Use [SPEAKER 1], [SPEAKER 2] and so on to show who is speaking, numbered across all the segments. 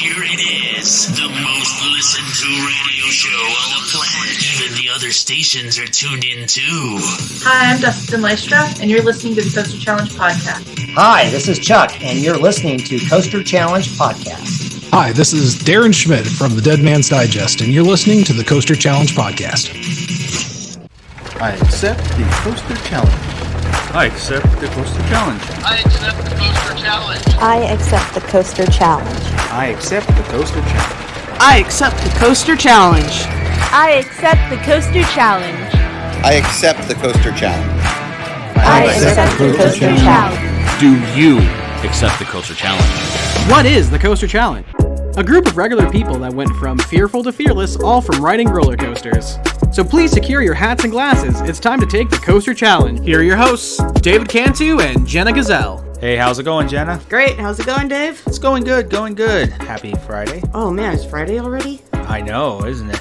[SPEAKER 1] here it is, the most listened to radio show on the planet. Even the other stations are tuned in too.
[SPEAKER 2] Hi, I'm Dustin Lystra, and you're listening to the Coaster Challenge podcast.
[SPEAKER 3] Hi, this is Chuck, and you're listening to Coaster Challenge podcast.
[SPEAKER 4] Hi, this is Darren Schmidt from the Dead Man's Digest, and you're listening to the Coaster Challenge podcast.
[SPEAKER 5] I accept the Coaster Challenge.
[SPEAKER 6] I accept the Coaster Challenge.
[SPEAKER 7] I accept the Coaster Challenge.
[SPEAKER 8] I accept the Coaster Challenge.
[SPEAKER 5] I accept the Coaster Challenge.
[SPEAKER 9] I accept the Coaster Challenge.
[SPEAKER 10] I accept the Coaster Challenge.
[SPEAKER 11] I accept the Coaster Challenge.
[SPEAKER 8] I accept the Coaster Challenge.
[SPEAKER 6] Do you accept the Coaster Challenge?
[SPEAKER 9] What is the Coaster Challenge? A group of regular people that went from fearful to fearless, all from riding roller coasters. So please secure your hats and glasses. It's time to take the Coaster Challenge. Here are your hosts, David Cantu and Jenna Gazelle.
[SPEAKER 5] Hey, how's it going, Jenna?
[SPEAKER 9] Great. How's it going, Dave?
[SPEAKER 5] It's going good, going good. Happy Friday.
[SPEAKER 9] Oh man, it's Friday already?
[SPEAKER 5] I know, isn't it?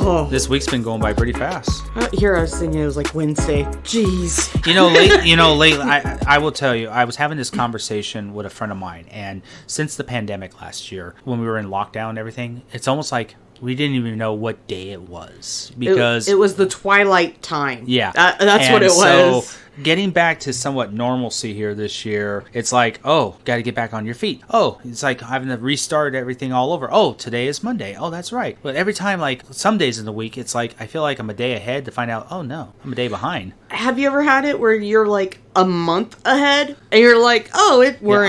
[SPEAKER 9] Oh.
[SPEAKER 5] This week's been going by pretty fast.
[SPEAKER 9] Here I was thinking it was like Wednesday. Jeez.
[SPEAKER 5] Lately, I will tell you, I was having this conversation with a friend of mine, and since the pandemic last year, when we were in lockdown and everything, it's almost like we didn't even know what day it was because
[SPEAKER 9] it was the twilight time.
[SPEAKER 5] Yeah,
[SPEAKER 9] that's what it was.
[SPEAKER 5] So getting back to somewhat normalcy here this year, it's like, oh, got to get back on your feet. Oh, it's like having to restart everything all over. Oh, today is Monday. Oh, that's right. But every time, like some days in the week, it's like I feel like I'm a day ahead to find out. Oh no, I'm a day behind.
[SPEAKER 9] Have you ever had it where you're like a month ahead and you're like, oh, we're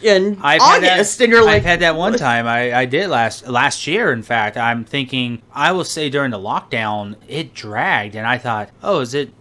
[SPEAKER 9] in August, and you're like,
[SPEAKER 5] I've had that one time. I did last year. In fact, I'm thinking I will say during the lockdown it dragged, and I thought, oh, is it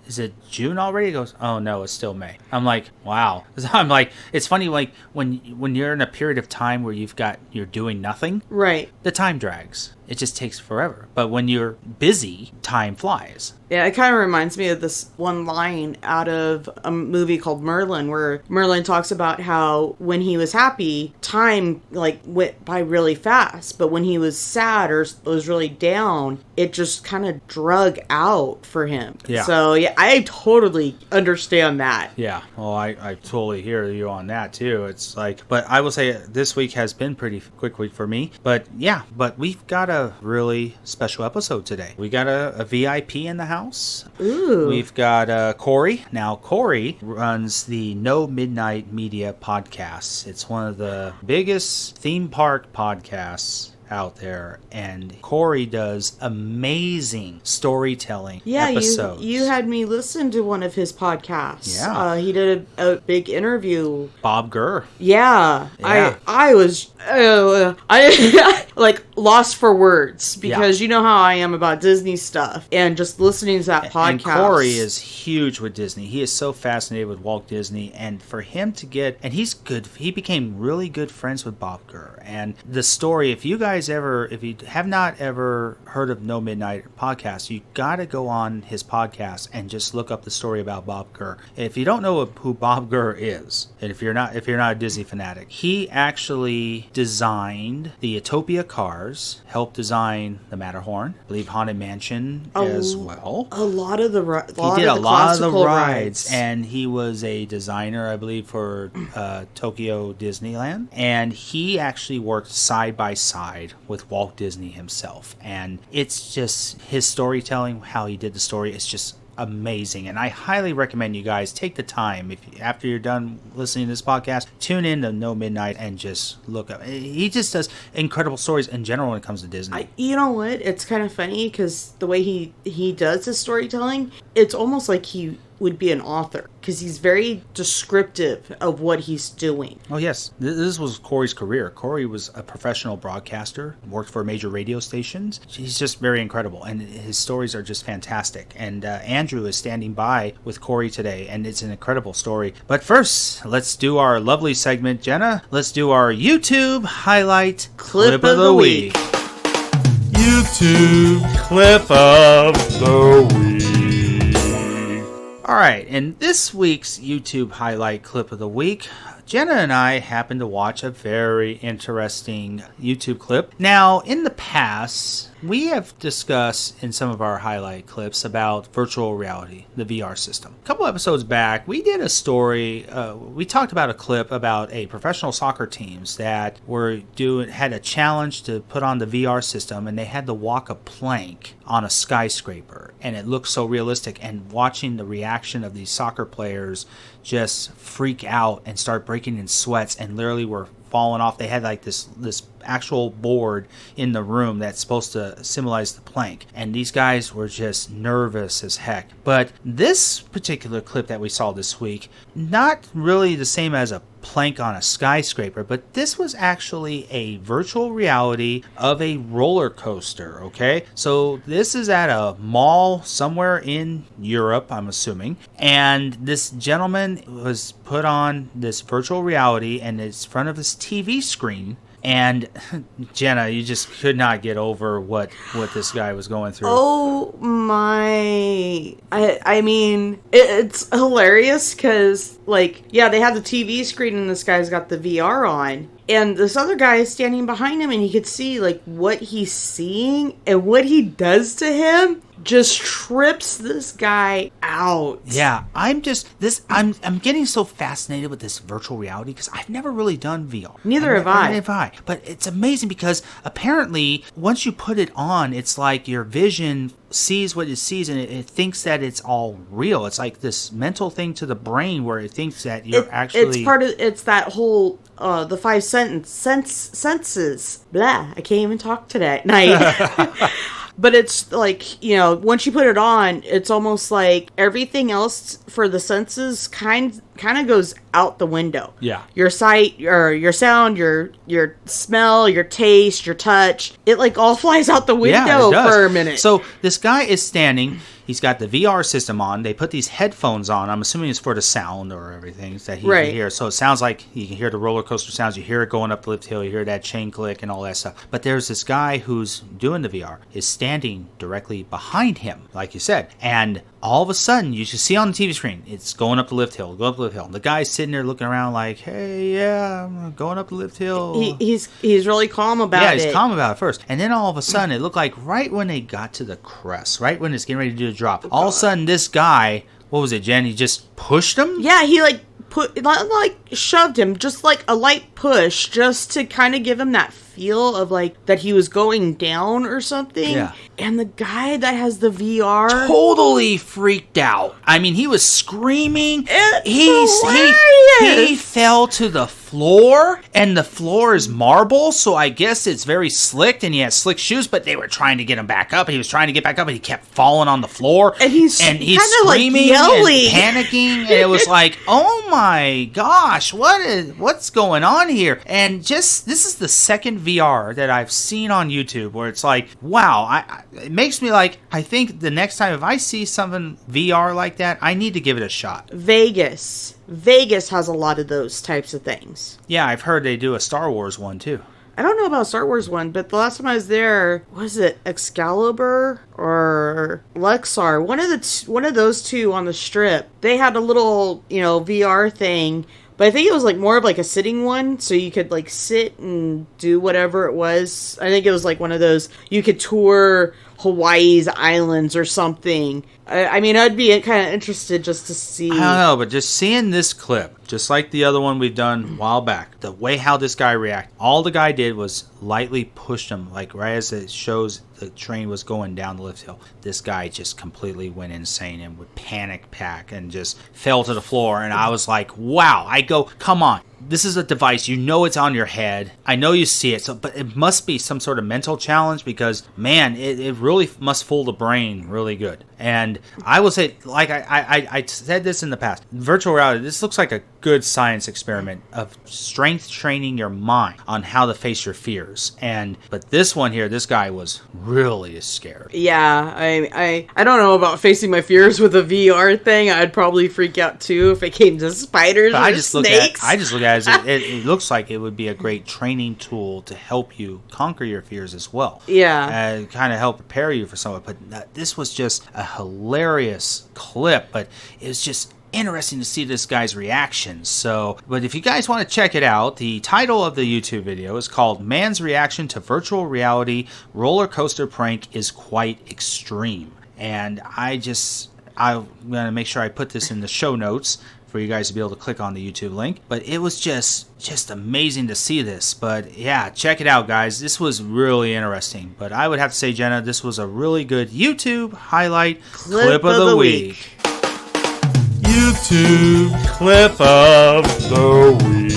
[SPEAKER 5] June already? It goes, oh no, it's still May. I'm like, wow. I'm like, it's funny, like when you're in a period of time where you're doing nothing,
[SPEAKER 9] right? The
[SPEAKER 5] time drags. It just takes forever. But when you're busy, time flies.
[SPEAKER 9] Yeah, it kind of reminds me of this one line out of a movie called Merlin, where Merlin talks about how when he was happy, time like went by really fast. But when he was sad or was really down, it just kind of drug out for him. Yeah. So yeah, I totally understand that.
[SPEAKER 5] Yeah. Well, I totally hear you on that too. It's like, but I will say this week has been pretty quick week for me. But yeah, we've got a really special episode today. We got a VIP in the house.
[SPEAKER 9] Ooh.
[SPEAKER 5] We've got Kory. Now, Kory runs the No Midnight Media podcast. It's one of the biggest theme park podcasts out there, and Kory does amazing storytelling episodes.
[SPEAKER 9] You had me listen to one of his podcasts.
[SPEAKER 5] Yeah.
[SPEAKER 9] He did a big interview.
[SPEAKER 5] Bob Gurr.
[SPEAKER 9] Yeah. I was like lost for words because you know how I am about Disney stuff, and just listening to that podcast.
[SPEAKER 5] And Kory is huge with Disney. He is so fascinated with Walt Disney, and for him to get, and he's good, he became really good friends with Bob Gurr. And the story, if you have not ever heard of No Midnight podcast, you got to go on his podcast and just look up the story about Bob Gurr. If you don't know who Bob Gurr is, and if you're not a Disney fanatic, he actually designed the Utopia cars, helped design the Matterhorn, I believe Haunted Mansion as well.
[SPEAKER 9] A lot of the
[SPEAKER 5] he did a lot of the rides, and he was a designer, I believe, for Tokyo Disneyland, and he actually worked side by side with Walt Disney himself. And it's just his storytelling, how he did the story, is just amazing. And I highly recommend you guys take the time, after you're done listening to this podcast, tune in to No Midnight and just look up. He just does incredible stories in general when it comes to Disney.
[SPEAKER 9] You know what? It's kind of funny because the way he does his storytelling, it's almost like he would be an author, because he's very descriptive of what he's doing.
[SPEAKER 5] Oh yes, this was Kory's career. Kory was a professional broadcaster, worked for major radio stations. He's just very incredible, and his stories are just fantastic. And Andrew is standing by with Kory today, and it's an incredible story. But first, let's do our lovely segment, Jenna. Let's do our YouTube highlight clip of the week.
[SPEAKER 6] YouTube clip of the week.
[SPEAKER 5] All right, in this week's YouTube highlight clip of the week, Jenna and I happened to watch a very interesting YouTube clip. Now, in the past, We have discussed in some of our highlight clips about virtual reality, the VR system. A couple episodes back, we did a story. We talked about a clip about a professional soccer teams that had a challenge to put on the VR system, and they had to walk a plank on a skyscraper, and it looked so realistic. And watching the reaction of these soccer players just freak out and start breaking in sweats, and literally were falling off. They had like this actual board in the room that's supposed to symbolize the plank, and these guys were just nervous as heck. But this particular clip that we saw this week, not really the same as a plank on a skyscraper, but this was actually a virtual reality of a roller coaster. Okay, so this is at a mall somewhere in Europe, I'm assuming, and this gentleman was put on this virtual reality, and it's in front of this TV screen. And Jenna, you just could not get over what this guy was going through.
[SPEAKER 9] Oh my! I mean, it's hilarious because, like, yeah, they have the TV screen and this guy's got the VR on. And this other guy is standing behind him, and you could see, like, what he's seeing, and what he does to him just trips this guy out.
[SPEAKER 5] Yeah, I'm getting so fascinated with this virtual reality because I've never really done VR.
[SPEAKER 9] Neither have
[SPEAKER 5] I. But it's amazing because apparently once you put it on, it's like your vision sees what it sees, and it thinks that it's all real. It's like this mental thing to the brain where it thinks that you're actually...
[SPEAKER 9] It's that whole, the five senses. Blah, I can't even talk today. Night. But it's like, you know, once you put it on, it's almost like everything else for the senses kind of goes out the window.
[SPEAKER 5] Yeah.
[SPEAKER 9] Your sight, your sound, your smell, your taste, your touch, it like all flies out the window for a minute.
[SPEAKER 5] So this guy is standing. He's got the VR system on. They put these headphones on. I'm assuming it's for the sound or everything that he can hear. So it sounds like you can hear the roller coaster sounds. You hear it going up the lift hill. You hear that chain click and all that stuff. But there's this guy who's doing the VR is standing directly behind him, like you said. And all of a sudden, you should see on the TV screen, it's going up the lift hill, going up the lift hill. And the guy's sitting there looking around like, hey, yeah, I'm going up the lift hill.
[SPEAKER 9] He's really calm about it.
[SPEAKER 5] Yeah, he's calm about it first. And then all of a sudden, it looked like right when they got to the crest, right when it's getting ready to do the drop, all of a sudden, this guy, what was it, Jen? He just pushed him?
[SPEAKER 9] Yeah, he shoved him, just like a light push, just to kind of give him that feel of like that he was going down or something.
[SPEAKER 5] Yeah.
[SPEAKER 9] And the guy that has the VR
[SPEAKER 5] totally freaked out. I mean, he was screaming. He fell to the floor, and the floor is marble, so I guess it's very slick, and he has slick shoes, but they were trying to get him back up. He was trying to get back up, and he kept falling on the floor.
[SPEAKER 9] And he's
[SPEAKER 5] screaming
[SPEAKER 9] like yelling
[SPEAKER 5] and panicking, and it was like, oh my gosh, what's going on here? And this is the second VR that I've seen on YouTube where it's like, wow, it makes me like, I think the next time if I see something VR like that, I need to give it a shot.
[SPEAKER 9] Vegas has a lot of those types of things.
[SPEAKER 5] Yeah, I've heard they do a Star Wars one too.
[SPEAKER 9] I don't know about a Star Wars one, but the last time I was there, was it Excalibur or Luxor? One of those two on the Strip. They had a little, VR thing. But I think it was like more of like a sitting one, so you could like sit and do whatever it was. I think it was like one of those, you could tour Hawaii's islands or something. I mean, I'd be kind of interested just to see.
[SPEAKER 5] I don't know, but just seeing this clip, just like the other one we've done a while back, the way how this guy reacted, all the guy did was lightly pushed him, like right as it shows the train was going down the lift hill. This guy just completely went insane and would panic pack and just fell to the floor. And I was like, wow. I go, come on. This is a device. You know it's on your head. I know you see it, but it must be some sort of mental challenge because, man, it really must fool the brain really good. And I will say, like I said this in the past, virtual reality, this looks like a good science experiment of strength training your mind on how to face your fears. But this one here, this guy was really scared.
[SPEAKER 9] Yeah, I don't know about facing my fears with a VR thing. I'd probably freak out too if it came to spiders or snakes.
[SPEAKER 5] I just look at it as it looks like it would be a great training tool to help you conquer your fears as well.
[SPEAKER 9] Yeah.
[SPEAKER 5] And kind of help prepare you for something. But this was just a hilarious clip, but it was just interesting to see this guy's reactions. So, but if you guys want to check it out, the title of the YouTube video is called Man's Reaction to Virtual Reality Roller Coaster Prank is Quite Extreme. And I'm going to make sure I put this in the show notes for you guys to be able to click on the YouTube link. But it was just amazing to see this. But yeah, check it out, guys. This was really interesting. But I would have to say, Jenna, this was a really good YouTube highlight clip of the week.
[SPEAKER 6] YouTube clip of the week.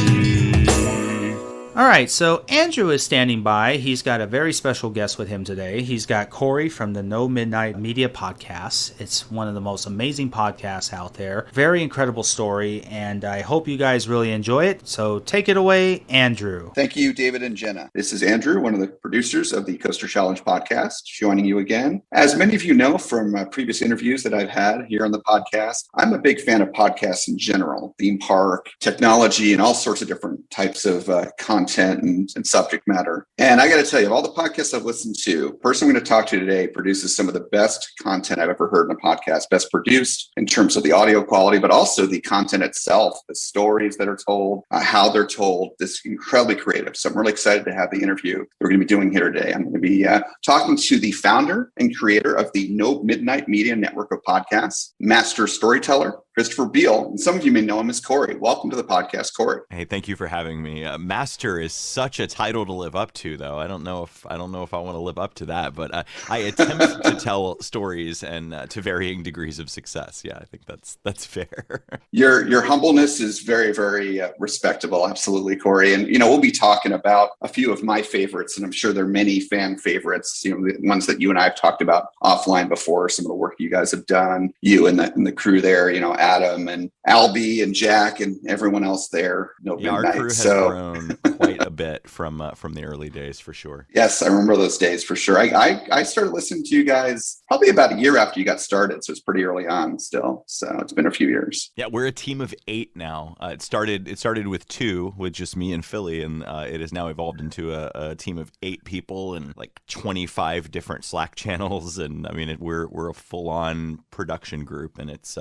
[SPEAKER 5] All right, so Andrew is standing by. He's got a very special guest with him today. He's got Kory from the No Midnight Media podcast. It's one of the most amazing podcasts out there. Very incredible story, and I hope you guys really enjoy it. So take it away, Andrew.
[SPEAKER 11] Thank you, David and Jenna. This is Andrew, one of the producers of the Coaster Challenge podcast, joining you again. As many of you know from previous interviews that I've had here on the podcast, I'm a big fan of podcasts in general, theme park, technology, and all sorts of different types of content and subject matter. And I got to tell you, of all the podcasts I've listened to, the person I'm going to talk to today produces some of the best content I've ever heard in a podcast, best produced in terms of the audio quality, but also the content itself, the stories that are told, how they're told. This is incredibly creative. So I'm really excited to have the interview we're going to be doing here today. I'm going to be talking to the founder and creator of the No Midnight Media network of podcasts, master storyteller, Christopher Beale, and some of you may know him as Kory. Welcome to the podcast, Kory.
[SPEAKER 12] Hey, thank you for having me. Master is such a title to live up to, though. I don't know if I want to live up to that, but I attempt to tell stories and to varying degrees of success. Yeah, I think that's fair.
[SPEAKER 11] Your humbleness is very, very respectable. Absolutely, Kory. And we'll be talking about a few of my favorites, and I'm sure there are many fan favorites. The ones that you and I have talked about offline before. Some of the work you guys have done, you and the crew there. Adam and Albie and Jack and everyone else there. No
[SPEAKER 12] Our crew has grown quite a bit from the early days, for sure.
[SPEAKER 11] Yes, I remember those days for sure. I started listening to you guys probably about a year after you got started, so it's pretty early on still. So it's been a few years.
[SPEAKER 12] Yeah, we're a team of 8 now. It started with 2, with just me and Philly, and it has now evolved into a team of 8 people and like 25 different Slack channels. And I mean, we're a full-on production group, and it's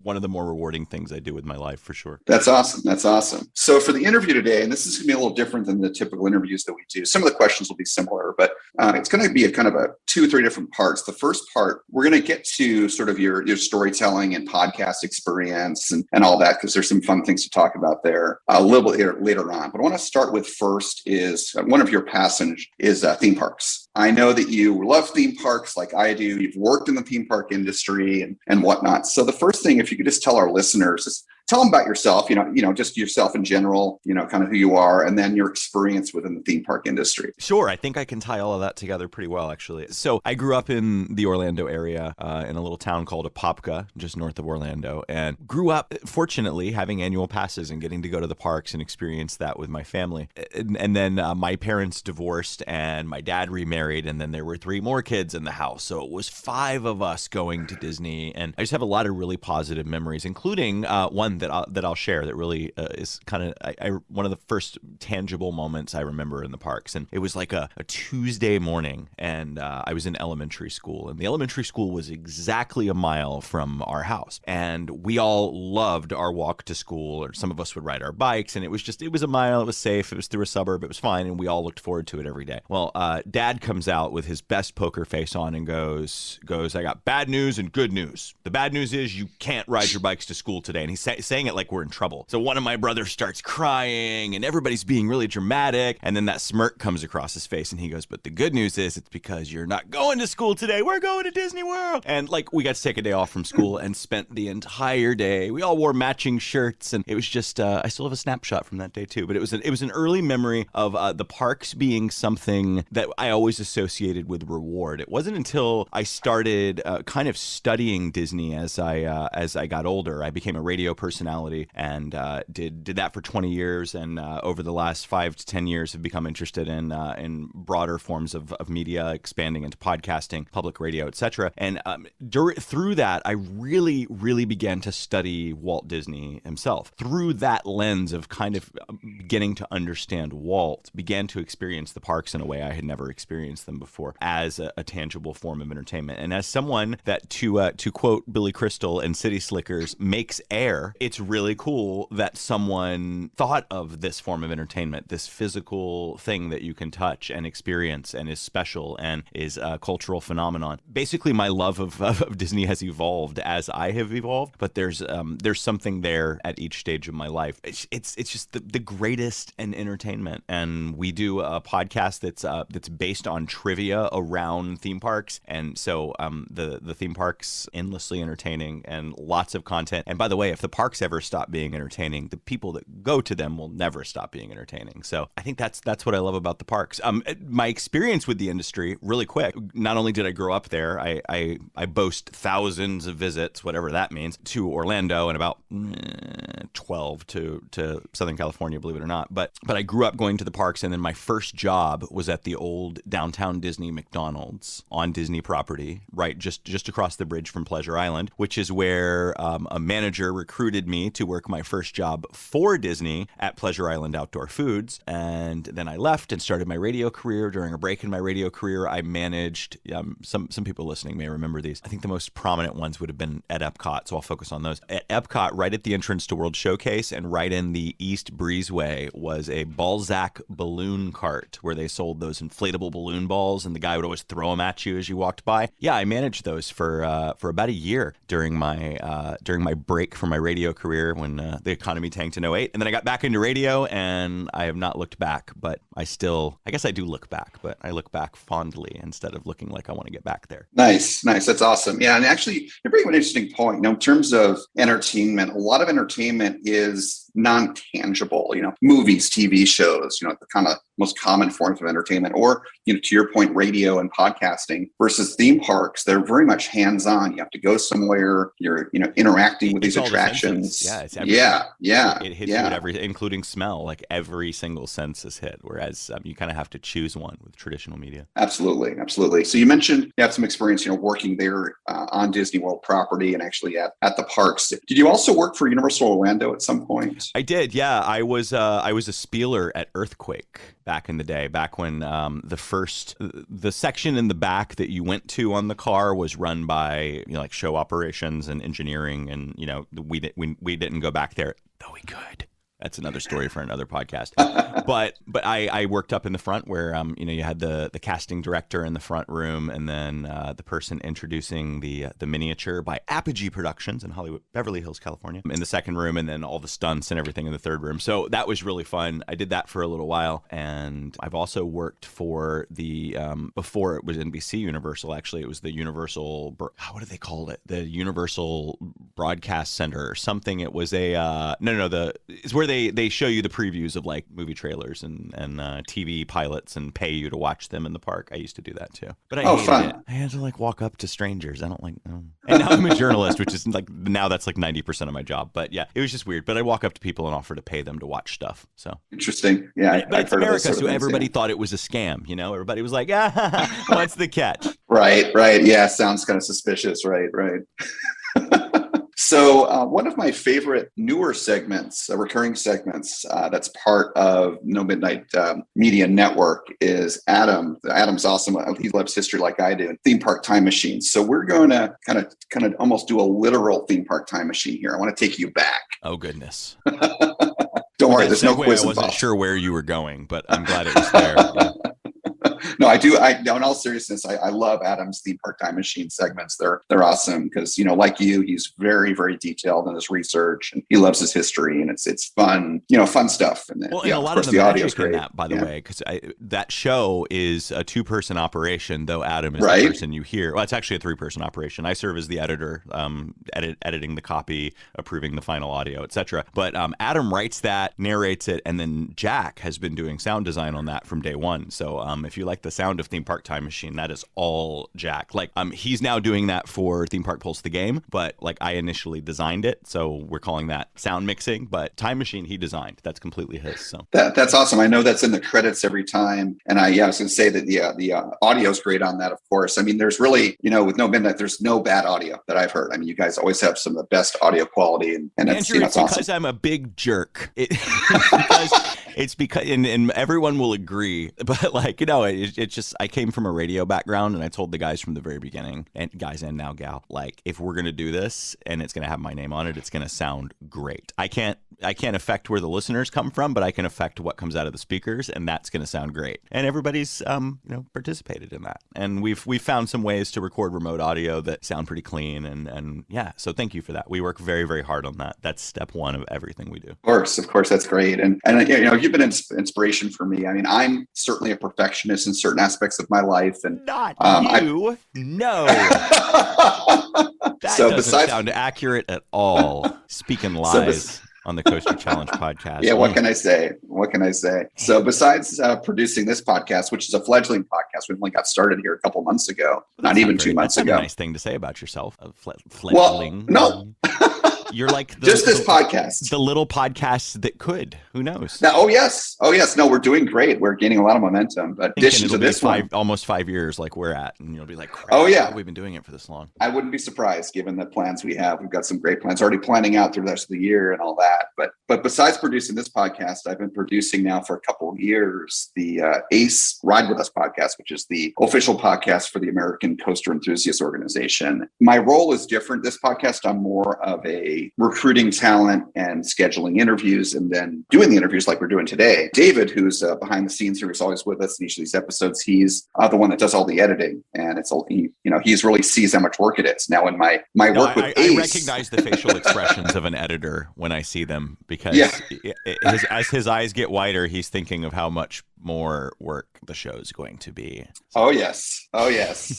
[SPEAKER 12] one of the more rewarding things I do with my life, for sure.
[SPEAKER 11] That's awesome. So for the interview today, and this is going to be a little different than the typical interviews that we do. Some of the questions will be similar, but it's going to be a kind of a 2 or 3 different parts. The first part, we're going to get to sort of your storytelling and podcast experience and all that, because there's some fun things to talk about there a little bit later on. But I want to start with first is one of your passions is theme parks. I know that you love theme parks like I do. You've worked in the theme park industry and whatnot. So the first thing, if you could just tell our listeners, is tell them about yourself, just yourself in general, kind of who you are, and then your experience within the theme park industry.
[SPEAKER 12] Sure. I think I can tie all of that together pretty well, actually. So I grew up in the Orlando area, in a little town called Apopka, just north of Orlando, and grew up, fortunately, having annual passes and getting to go to the parks and experience that with my family. And then my parents divorced and my dad remarried, and then there were 3 more kids in the house. So it was 5 of us going to Disney, and I just have a lot of really positive memories, including one that I'll share that really is kind of one of the first tangible moments I remember in the parks. And it was like a Tuesday morning, and I was in elementary school, and the elementary school was exactly a mile from our house, and we all loved our walk to school, or some of us would ride our bikes, and it was a mile, it was safe, it was through a suburb, it was fine, and we all looked forward to it every day. Well, Dad comes out with his best poker face on and goes, I got bad news and good news. The bad news is you can't ride your bikes to school today. And he's saying it like we're in trouble. So one of my brothers starts crying, and everybody's being really dramatic. And then that smirk comes across his face, and he goes, but the good news is it's because you're not going to school today. We're going to Disney World. And we got to take a day off from school and spent the entire day. We all wore matching shirts, and it was just, I still have a snapshot from that day too. But it was an early memory of the parks being something that I always associated with reward. It wasn't until I started kind of studying Disney as I got older. I became a radio personality personality, and did that for 20 years, and over the last 5 to 10 years have become interested in broader forms of media, expanding into podcasting, public radio, etc. And through that, I really, really began to study Walt Disney himself. Through that lens of kind of beginning to understand Walt, began to experience the parks in a way I had never experienced them before, as a tangible form of entertainment. And as someone that, to quote Billy Crystal and City Slickers, makes air, it's really cool that someone thought of this form of entertainment, this physical thing that you can touch and experience and is special and is a cultural phenomenon. Basically, my love of Disney has evolved as I have evolved, but there's something there at each stage of my life. It's just the greatest in entertainment. And we do a podcast that's based on trivia around theme parks, and so the theme parks endlessly entertaining and lots of content. And by the way, if the parks ever stop being entertaining, the people that go to them will never stop being entertaining. So I think that's what I love about the parks. My experience with the industry, really quick. Not only did I grow up there, I boast thousands of visits, whatever that means, to Orlando, and about 12 to Southern California, believe it or not. But I grew up going to the parks, and then my first job was at the old downtown Disney McDonald's on Disney property, right just across the bridge from Pleasure Island, which is where a manager recruited me to work my first job for Disney at Pleasure Island Outdoor Foods. And then I left and started my radio career. During a break in my radio career, I managed, some people listening may remember these. I think the most prominent ones would have been at Epcot, so I'll focus on those. At Epcot, right at the entrance to World Showcase and right in the East Breezeway, was a Balzac balloon cart where they sold those inflatable balloon balls, and the guy would always throw them at you as you walked by. Yeah, I managed those for about a year during my break from my radio career when the economy tanked in 2008. And then I got back into radio, and I have not looked back, but I guess I do look back, but I look back fondly instead of looking like I want to get back there.
[SPEAKER 11] Nice. That's awesome. Yeah, and actually, you bring up an interesting point. In terms of entertainment, a lot of entertainment is non-tangible. Movies, TV shows. The kind of most common forms of entertainment, or to your point, radio and podcasting. Versus theme parks, they're very much hands-on. You have to go somewhere. You're interacting with these attractions.
[SPEAKER 12] Yeah, it's everything.
[SPEAKER 11] Yeah.
[SPEAKER 12] It hits you at everything, including smell. Like every single sense is hit. Whereas you kind of have to choose one with traditional media.
[SPEAKER 11] Absolutely. So you mentioned you have some experience, working there on Disney World property and actually at the parks. Did you also work for Universal Orlando at some point?
[SPEAKER 12] I did. Yeah, I was a spieler at Earthquake back in the day, back when the section in the back that you went to on the car was run by like show operations and engineering, and we didn't go back there, though we could. That's another story for another podcast. But I worked up in the front where you had the casting director in the front room, and then the person introducing the miniature by Apogee Productions in Hollywood, Beverly Hills, California, in the second room, and then all the stunts and everything in the third room. So that was really fun. I did that for a little while, and I've also worked for the before it was NBC Universal. Actually, it was the Universal. What do they call it? The Universal Broadcast Center or something. It was a it's where they show you the previews of like movie trailers and TV pilots and pay you to watch them in the park. I used to do that too, but I hated it. I had to like walk up to strangers. I don't like. And now I'm a journalist, which is like now that's like 90% of my job. But yeah, it was just weird. But I walk up to people and offer to pay them to watch stuff. So
[SPEAKER 11] interesting. Yeah,
[SPEAKER 12] but it's America, so everybody thought it was a scam. Everybody was like, what's the catch?
[SPEAKER 11] Right. Yeah, sounds kind of suspicious. Right. So one of my favorite newer segments, recurring segments, that's part of No Midnight Media Network is Adam. Adam's awesome. He loves history like I do. Theme park time machines. So we're going to kind of almost do a literal theme park time machine here. I want to take you back.
[SPEAKER 12] Oh goodness.
[SPEAKER 11] Don't worry. There's no quiz
[SPEAKER 12] I wasn't sure where you were going, but I'm glad it was there. Yeah.
[SPEAKER 11] No, I do. In all seriousness, I love Adam's theme park time machine segments. They're awesome because, like you, he's very, very detailed in his research, and he loves his history, and it's fun, fun stuff. And
[SPEAKER 12] and a lot of the audio is great. That, by the way, because that show is a 2-person operation, though Adam is the person you hear. Well, it's actually a 3-person operation. I serve as the editor, editing the copy, approving the final audio, etc. But Adam writes that, narrates it, and then Jack has been doing sound design on that from day one. So if you like like the sound of Theme Park Time Machine, that is all Jack. Like, he's now doing that for Theme Park Pulse the game, but like I initially designed it, so we're calling that sound mixing. But Time Machine he designed. That's completely his. So
[SPEAKER 11] that's awesome. I know that's in the credits every time. And I was going to say that the audio is great on that, of course. I mean, there's really, with No Midnight, there's no bad audio that I've heard. I mean, you guys always have some of the best audio quality, and it's,
[SPEAKER 12] Andrew,
[SPEAKER 11] it's
[SPEAKER 12] because
[SPEAKER 11] awesome.
[SPEAKER 12] I'm a big jerk. It's because, and everyone will agree, but like, it's just, I came from a radio background, and I told the guys from the very beginning, and guys and now gal, like, if we're going to do this and it's going to have my name on it, it's going to sound great. I can't affect where the listeners come from, but I can affect what comes out of the speakers, and that's going to sound great. And everybody's, participated in that. And we've found some ways to record remote audio that sound pretty clean. And yeah, so thank you for that. We work very, very hard on that. That's step one of everything we do.
[SPEAKER 11] Of course, that's great. And you've been an inspiration for me. I mean, I'm certainly a perfectionist in certain aspects of my life. And
[SPEAKER 12] not you. No. That
[SPEAKER 11] so
[SPEAKER 12] doesn't sound accurate at all. Speaking lies. On the Coaster Challenge podcast.
[SPEAKER 11] Yeah, what can I say? So besides producing this podcast, which is a fledgling podcast, we only got started here a couple months ago, not even 2 months ago.
[SPEAKER 12] That's a nice thing to say about yourself, fledgling.
[SPEAKER 11] Well, no.
[SPEAKER 12] You're like
[SPEAKER 11] this podcast,
[SPEAKER 12] the little podcast that could. Who knows?
[SPEAKER 11] Now, oh yes. No, we're doing great. We're gaining a lot of momentum. But addition to this
[SPEAKER 12] almost 5 years, like we're at, and you'll be like, crap,
[SPEAKER 11] oh yeah,
[SPEAKER 12] we've been doing it for this long.
[SPEAKER 11] I wouldn't be surprised given the plans we have. We've got some great plans already planning out through the rest of the year and all that. But besides producing this podcast, I've been producing now for a couple of years the ACE Ride With Us podcast, which is the official podcast for the American Coaster Enthusiast Organization. My role is different. This podcast, I'm more of a recruiting talent and scheduling interviews and then doing the interviews like we're doing today. David, who's behind the scenes here, who's always with us in each of these episodes, he's the one that does all the editing, and he's really sees how much work it is. Now in my work with ACE,
[SPEAKER 12] I recognize the facial expressions of an editor when I see them, because as his eyes get wider, he's thinking of how much more work the show is going to be.
[SPEAKER 11] Oh yes.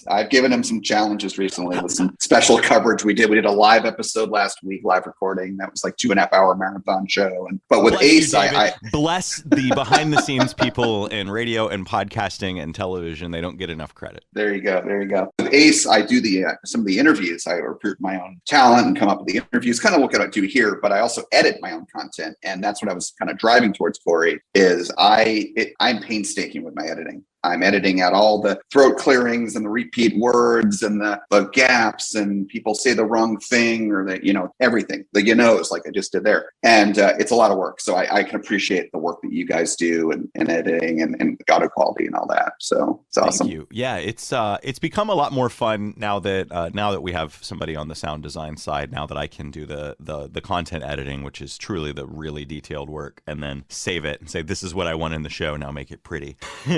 [SPEAKER 11] I've given him some challenges recently with some special coverage we did. We did a live episode last week, live recording. That was like 2.5 hour marathon show. But with ACE, I
[SPEAKER 12] bless the behind the scenes people in radio and podcasting and television. They don't get enough credit.
[SPEAKER 11] There you go. With ACE, I do some of the interviews. I recruit my own talent and come up with the interviews, kind of what I do here, but I also edit my own content. And that's what I was kind of driving towards, Kory, is I'm painstaking with my editing. I'm editing out all the throat clearings and the repeat words and the gaps, and people say the wrong thing, or everything, like I just did there. And it's a lot of work. So I can appreciate the work that you guys do and editing and audio quality and all that. So it's awesome.
[SPEAKER 12] Thank you. Yeah, it's become a lot more fun now that we have somebody on the sound design side, now that I can do the content editing, which is truly the really detailed work, and then save it and say, this is what I want in the show. Now make it pretty.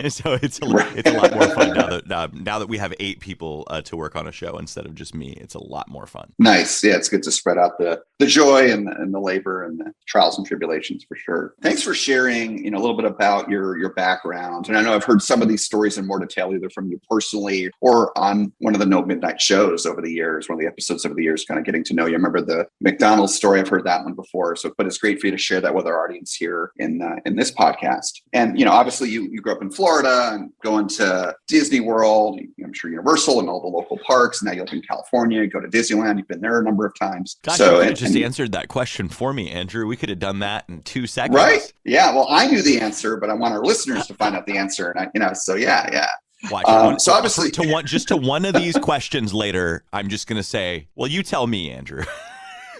[SPEAKER 12] So it's a lot more fun now that we have 8 people to work on a show instead of just me. It's a lot more fun.
[SPEAKER 11] Nice. Yeah, it's good to spread out the joy and the labor and the trials and tribulations, for sure. Thanks for sharing, a little bit about your background. And I know I've heard some of these stories in more detail, either from you personally or on one of the No Midnight shows over the years, one of the episodes over the years, kind of getting to know you. I remember the McDonald's story. I've heard that one before. But it's great for you to share that with our audience here in this podcast. And, obviously you grew up in Florida and going to Disney World, I'm sure Universal and all the local parks. Now you live in California, you go to Disneyland. You've been there a number of times.
[SPEAKER 12] Gosh, you could have just answered that question for me, Andrew. We could have done that in 2 seconds.
[SPEAKER 11] Right? Yeah. Well, I knew the answer, but I want our listeners to find out the answer. And so yeah.
[SPEAKER 12] So obviously, to one of these questions later, I'm just going to say, well, you tell me, Andrew.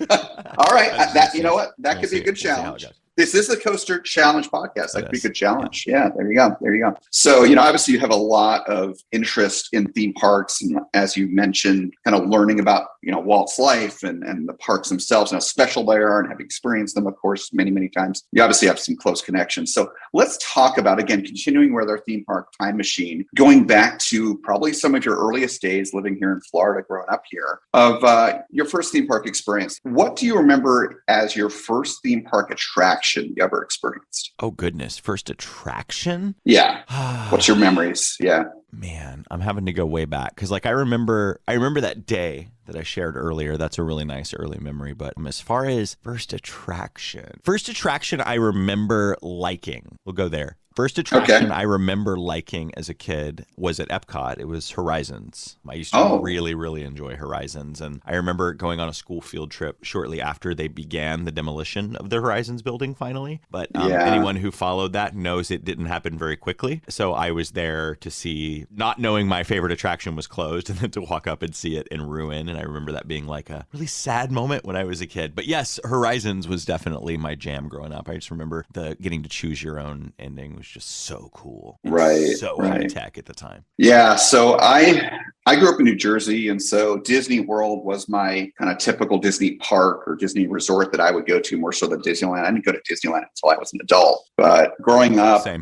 [SPEAKER 11] All right. That could be a good challenge. This is the Coaster Challenge podcast. That could be a good challenge. Yeah, there you go. So, obviously you have a lot of interest in theme parks. And as you mentioned, kind of learning about, Walt's life and the parks themselves and how special they are, and have experienced them, of course, many, many times. You obviously have some close connections. So let's talk about, again, continuing with our theme park time machine, going back to probably some of your earliest days living here in Florida, growing up here, of your first theme park experience. What do you remember as your first theme park attraction you ever experienced?
[SPEAKER 12] Oh, goodness. First attraction?
[SPEAKER 11] Yeah. What's your memories? Yeah.
[SPEAKER 12] Man, I'm having to go way back because, I remember that day that I shared earlier. That's a really nice early memory. But as far as first attraction, I remember liking. We'll go there. First attraction I remember liking as a kid was at Epcot. It was Horizons. I used to really, really enjoy Horizons. And I remember going on a school field trip shortly after they began the demolition of the Horizons building finally. But anyone who followed that knows it didn't happen very quickly. So I was there to see, not knowing my favorite attraction was closed, and then to walk up and see it in ruin. And I remember that being like a really sad moment when I was a kid. But yes, Horizons was definitely my jam growing up. I just remember the getting to choose your own ending was just so cool. So high tech at the time.
[SPEAKER 11] Yeah. So I grew up in New Jersey, and so Disney World was my kind of typical Disney park or Disney resort that I would go to more so than Disneyland. I didn't go to Disneyland until I was an adult, but growing up, so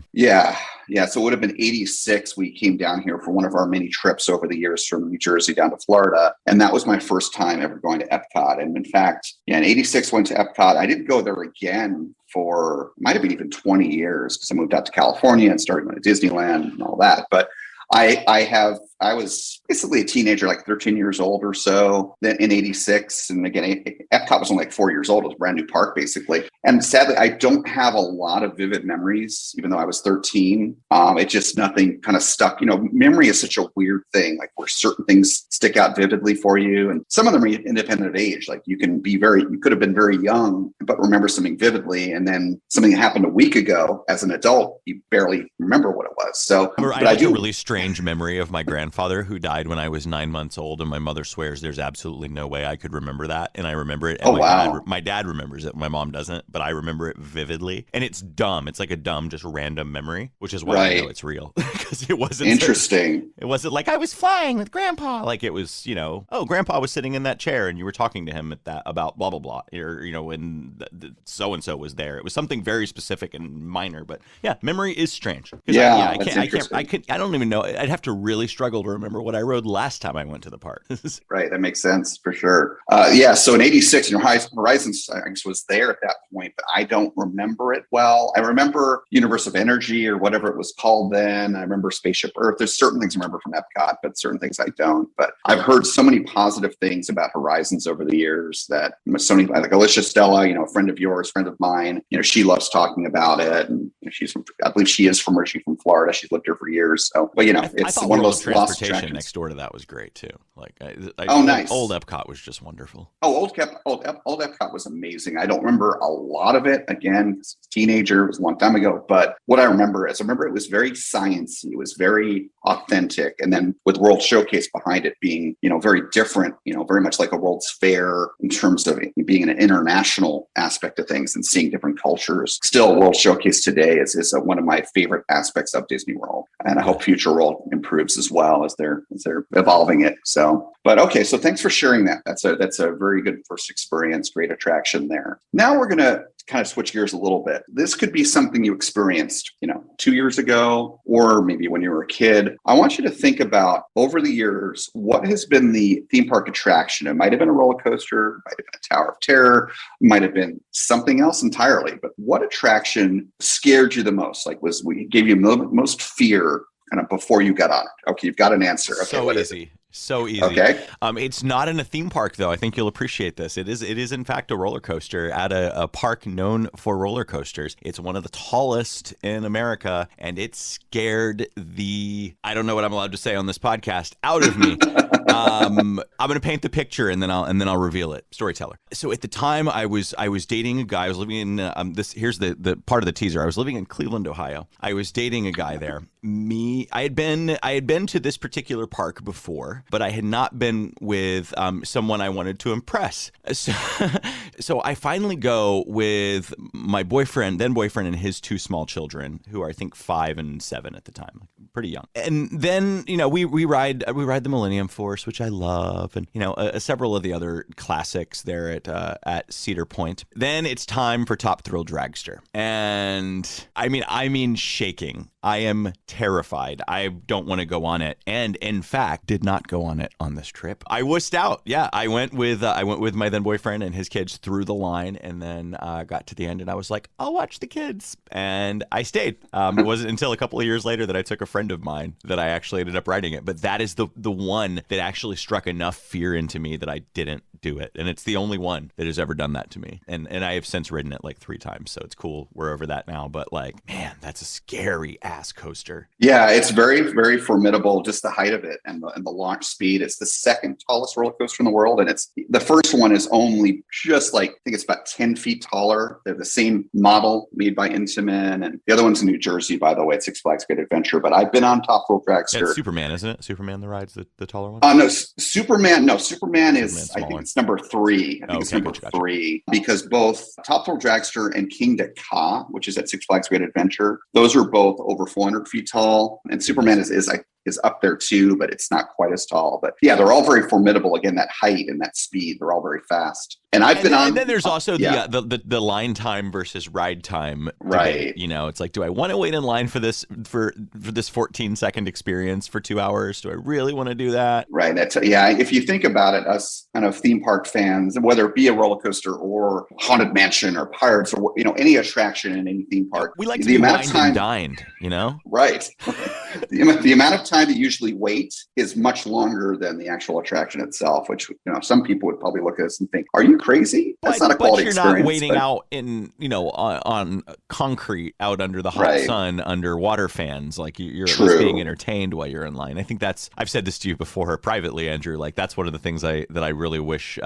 [SPEAKER 11] it would have been 86. We came down here for one of our many trips over the years from New Jersey down to Florida. And that was my first time ever going to Epcot. And in fact, in 86, went to Epcot. I didn't go there again for, might have been even 20 years because I moved out to California and started going to Disneyland and all that. But I was basically a teenager, like 13 years old or so, then in 86. And again, Epcot was only like 4 years old. It was a brand new park, basically. And sadly, I don't have a lot of vivid memories, even though I was 13. It just nothing kind of stuck. Memory is such a weird thing, like where certain things stick out vividly for you. And some of them are independent of age. Like you could have been very young, but remember something vividly. And then something that happened a week ago as an adult, you barely remember what it was. So
[SPEAKER 12] I have a really strange memory of my grandfather who died when I was 9 months old, and my mother swears there's absolutely no way I could remember that, and I remember it. And my dad remembers it. My mom doesn't, but I remember it vividly, and it's dumb. It's like a dumb, just random memory, which is why I know it's real because it wasn't
[SPEAKER 11] interesting.
[SPEAKER 12] It wasn't like I was flying with Grandpa. Like it was, Grandpa was sitting in that chair, and you were talking to him about blah blah blah, or when so and so was there. It was something very specific and minor, but yeah, memory is strange. I don't even know. I'd have to really struggle to remember what I rode last time I went to the park.
[SPEAKER 11] Right. That makes sense for sure. So in 86, Horizons, I guess, was there at that point, but I don't remember it well. I remember Universe of Energy or whatever it was called then. I remember Spaceship Earth. There's certain things I remember from Epcot, but certain things I don't. But I've heard so many positive things about Horizons over the years that so many, like Alicia Stella, a friend of yours, friend of mine, she loves talking about it. And I believe she is from Florida. She's lived here for years. So, but it's one of those lost attractions.
[SPEAKER 12] Next door to that was great too. Like,
[SPEAKER 11] nice.
[SPEAKER 12] Old Epcot was just wonderful.
[SPEAKER 11] Old Epcot was amazing. I don't remember a lot of it. Again, as a teenager, it was a long time ago. But what I remember is, it was very sciencey. It was very authentic. And then with World Showcase behind it being, very different, very much like a World's Fair in terms of it being an international aspect of things and seeing different cultures. Still, World Showcase today is one of my favorite aspects of Disney World. And I hope Future World improves as well as they're evolving it. So, but okay. So thanks for sharing that. That's a very good first experience. Great attraction there. Now we're going to kind of switch gears a little bit. This could be something you experienced, 2 years ago, or maybe when you were a kid. I want you to think about over the years, what has been the theme park attraction? It might have been a roller coaster, might have been a Tower of Terror, might have been something else entirely. But what attraction scared you the most? Like gave you most fear kind of before you got on it? Okay, you've got an answer. Okay,
[SPEAKER 12] so
[SPEAKER 11] what
[SPEAKER 12] easy.
[SPEAKER 11] Is it?
[SPEAKER 12] So easy.
[SPEAKER 11] Okay.
[SPEAKER 12] It's not in a theme park, though. I think you'll appreciate this. It is in fact a roller coaster at a park known for roller coasters. It's one of the tallest in America, and it scared I don't know what I'm allowed to say on this podcast, out of me. I'm going to paint the picture and then I'll reveal it. Storyteller. So at the time I was dating a guy. I was living in here's the part of the teaser. I was living in Cleveland, Ohio. I was dating a guy there. I had been to this particular park before, but I had not been with someone I wanted to impress. So I finally go with my then boyfriend and his two small children, who are I think 5 and 7 at the time, pretty young. And then we ride the Millennium Force, which I love, and several of the other classics there at Cedar Point. Then it's time for Top Thrill Dragster, and I mean shaking. I am terrified. I don't want to go on it, and in fact, did not go on it on this trip. I wussed out. Yeah, I went with my then boyfriend and his kids through the line, and then got to the end, and I was like, I'll watch the kids, and I stayed. It wasn't until a couple of years later that I took a friend of mine that I actually ended up riding it. But that is the one that actually struck enough fear into me that I didn't do it. And it's the only one that has ever done that to me. And I have since ridden it like 3 times. So it's cool. We're over that now. But like, man, that's a scary ass coaster.
[SPEAKER 11] Yeah, it's very, very formidable, just the height of it and the launch speed. It's the second tallest roller coaster in the world. And the first one is only just like, I think it's about 10 feet taller. They're the same model made by Intamin. And the other one's in New Jersey, by the way, at Six Flags Great Adventure. But I've been on Top Rope Dragster.
[SPEAKER 12] It's Superman, isn't it? Superman the ride's the taller one?
[SPEAKER 11] No, Superman is, I think it's number 3. I think it's number
[SPEAKER 12] gotcha.
[SPEAKER 11] 3, because both Top Rope Dragster and King de Ka, which is at Six Flags Great Adventure, those are both over 400 feet tall. And Superman is up there too, but it's not quite as tall. But yeah, they're all very formidable. Again, that height and that speed, they're all very fast. And
[SPEAKER 12] And then there's also the line time versus ride time debate.
[SPEAKER 11] Right.
[SPEAKER 12] You know, it's like, do I want to wait in line for this 14-second experience for 2 hours? Do I really want to do that?
[SPEAKER 11] Right. If you think about it, us kind of theme park fans, whether it be a roller coaster or Haunted Mansion or Pirates or any attraction in any theme park,
[SPEAKER 12] we like to be wined and dined. You know,
[SPEAKER 11] right? The amount of time that you usually wait is much longer than the actual attraction itself, which some people would probably look at us and think, "Are you crazy? That's not a quality experience."
[SPEAKER 12] But you're not waiting out in on concrete out under the hot sun under water fans. Like you're at least being entertained while you're in line. I think I've said this to you before privately, Andrew. Like that's one of the things that I really wish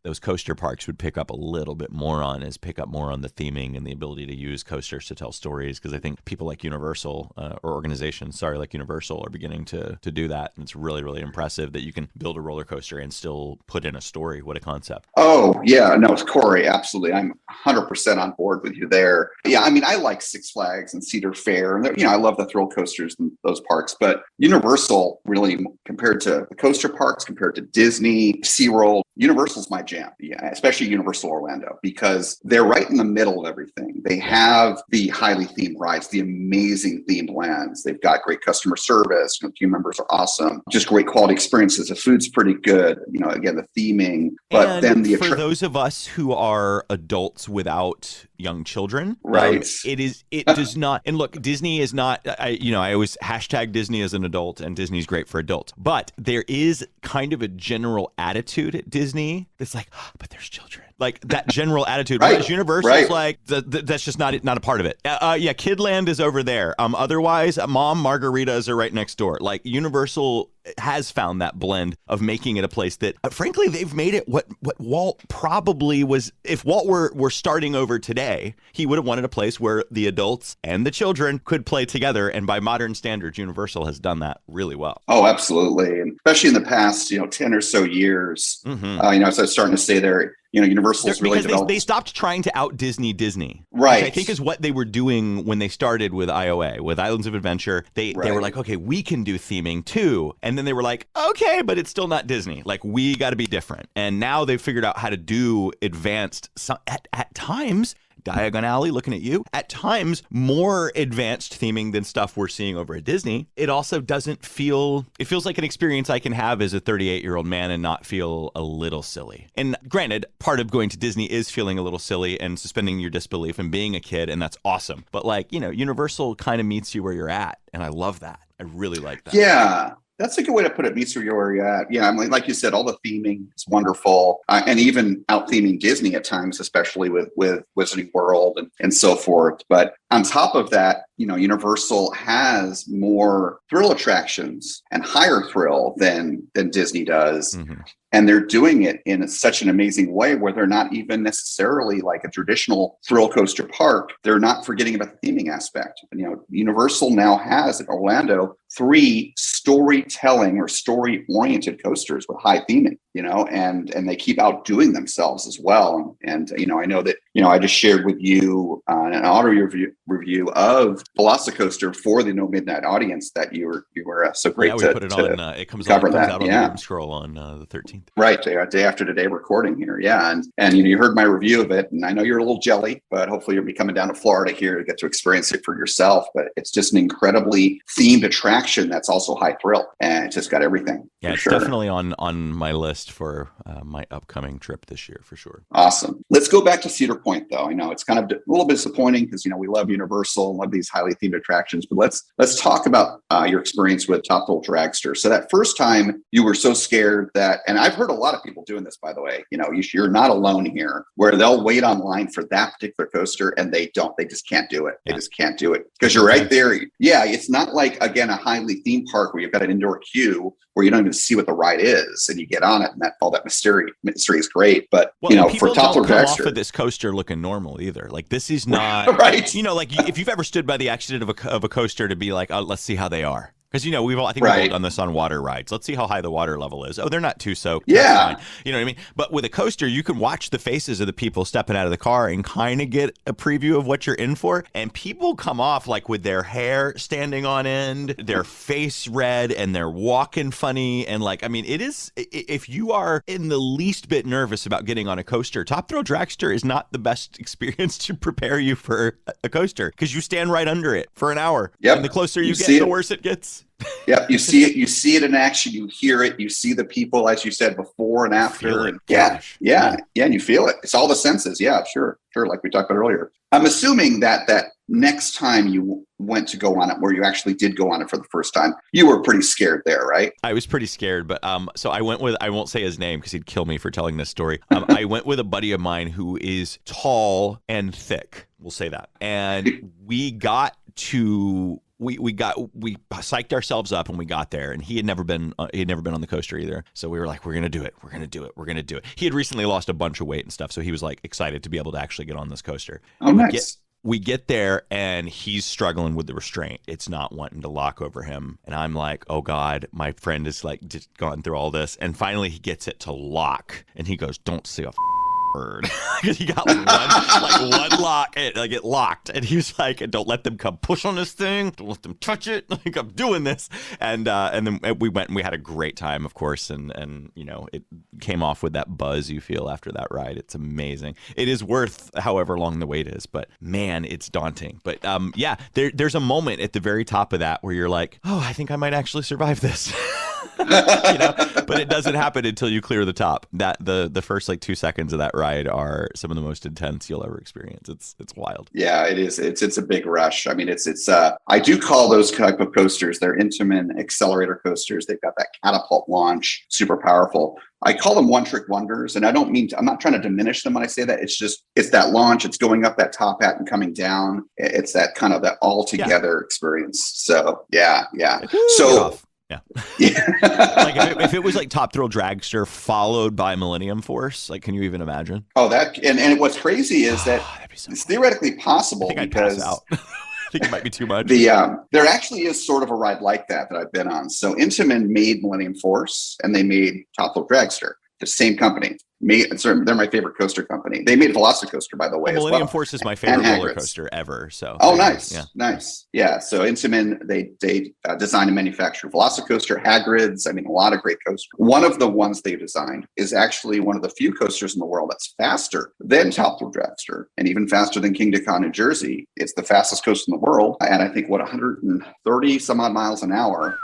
[SPEAKER 12] those coaster parks would pick up a little bit more on, is pick up more on the theming and the ability to use coasters to tell stories. Because I think people like Universal or organizations, like Universal, are beginning to do that, and it's really, really impressive that you can build a roller coaster and still put in a story. What a concept!
[SPEAKER 11] Oh yeah, no, it's Kory. Absolutely, I'm 100% on board with you there. Yeah, I mean, I like Six Flags and Cedar Fair, and I love the thrill coasters in those parks. But Universal, really, compared to the coaster parks, compared to Disney, SeaWorld, Universal's my jam. Yeah, especially Universal Orlando, because they're right in the middle of everything. They have the highly themed rides, the amazing themed lands. They've got great customer service. Team members are awesome. Just great quality experiences. The food's pretty good. Again, the theming. But then
[SPEAKER 12] for those of us who are adults without young children,
[SPEAKER 11] right?
[SPEAKER 12] It does not. And look, Disney is not. I always hashtag Disney as an adult, and Disney's great for adults. But there is kind of a general attitude at Disney that's like, but there's children. Like that general attitude.
[SPEAKER 11] Right.
[SPEAKER 12] Whereas Universal's like that's just not a part of it. Kidland is over there. Otherwise, Mom Margaritas are right next door. Like Universal has found that blend of making it a place that, frankly, they've made it what Walt probably was. If Walt were starting over today, he would have wanted a place where the adults and the children could play together. And by modern standards, Universal has done that really well.
[SPEAKER 11] Oh, absolutely. And especially in the past, 10 or so years, as I was starting to say there, Universal's really developed.
[SPEAKER 12] They stopped trying to out Disney,
[SPEAKER 11] right?
[SPEAKER 12] Which I think is what they were doing when they started with IOA, with Islands of Adventure. They were like, okay, we can do theming too, and then they were like, okay, but it's still not Disney. Like we got to be different. And now they've figured out how to do advanced at times. Diagon Alley, looking at you. At times, more advanced theming than stuff we're seeing over at Disney. It also doesn't feel... It feels like an experience I can have as a 38-year-old man and not feel a little silly. And granted, part of going to Disney is feeling a little silly and suspending your disbelief and being a kid, and that's awesome. But Universal kind of meets you where you're at, and I love that. I really like that.
[SPEAKER 11] Yeah. That's a good way to put it. Meets where you're at. Yeah, I mean, like you said, all the theming is wonderful, and even out theming Disney at times, especially with Wizarding World and so forth. But on top of that, Universal has more thrill attractions and higher thrill than Disney does. Mm-hmm. And they're doing it in such an amazing way where they're not even necessarily like a traditional thrill coaster park. They're not forgetting about the theming aspect. And, Universal now has at Orlando 3 storytelling or story-oriented coasters with high theming, and they keep outdoing themselves as well. And I know that, I just shared with you an audio review of Velocicoaster for the No Midnight audience that you were so great
[SPEAKER 12] we
[SPEAKER 11] to
[SPEAKER 12] put it on. It comes out on the scroll on the 13th.
[SPEAKER 11] Right, day after today recording here, yeah, and you heard my review of it, and I know you're a little jelly, but hopefully you'll be coming down to Florida here to get to experience it for yourself. But it's just an incredibly themed attraction that's also high thrill, and it's just got everything.
[SPEAKER 12] Yeah, it's definitely on my list for my upcoming trip this year for sure.
[SPEAKER 11] Awesome. Let's go back to Cedar Point point, though. I know it's kind of a little disappointing because, we love Universal and love these highly themed attractions. But let's talk about your experience with Top Thrill Dragster. So that first time you were so scared that, and I've heard a lot of people doing this, by the way, you're not alone here, where they'll wait online for that particular coaster and they just can't do it. They just can't do it because you're right there. Yeah, it's not like, again, a highly themed park where you've got an indoor queue where you don't even see what the ride is and you get on it and all that mystery is great. But, for Top Thrill Dragster,
[SPEAKER 12] off of this coaster looking normal either. Like, this is not
[SPEAKER 11] right.
[SPEAKER 12] Like if you've ever stood by the exit of a coaster to be like, oh, let's see how they are. Because, I think we've all done this on water rides. Let's see how high the water level is. Oh, they're not too soaked.
[SPEAKER 11] Yeah.
[SPEAKER 12] You know what I mean? But with a coaster, you can watch the faces of the people stepping out of the car and kind of get a preview of what you're in for. And people come off like with their hair standing on end, their face red, and they're walking funny. And it is, if you are in the least bit nervous about getting on a coaster, Top Thrill Dragster is not the best experience to prepare you for a coaster because you stand right under it for an hour.
[SPEAKER 11] Yep.
[SPEAKER 12] And the closer you get, the worse it gets.
[SPEAKER 11] Yeah, you see it in action, you hear it, you see the people, as you said, before and after. And yeah, and you feel it. It's all the senses. Yeah, sure, like we talked about earlier. I'm assuming that next time you went to go on it, where you actually did go on it for the first time, you were pretty scared there, right?
[SPEAKER 12] I was pretty scared, but so I went with, I won't say his name because he'd kill me for telling this story. I went with a buddy of mine who is tall and thick. We'll say that. And we got to... We psyched ourselves up when we got there, and he had never been on the coaster either. So we were like, we're gonna do it. He had recently lost a bunch of weight and stuff, so he was like excited to be able to actually get on this coaster.
[SPEAKER 11] Oh, nice.
[SPEAKER 12] We get there and he's struggling with the restraint. It's not wanting to lock over him. And I'm like, oh God, my friend is like just gone through all this. And finally he gets it to lock and he goes, don't say a word. Because he got one lock, it locked. And he was like, don't let them come push on this thing. Don't let them touch it. Like, I'm doing this. And then we went and we had a great time, of course. And it came off with that buzz you feel after that ride. It's amazing. It is worth however long the wait is, but man, it's daunting. But there's a moment at the very top of that where you're like, oh, I think I might actually survive this. But it doesn't happen until you clear the top. That the first 2 seconds of that ride are some of the most intense you'll ever experience. It's wild.
[SPEAKER 11] Yeah, it is. It's a big rush. I mean, it's I do call those type of coasters, they're Intamin accelerator coasters. They've got that catapult launch, super powerful. I call them one-trick wonders, and I'm not trying to diminish them when I say that. It's that launch, it's going up that top hat and coming down. It's that kind of that all-together experience. So, yeah. So,
[SPEAKER 12] yeah. If it was like Top Thrill Dragster followed by Millennium Force, can you even imagine?
[SPEAKER 11] Oh, and what's crazy is that it's theoretically possible.
[SPEAKER 12] I think I'd pass out. I think it might be too much.
[SPEAKER 11] There actually is sort of a ride like that I've been on. So Intamin made Millennium Force and they made Top Thrill Dragster, the same company. They're my favorite coaster company. They made Velocicoaster, by the way.
[SPEAKER 12] Millennium Force is my favorite roller coaster ever. So.
[SPEAKER 11] Oh, nice, nice. Yeah. So Intamin, they designed and manufactured Velocicoaster, Hagrid's. I mean, a lot of great coasters. One of the ones they designed is actually one of the few coasters in the world that's faster than Top Thrill Dragster, and even faster than King Con, New Jersey. It's the fastest coaster in the world, and I think 130 some odd miles an hour.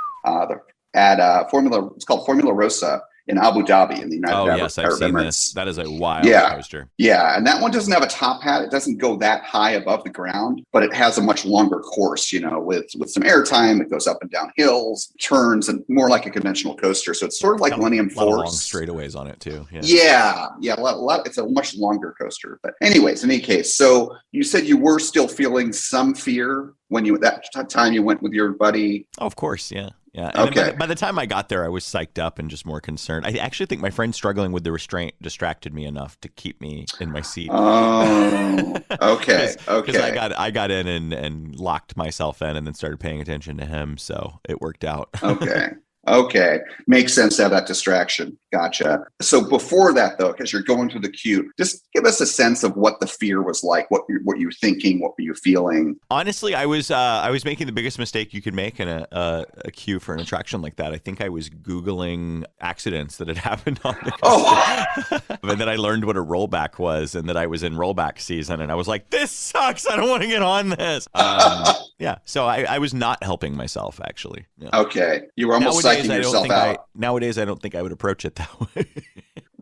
[SPEAKER 11] It's called Formula Rossa in Abu Dhabi in the United Arab Emirates.
[SPEAKER 12] Oh, yes, I've seen this. That is a wild coaster.
[SPEAKER 11] Yeah, and that one doesn't have a top hat. It doesn't go that high above the ground, but it has a much longer course, with some airtime. It goes up and down hills, turns, and more like a conventional coaster. So it's sort of like Millennium Force. A lot of
[SPEAKER 12] long straightaways on it, too.
[SPEAKER 11] Yeah, a lot. It's a much longer coaster. But anyways, in any case, so you said you were still feeling some fear when that time you went with your buddy.
[SPEAKER 12] Oh, of course, yeah. Yeah. And
[SPEAKER 11] okay.
[SPEAKER 12] By the time I got there, I was psyched up and just more concerned. I actually think my friend struggling with the restraint distracted me enough to keep me in my seat.
[SPEAKER 11] Oh, okay.
[SPEAKER 12] Because I got in and locked myself in and then started paying attention to him. So it worked out.
[SPEAKER 11] Okay. Makes sense to have that distraction. Gotcha. So before that, though, because you're going through the queue, just give us a sense of what the fear was like. What you were thinking? What were you feeling?
[SPEAKER 12] Honestly, I was making the biggest mistake you could make in a queue for an attraction like that. I think I was Googling accidents that had happened on the coaster. And then I learned what a rollback was and that I was in rollback season. And I was like, this sucks. I don't want to get on this. Yeah. So I was not helping myself, actually. Yeah.
[SPEAKER 11] Okay. You were almost psyching yourself out.
[SPEAKER 12] Nowadays, I don't think I would approach it that way.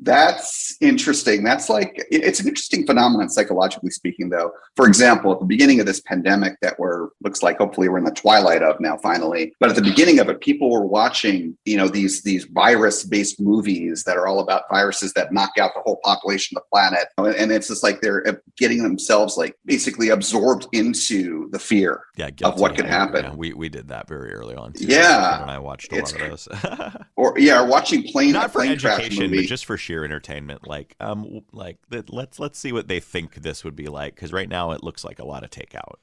[SPEAKER 11] That's interesting. That's like, it's an interesting phenomenon psychologically speaking, though. For example, at the beginning of this pandemic that looks like hopefully we're in the twilight of now finally, but at the beginning of it, people were watching, these virus-based movies that are all about viruses that knock out the whole population of the planet. And it's just like they're getting themselves like basically absorbed into the fear of what could happen.
[SPEAKER 12] Yeah, we did that very early on too.
[SPEAKER 11] Yeah.
[SPEAKER 12] When I watched a lot of those.
[SPEAKER 11] or watching
[SPEAKER 12] not for
[SPEAKER 11] plane crash
[SPEAKER 12] education,
[SPEAKER 11] movie.
[SPEAKER 12] but just for sheer entertainment. Let's see what they think this would be like, because right now it looks like a lot of takeout.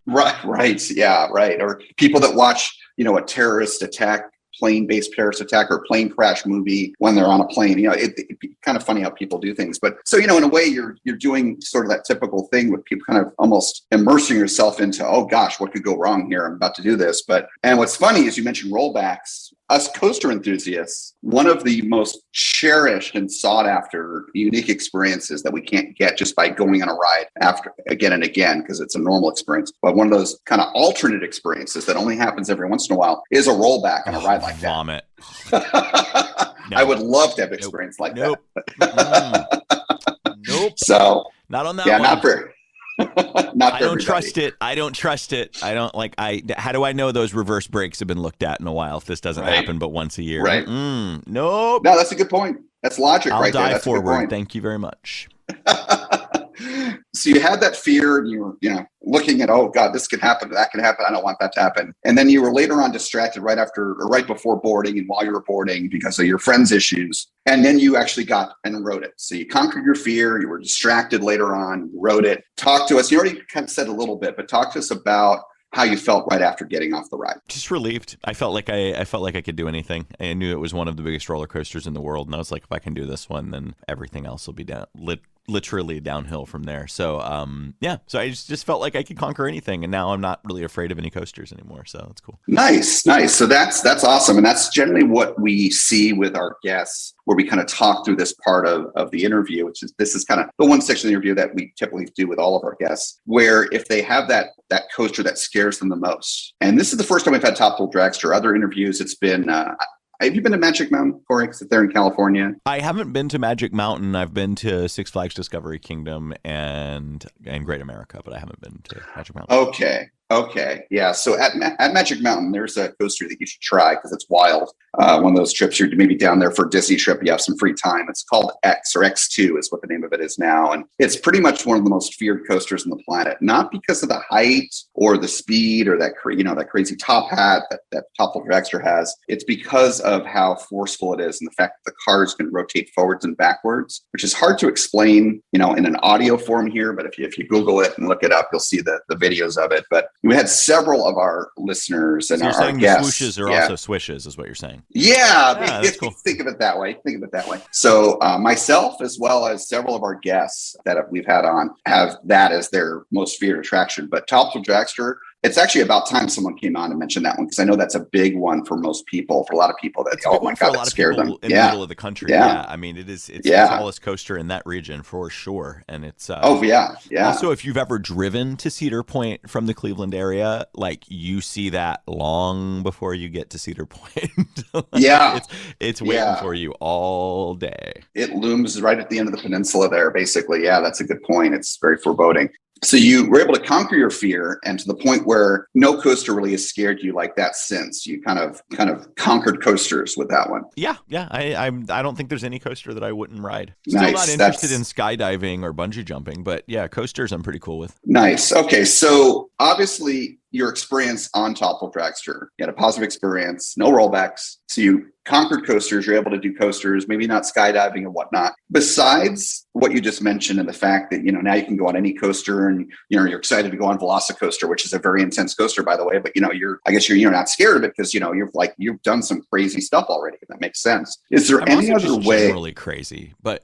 [SPEAKER 11] Right, yeah, right. Or people that watch a terrorist attack, plane-based terrorist attack or plane crash movie when they're on a plane. It'd be kind of funny how people do things. But so, in a way, you're doing sort of that typical thing with people kind of almost immersing yourself into, oh gosh, what could go wrong here? I'm about to do this. And what's funny is you mentioned rollbacks. Us coaster enthusiasts, one of the most cherished and sought after unique experiences that we can't get just by going on a ride after again and again, because it's a normal experience. But one of those kind of alternate experiences that only happens every once in a while is a rollback on a ride like that.
[SPEAKER 12] Vomit.
[SPEAKER 11] I would love to have an experience like
[SPEAKER 12] that. Nope.
[SPEAKER 11] So
[SPEAKER 12] not on that
[SPEAKER 11] one.
[SPEAKER 12] Not for
[SPEAKER 11] I
[SPEAKER 12] don't trust it. I don't trust it. I don't like. How do I know those reverse brakes have been looked at in a while if this doesn't happen but once a year?
[SPEAKER 11] Right.
[SPEAKER 12] Nope.
[SPEAKER 11] No, that's a good point. That's logic right there.
[SPEAKER 12] I'll die
[SPEAKER 11] That's
[SPEAKER 12] forward. Thank you very much.
[SPEAKER 11] So you had that fear and you were, looking at, oh God, this could happen, that could happen. I don't want that to happen. And then you were later on distracted right after or right before boarding and while you were boarding because of your friend's issues. And then you actually got and wrote it. So you conquered your fear. You were distracted later on, you wrote it. Talk to us. You already kind of said a little bit, but talk to us about how you felt right after getting off the ride.
[SPEAKER 12] Just relieved. I felt like I could do anything. I knew it was one of the biggest roller coasters in the world, and I was like, if I can do this one, then everything else will be literally downhill from there. So so I just felt like I could conquer anything, and now I'm not really afraid of any coasters anymore. So that's cool.
[SPEAKER 11] Nice. So that's awesome, and that's generally what we see with our guests, where we kind of talk through this part of the interview, which is this is kind of the one section of the interview that we typically do with all of our guests, where if they have that coaster that scares them the most, and this is the first time we've had Top Thrill Dragster. Other interviews, it's been. Have you been to Magic Mountain, Kory? Because they're in California.
[SPEAKER 12] I haven't been to Magic Mountain. I've been to Six Flags Discovery Kingdom and Great America, but I haven't been to Magic Mountain. Okay. Yeah. So at Magic Mountain, there's a coaster that you should try because it's wild. One of those trips, you're maybe down there for a Disney trip. You have some free time. It's called X, or X2 is what the name of it is now. And it's pretty much one of the most feared coasters on the planet, not because of the height or the speed or that crazy top hat that Top Thrill Dragster has. It's because of how forceful it is and the fact that the cars can rotate forwards and backwards, which is hard to explain, in an audio form here. But if you Google it and look it up, you'll see the videos of it. But we had several of our listeners and our
[SPEAKER 11] guests.
[SPEAKER 12] The swooshes are also swishes, is what you're saying.
[SPEAKER 11] Yeah,
[SPEAKER 12] that's cool.
[SPEAKER 11] Think of it that way. So myself, as well as several of our guests that we've had on, have that as their most feared attraction. But Top Thrill Dragster, it's actually about time someone came on and mentioned that one, because I know that's a big one for most people, for a lot of people that, oh my God, that scared them.
[SPEAKER 12] In the middle of the country. Yeah. I mean, it's the tallest coaster in that region for sure. And it's,
[SPEAKER 11] yeah.
[SPEAKER 12] Also, if you've ever driven to Cedar Point from the Cleveland area, like you see that long before you get to Cedar Point. It's waiting for you all day.
[SPEAKER 11] It looms right at the end of the peninsula there, basically. Yeah, that's a good point. It's very foreboding. So you were able to conquer your fear, and to the point where no coaster really has scared you like that since. You kind of conquered coasters with that one.
[SPEAKER 12] Yeah. I don't think there's any coaster that I wouldn't ride. Still not interested in skydiving or bungee jumping, but yeah, coasters I'm pretty cool with.
[SPEAKER 11] Nice. Okay, so obviously your experience on Top Thrill Dragster, you had a positive experience, no rollbacks. So you conquered coasters, you're able to do coasters, maybe not skydiving and whatnot. Besides what you just mentioned and the fact that, now you can go on any coaster and, you're excited to go on Velocicoaster, which is a very intense coaster, by the way, but I guess you're not scared of it because, you've done some crazy stuff already. If that makes sense. Is there any other way?
[SPEAKER 12] Generally crazy, but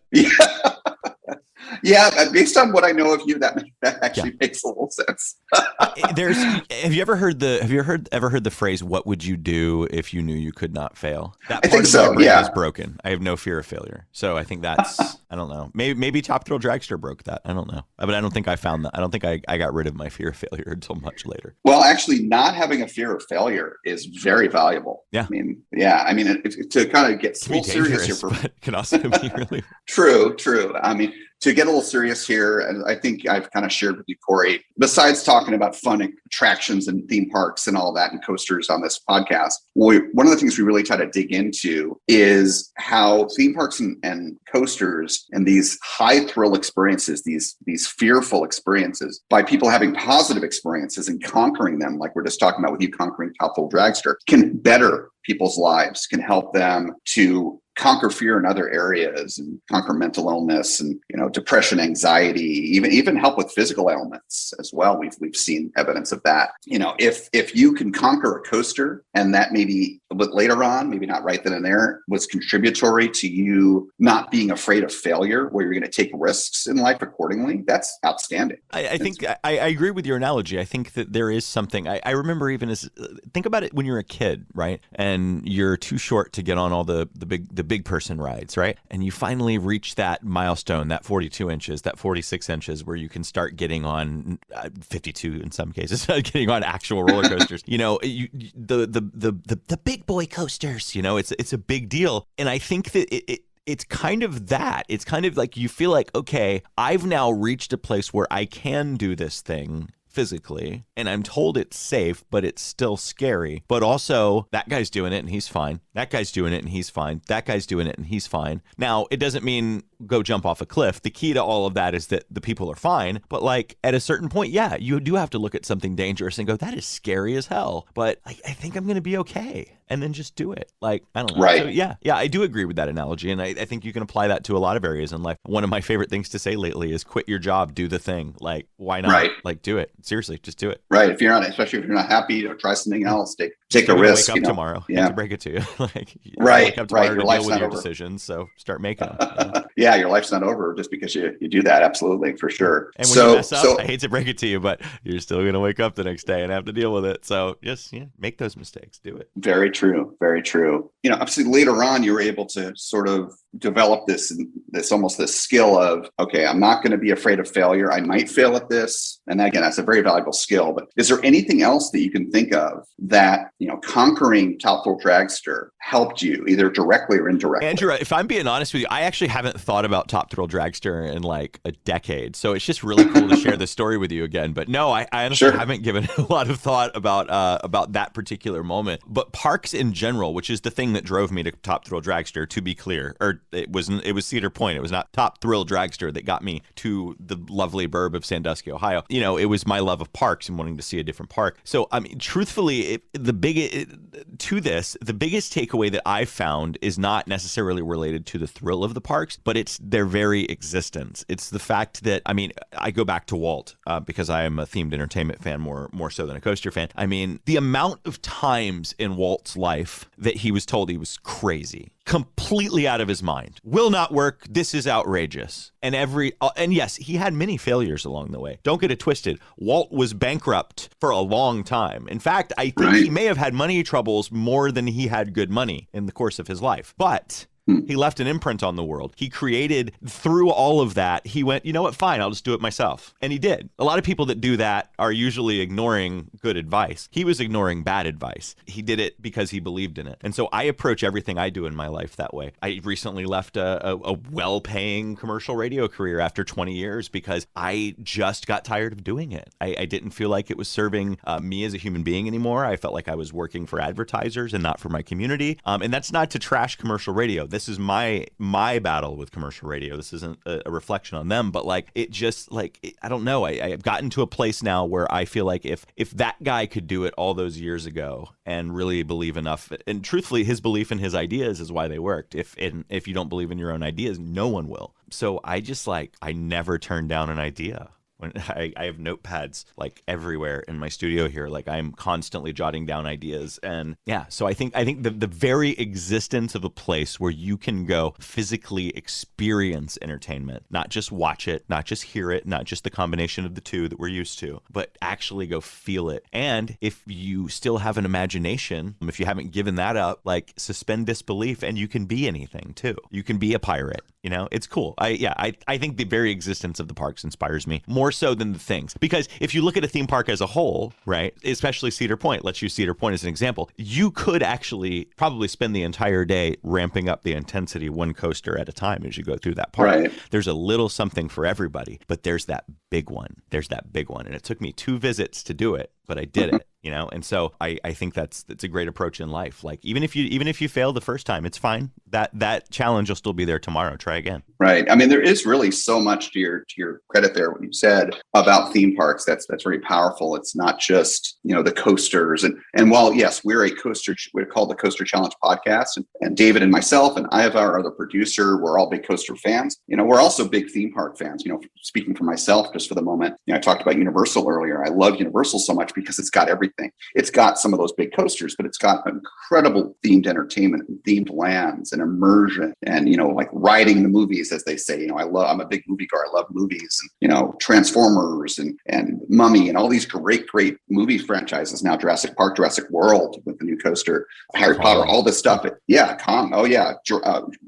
[SPEAKER 11] Based on what I know of you, that actually makes a little sense.
[SPEAKER 12] Have you ever heard the phrase, "What would you do if you knew you could not fail"? That
[SPEAKER 11] I think
[SPEAKER 12] part of
[SPEAKER 11] so.
[SPEAKER 12] my brain
[SPEAKER 11] Yeah,
[SPEAKER 12] is broken. I have no fear of failure, so I think that's I don't know. Maybe Top Thrill Dragster broke that. I don't know, but I don't think I found that. I don't think I got rid of my fear of failure until much later.
[SPEAKER 11] Well, actually, not having a fear of failure is very valuable.
[SPEAKER 12] Yeah.
[SPEAKER 11] I mean, to kind of get a little serious here,
[SPEAKER 12] but it can also be really
[SPEAKER 11] True. I mean, to get a little serious here, and I think I've kind of shared with you, Kory, besides talking about fun attractions and theme parks and all that and coasters on this podcast, one of the things we really try to dig into is how theme parks and coasters and these high thrill experiences, these fearful experiences, by people having positive experiences and conquering them, like we're just talking about with you conquering Top Thrill Dragster, can better people's lives, can help them to conquer fear in other areas and conquer mental illness and, depression, anxiety, even help with physical ailments as well. We've seen evidence of that. If you can conquer a coaster and that maybe later on, maybe not right then and there, was contributory to you not being afraid of failure, where you're going to take risks in life accordingly, that's outstanding.
[SPEAKER 12] I think I agree with your analogy. I think that there is something. I remember even think about it when you're a kid, right? And you're too short to get on all the big person rides, right? And you finally reach that milestone, that 42 inches, that 46 inches, where you can start getting on 52 in some cases, getting on actual roller coasters. The big boy coasters. It's a big deal, and I think that it's kind of that. It's kind of like you feel like, okay, I've now reached a place where I can do this thing physically, and I'm told it's safe, but it's still scary. But also, that guy's doing it and he's fine. That guy's doing it and he's fine. That guy's doing it and he's fine. Now, it doesn't mean go jump off a cliff. The key to all of that is that the people are fine. But like at a certain point, you do have to look at something dangerous and go, that is scary as hell. But I think I'm going to be okay. And then just do it. Like, I don't know.
[SPEAKER 11] Right.
[SPEAKER 12] So, yeah, I do agree with that analogy. And I think you can apply that to a lot of areas in life. One of my favorite things to say lately is quit your job, do the thing. Like, why not?
[SPEAKER 11] Right.
[SPEAKER 12] Like, do it. Seriously, just do it.
[SPEAKER 11] Right. Especially if you're not happy, try something else. Take a risk.
[SPEAKER 12] Wake up tomorrow.
[SPEAKER 11] Yeah.
[SPEAKER 12] hate to break it to you.
[SPEAKER 11] Right.
[SPEAKER 12] Wake up tomorrow
[SPEAKER 11] Your
[SPEAKER 12] to
[SPEAKER 11] life's
[SPEAKER 12] deal with
[SPEAKER 11] not
[SPEAKER 12] your
[SPEAKER 11] over.
[SPEAKER 12] decisions. So start making them.
[SPEAKER 11] Yeah, your life's not over just because you do that. Absolutely, for sure.
[SPEAKER 12] And when you mess up, I hate to break it to you, but you're still going to wake up the next day and have to deal with it. So just make those mistakes. Do it.
[SPEAKER 11] Very true. Very true. Obviously later on, you were able to sort of develop this skill of, okay, I'm not going to be afraid of failure. I might fail at this. And again, that's a very valuable skill. But is there anything else that you can think of that, conquering Top Thrill Dragster helped you either directly or indirectly?
[SPEAKER 12] Andrew, if I'm being honest with you, I actually haven't thought about Top Thrill Dragster in like a decade. So it's just really cool to share this story with you again. But no, I honestly haven't given a lot of thought about that particular moment. But parks in general, which is the thing that drove me to Top Thrill Dragster, to be clear, or it was Cedar Point. It was not Top Thrill Dragster that got me to the lovely burb of Sandusky, Ohio. It was my love of parks and wanting to see a different park. So, I mean, truthfully, the biggest takeaway that I found is not necessarily related to the thrill of the parks, but it's their very existence. It's the fact that, I mean, I go back to Walt because I am a themed entertainment fan more so than a coaster fan. I mean, the amount of times in Walt's life that he was told he was crazy, completely out of his mind, will not work, this is outrageous. And yes, he had many failures along the way. Don't get it twisted. Walt was bankrupt for a long time. In fact, I think he may have had money troubles more than he had good money in the course of his life. But he left an imprint on the world. He created, through all of that, he went, you know what, fine, I'll just do it myself. And he did. A lot of people that do that are usually ignoring good advice. He was ignoring bad advice. He did it because he believed in it. And so I approach everything I do in my life that way. I recently left a well-paying commercial radio career after 20 years because I just got tired of doing it. I didn't feel like it was serving me as a human being anymore. I felt like I was working for advertisers and not for my community. And that's not to trash commercial radio. This is my battle with commercial radio. This isn't a reflection on them, but like it just like, I don't know. I've gotten to a place now where I feel like if that guy could do it all those years ago and really believe enough, and truthfully, his belief in his ideas is why they worked. If you don't believe in your own ideas, no one will. So I never turn down an idea. When I have notepads like everywhere in my studio here. Like I'm constantly jotting down ideas. And yeah, so I think the very existence of a place where you can go physically experience entertainment, not just watch it, not just hear it, not just the combination of the two that we're used to, but actually go feel it. And if you still have an imagination, if you haven't given that up, like suspend disbelief and you can be anything too. You can be a pirate, you know, it's cool. I think the very existence of the parks inspires me more so than the things, because if you look at a theme park as a whole, right, especially Cedar Point, let's use Cedar Point as an example, you could actually probably spend the entire day ramping up the intensity one coaster at a time as you go through that park.
[SPEAKER 11] Right.
[SPEAKER 12] There's a little something for everybody, but there's that big one. And it took me 2 visits to do it, but I did it, you know? And so I think that's a great approach in life. Like even if you fail the first time, it's fine. That challenge will still be there tomorrow. Try again.
[SPEAKER 11] Right. I mean, there is really so much to your credit there, what you said about theme parks. That's very powerful. It's not just, you know, the coasters. And while, yes, we're called the Coaster Challenge podcast, and David and myself, and I have our other producer, we're all big coaster fans. You know, we're also big theme park fans. You know, speaking for myself, just for the moment, you know, I talked about Universal earlier. I love Universal so much because it's got everything. It's got some of those big coasters, but it's got incredible themed entertainment and themed lands and immersion and, you know, like riding the movies, as they say. You know, I'm a big movie goer. I love movies, and, you know, Transformers and Mummy and all these great movie franchises now. Jurassic Park, Jurassic World with the new coaster, Harry Potter, all this stuff. Kong. Oh yeah,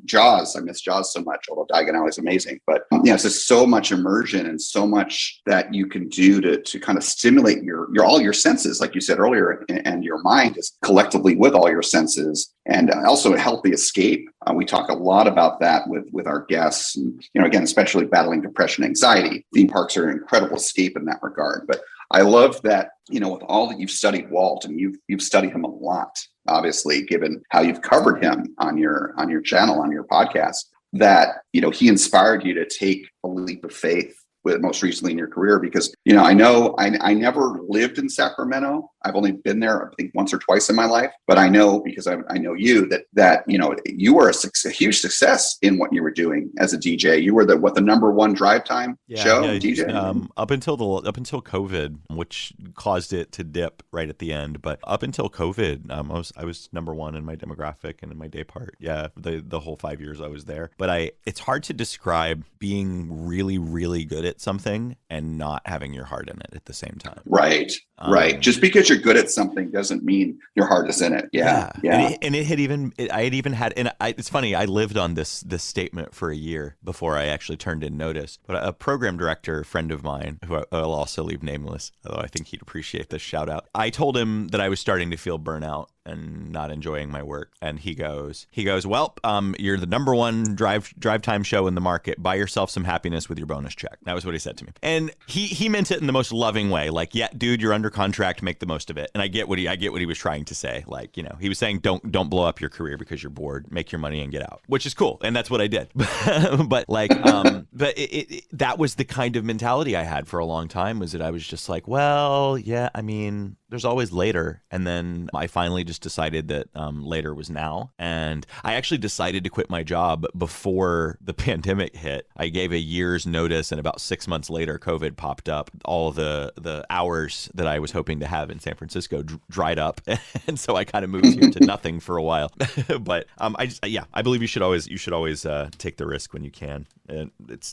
[SPEAKER 11] Jaws. I miss Jaws so much. Although Diagon Alley is amazing, but yeah, it's just so much immersion and so much that you can do to kind of stimulate all your senses, like you said earlier, and your mind is collectively with all your senses, and also a healthy escape. We talk a lot about that with our guests, and, you know, again, especially battling depression, anxiety. Theme parks are an incredible escape in that regard. But I love that, you know, with all that you've studied Walt, and you've studied him a lot, obviously, given how you've covered him on your channel, on your podcast, that, you know, he inspired you to take a leap of faith with most recently in your career. Because, you know I never lived in Sacramento. I've only been there, I think, once or twice in my life. But I know, because I know you, that you know, you were a huge success in what you were doing as a DJ. You were the number one drive time show DJ
[SPEAKER 12] up until COVID, which caused it to dip right at the end. But up until COVID, I was number one in my demographic and in my day part. Yeah, the whole 5 years I was there. But it's hard to describe being really, really good at something and not having your heart in it at the same time.
[SPEAKER 11] Right. Right. Just because you're good at something doesn't mean your heart is in it. Yeah. It's funny. I lived on this statement for a year before I actually turned in notice. But a program director, friend of mine, who I'll also leave nameless, although I think he'd appreciate this shout out. I told him that I was starting to feel burnout and not enjoying my work. And he goes, well, you're the number one drive time show in the market. Buy yourself some happiness with your bonus check. That was what he said to me. And he meant it in the most loving way. Like, yeah, dude, you're under contract, make the most of it. And I get what he was trying to say. Like, you know, he was saying, don't blow up your career because you're bored, make your money and get out, which is cool. And that's what I did. But like, but that was the kind of mentality I had for a long time, was that I was just like, well, yeah, I mean, there's always later. And then I finally just decided that later was now. And I actually decided to quit my job before the pandemic hit. I gave a year's notice, and about 6 months later, COVID popped up. All the hours that I was hoping to have in San Francisco dried up. And so I kind of moved here to nothing for a while. But I believe you should always take the risk when you can.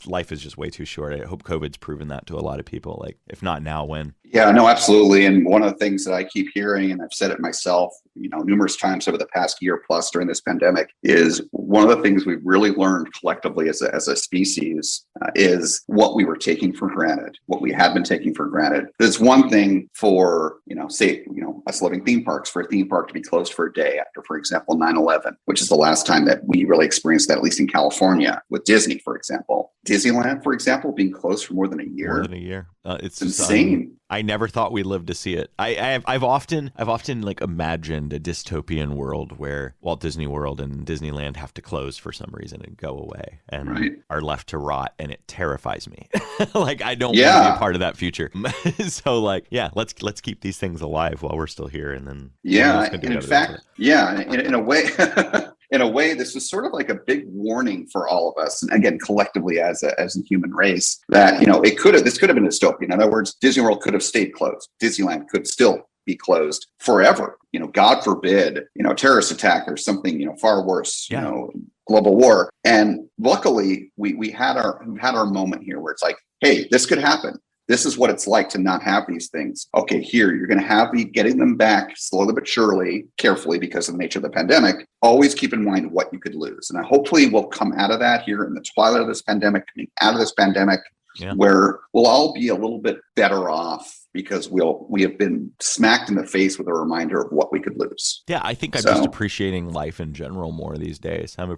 [SPEAKER 11] Life is just way too short. I hope COVID's proven that to a lot of people. Like, if not now, when? Yeah, no, absolutely. And one of the things that I keep hearing, and I've said it myself, you know, numerous times over the past year plus during this pandemic, is one of the things we've really learned collectively as a species is what we were taking for granted, what we had been taking for granted. There's one thing for, you know, say, you know, us living theme parks, for a theme park to be closed for a day after, for example, 9/11, which is the last time that we really experienced that, at least in California, with Disney, for example. Disneyland, for example, being closed for more than a year.
[SPEAKER 12] More than a year. It's
[SPEAKER 11] insane.
[SPEAKER 12] I never thought we'd live to see it. I've often like imagined a dystopian world where Walt Disney World and Disneyland have to close for some reason and go away and are left to rot, and it terrifies me. Like, I don't want to be a part of that future. So like, yeah, let's keep these things alive while we're still here, and then
[SPEAKER 11] in fact, in a way. in a way, this was sort of like a big warning for all of us, and again, collectively as a human race, that this could have been a dystopia. In other words, Disney World could have stayed closed. Disneyland could still be closed forever. God forbid, terrorist attack or something, far worse, global war. And luckily, we had our moment here where it's like, hey, this could happen. This is what it's like to not have these things. Okay, here, you're going to have getting them back slowly but surely, carefully, because of the nature of the pandemic. Always keep in mind what you could lose. And hopefully we'll come out of that here in the twilight of this pandemic, coming out of this pandemic, where we'll all be a little bit better off, because we have been smacked in the face with a reminder of what we could lose.
[SPEAKER 12] Yeah, I think I'm just appreciating life in general more these days. I'm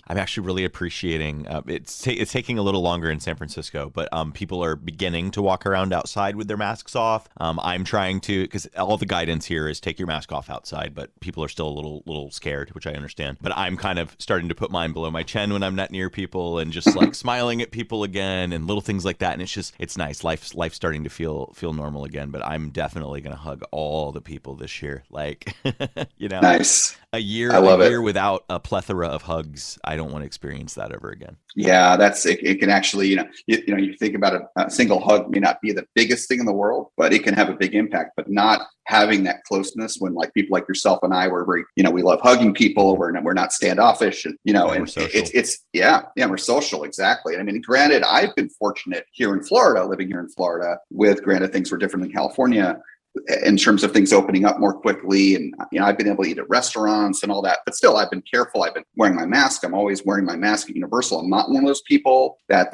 [SPEAKER 12] actually really appreciating, it's taking a little longer in San Francisco, but people are beginning to walk around outside with their masks off. I'm trying to, because all the guidance here is take your mask off outside, but people are still a little scared, which I understand. But I'm kind of starting to put mine below my chin when I'm not near people, and just like smiling at people again and little things like that. And it's nice. Life's starting to feel normal again. But I'm definitely going to hug all the people this year. Like,
[SPEAKER 11] nice.
[SPEAKER 12] A year without a plethora of hugs. I don't want to experience that ever again.
[SPEAKER 11] Yeah, it can actually, you think about a single hug may not be the biggest thing in the world, but it can have a big impact. But not having that closeness when like people like yourself and I were very, we love hugging people. We're not standoffish, and and we're social. Exactly. I mean, granted, I've been fortunate here in Florida, living here in Florida, with granted things were different than California in terms of things opening up more quickly. And, I've been able to eat at restaurants and all that, but still I've been careful. I've been wearing my mask. I'm always wearing my mask at Universal. I'm not one of those people that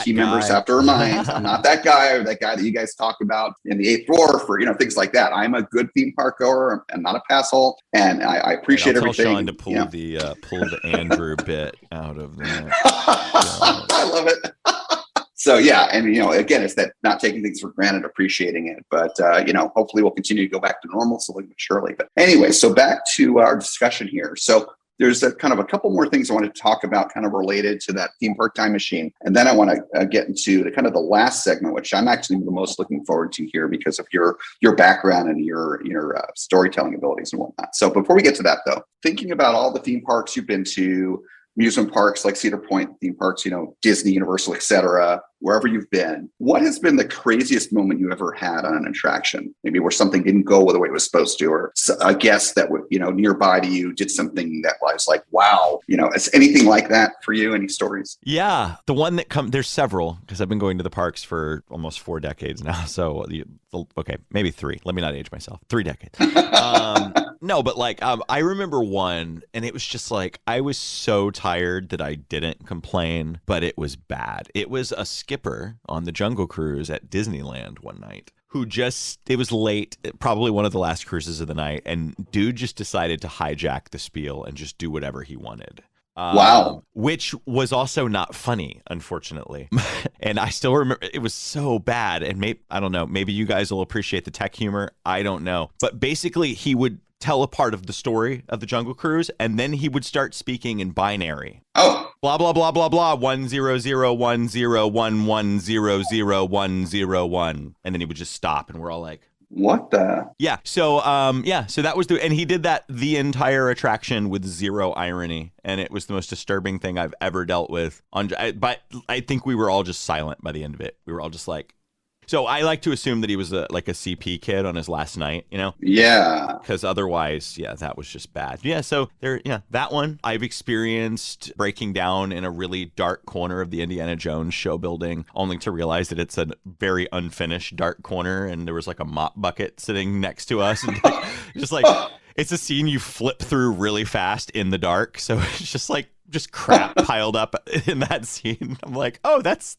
[SPEAKER 11] team members have to remind. I'm not that guy, or that guy that you guys talk about in the 8th floor for, things like that. I'm a good theme park goer. I'm not a pass hole. And I appreciate everything.
[SPEAKER 12] Tell Sean to pull the Andrew bit out of that.
[SPEAKER 11] I love it. So yeah, and again, it's that not taking things for granted, appreciating it. But hopefully we'll continue to go back to normal slowly but surely. But anyway, so back to our discussion here. So there's a couple more things I want to talk about, kind of related to that theme park time machine, and then I want to get into the last segment, which I'm actually the most looking forward to here because of your background and your storytelling abilities and whatnot. So before we get to that, though, thinking about all the theme parks you've been to, amusement parks like Cedar Point, theme parks, Disney, Universal, etc., wherever you've been, what has been the craziest moment you ever had on an attraction? Maybe where something didn't go the way it was supposed to, or a guest that would, nearby to you did something that was like, wow, is anything like that for you? Any stories?
[SPEAKER 12] Yeah. The one that there's several, because I've been going to the parks for almost 4 decades now. So, okay, maybe 3. Let me not age myself. 3 decades. No, but I remember one, and it was just like, I was so tired that I didn't complain, but it was bad. It was a skipper on the Jungle Cruise at Disneyland one night who it was late, probably one of the last cruises of the night, and dude just decided to hijack the spiel and just do whatever he wanted.
[SPEAKER 11] Wow.
[SPEAKER 12] Which was also not funny, unfortunately. And I still remember it was so bad. And I don't know, maybe you guys will appreciate the tech humor. I don't know. But basically, he would tell a part of the story of the Jungle Cruise, and then he would start speaking in binary.
[SPEAKER 11] Oh.
[SPEAKER 12] Blah, blah, blah, blah, blah, 1001011010101. And then he would just stop, and we're all like,
[SPEAKER 11] what the?
[SPEAKER 12] Yeah. So, so that was and he did that the entire attraction with zero irony. And it was the most disturbing thing I've ever dealt with. But I think we were all just silent by the end of it. We were all just like, so I like to assume that he was a CP kid on his last night,
[SPEAKER 11] Yeah.
[SPEAKER 12] Because otherwise, that was just bad. Yeah, so that one. I've experienced breaking down in a really dark corner of the Indiana Jones show building, only to realize that it's a very unfinished dark corner, and there was like a mop bucket sitting next to us, and just like it's a scene you flip through really fast in the dark, so it's just like just crap piled up in that scene. I'm like, oh, that's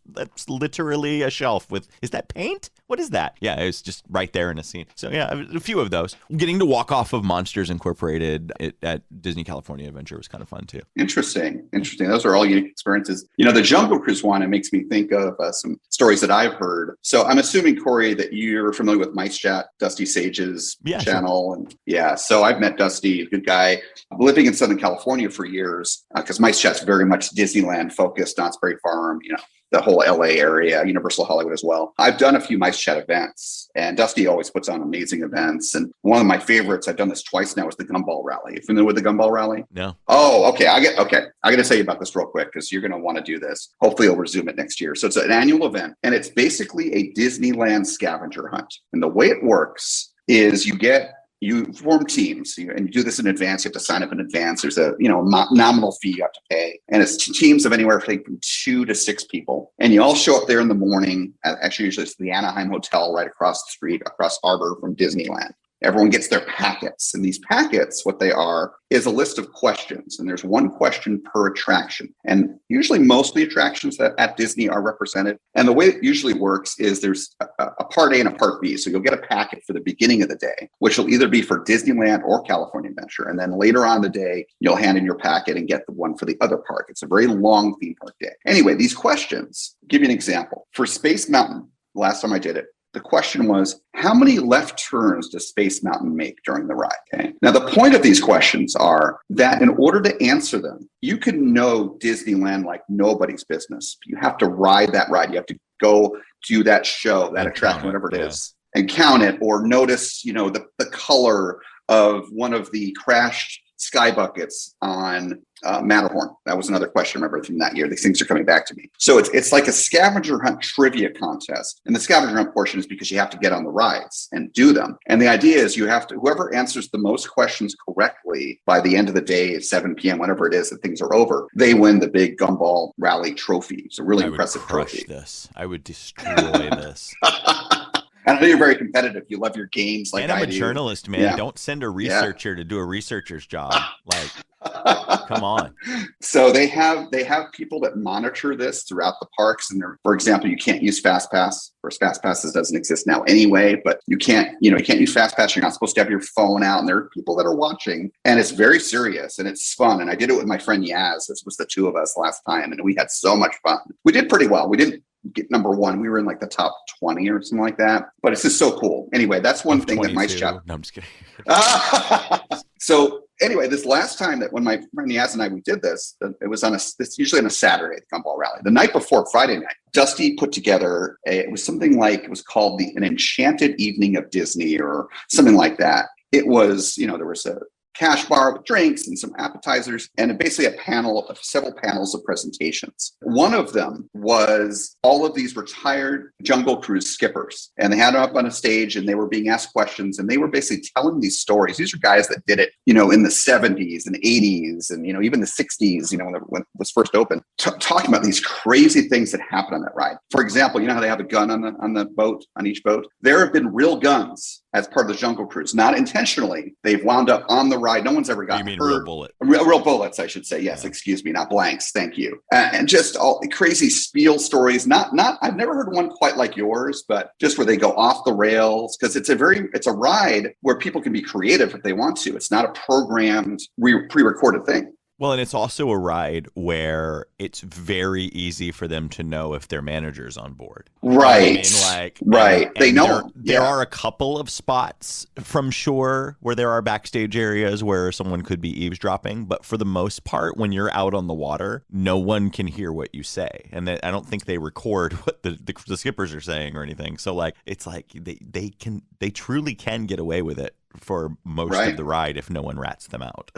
[SPEAKER 12] literally a shelf with, is that paint? What is that? Yeah, it was just right there in a scene. So yeah, a few of those. Getting to walk off of Monsters Incorporated at Disney California Adventure was kind of fun too.
[SPEAKER 11] Interesting. Those are all unique experiences. The Jungle Cruise one, it makes me think of some stories that I've heard. So I'm assuming, Kory, that you're familiar with Mice Chat, Dusty Sage's channel. Sure. And so I've met Dusty, a good guy, living in Southern California for years, because because Mice Chat's very much Disneyland focused, Knott's Berry Farm, the whole LA area, Universal Hollywood as well. I've done a few Mice Chat events, and Dusty always puts on amazing events. And one of my favorites, I've done this twice now, is the Gumball Rally. You familiar with the Gumball Rally?
[SPEAKER 12] No.
[SPEAKER 11] Oh, okay. I got to tell you about this real quick because you're going to want to do this. Hopefully, I'll resume it next year. So it's an annual event, and it's basically a Disneyland scavenger hunt. And the way it works is you form teams, and you do this in advance. You have to sign up in advance. There's a nominal fee you have to pay, and it's teams of anywhere from 2 to 6 people. And you all show up there in the morning. Actually, usually it's the Anaheim Hotel right across the street, across Harbor from Disneyland. Everyone gets their packets, and these packets, what they are, is a list of questions, and there's one question per attraction. And usually most of the attractions that at Disney are represented. And the way it usually works is there's a part A and a part B. So you'll get a packet for the beginning of the day, which will either be for Disneyland or California Adventure. And then later on in the day, you'll hand in your packet and get the one for the other park. It's a very long theme park day. Anyway, these questions, I'll give you an example. For Space Mountain, last time I did it, the question was, how many left turns does Space Mountain make during the ride? Okay. Now, the point of these questions are that in order to answer them, you can know Disneyland like nobody's business. You have to ride that ride. You have to go do that show, that attraction, whatever it is, and count it, or notice, the color of one of the crashed sky buckets on Matterhorn. That was another question I remember from that year. These things are coming back to me. So it's like a scavenger hunt trivia contest. And the scavenger hunt portion is because you have to get on the rides and do them. And the idea is whoever answers the most questions correctly by the end of the day at 7 p.m., whenever it is that things are over, they win the big Gumball Rally trophy. It's a really impressive trophy.
[SPEAKER 12] I would destroy this.
[SPEAKER 11] I know you're very competitive. You love your games like I do.
[SPEAKER 12] And I'm a journalist, man. Yeah. Don't send a researcher to do a researcher's job. Come on.
[SPEAKER 11] So they have people that monitor this throughout the parks. And for example, you can't use FastPass. Of course, FastPass doesn't exist now anyway, but you can't use FastPass. You're not supposed to have your phone out. And there are people that are watching, and it's very serious and it's fun. And I did it with my friend Yaz. This was the two of us last time, and we had so much fun. We did pretty well. We didn't get number one. We were in like the top 20 or something like that, but it's just so cool. Anyway, that's one thing that Mice Chat.
[SPEAKER 12] No, I'm just kidding.
[SPEAKER 11] So anyway, this last time that when my friend Yaz and we did this, it was it's usually on a Saturday, the Gumball Rally. The night before, Friday night, Dusty put together it was called an Enchanted Evening of Disney or something like that. It was, there was a cash bar with drinks and some appetizers, and basically several panels of presentations. One of them was all of these retired Jungle Cruise skippers, and they had them up on a stage and they were being asked questions, and they were basically telling these stories. These are guys that did it, in the 70s and 80s and, even the 60s, when it was first opened, talking about these crazy things that happened on that ride. For example, how they have a gun on the boat, on each boat? There have been real guns as part of the Jungle Cruise, not intentionally. They've wound up on the ride. No one's ever gotten hurt.
[SPEAKER 12] Real bullet?
[SPEAKER 11] Real bullets, I should say. Yes, Excuse me, not blanks. Thank you. And just all the crazy spiel stories. I've never heard one quite like yours, but just where they go off the rails, because it's a ride where people can be creative if they want to. It's not a programmed, pre-recorded thing.
[SPEAKER 12] Well, and it's also a ride where it's very easy for them to know if their manager's on board.
[SPEAKER 11] Right.
[SPEAKER 12] Right.
[SPEAKER 11] They know.
[SPEAKER 12] There are a couple of spots from shore where there are backstage areas where someone could be eavesdropping. But for the most part, when you're out on the water, no one can hear what you say. And I don't think they record what the skippers are saying or anything. So it's like they truly can get away with it for most of the ride if no one rats them out.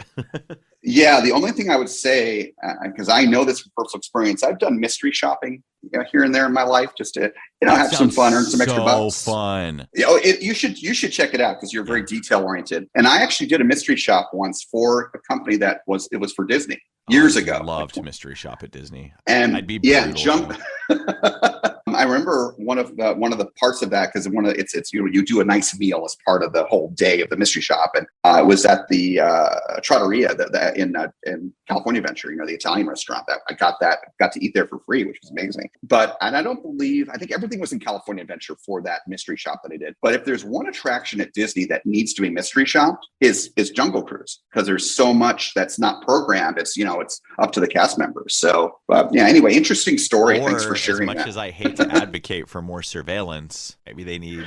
[SPEAKER 11] Yeah, the only thing I would say, because I know this from personal experience, I've done mystery shopping here and there in my life just to have some fun, earn some extra bucks.
[SPEAKER 12] So fun.
[SPEAKER 11] You should check it out because you're very detail oriented. And I actually did a mystery shop once for a company that was for Disney years ago.
[SPEAKER 12] I loved mystery shop at Disney,
[SPEAKER 11] and
[SPEAKER 12] I'd be brutal.
[SPEAKER 11] I remember one of the parts of that, because it's you do a nice meal as part of the whole day of the mystery shop, and it was at the Trattoria in California Adventure, the Italian restaurant. That I got to eat there for free, which was amazing. I think everything was in California Adventure for that mystery shop that I did. But if there's one attraction at Disney that needs to be mystery shopped, is Jungle Cruise, because there's so much that's not programmed. It's up to the cast members. So anyway, interesting story. Thanks for sharing
[SPEAKER 12] that. As much as I hate to advocate for more surveillance. Maybe they need,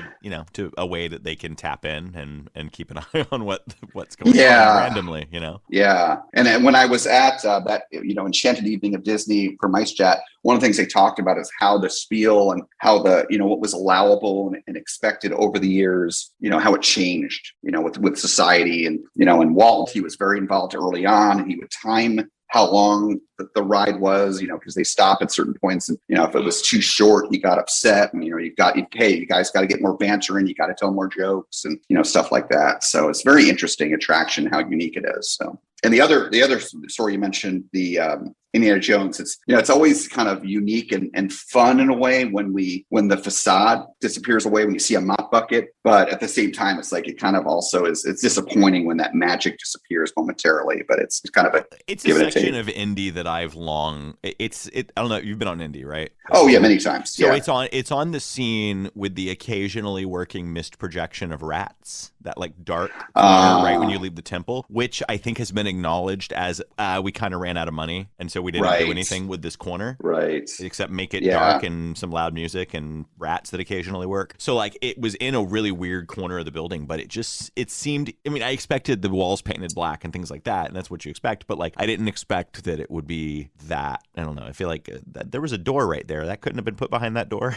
[SPEAKER 12] to a way that they can tap in and keep an eye on what's going on randomly,
[SPEAKER 11] Yeah. And when I was at that, Enchanted Evening of Disney for Mice Chat, one of the things they talked about is how the spiel and how what was allowable and expected over the years, how it changed, with society and Walt, he was very involved early on, and he would time how long the ride was, because they stop at certain points, and if it was too short, he got upset, and you guys got to get more banter in, you got to tell more jokes, and stuff like that. So it's a very interesting attraction, how unique it is. So, and the other story you mentioned, the Indiana Jones, it's always kind of unique and fun in a way when the facade disappears away, when you see a mop bucket, but at the same time, it's like it kind of also it's disappointing when that magic disappears momentarily, but it's kind of
[SPEAKER 12] a section of Indy that I've I don't know, you've been on Indy, right?
[SPEAKER 11] Oh yeah, many times.
[SPEAKER 12] So it's on the scene with the occasionally working mist projection of rats, that like dark corner right when you leave the temple, which I think has been acknowledged as we kind of ran out of money, and so we didn't do anything with this corner,
[SPEAKER 11] right?
[SPEAKER 12] Except make it dark and some loud music and rats that occasionally work. So like it was in a really weird corner of the building, but it seemed. I mean, I expected the walls painted black and things like that, and that's what you expect. But like I didn't expect that it would be that. I don't know. I feel like there was a door right there that couldn't have been put behind that door.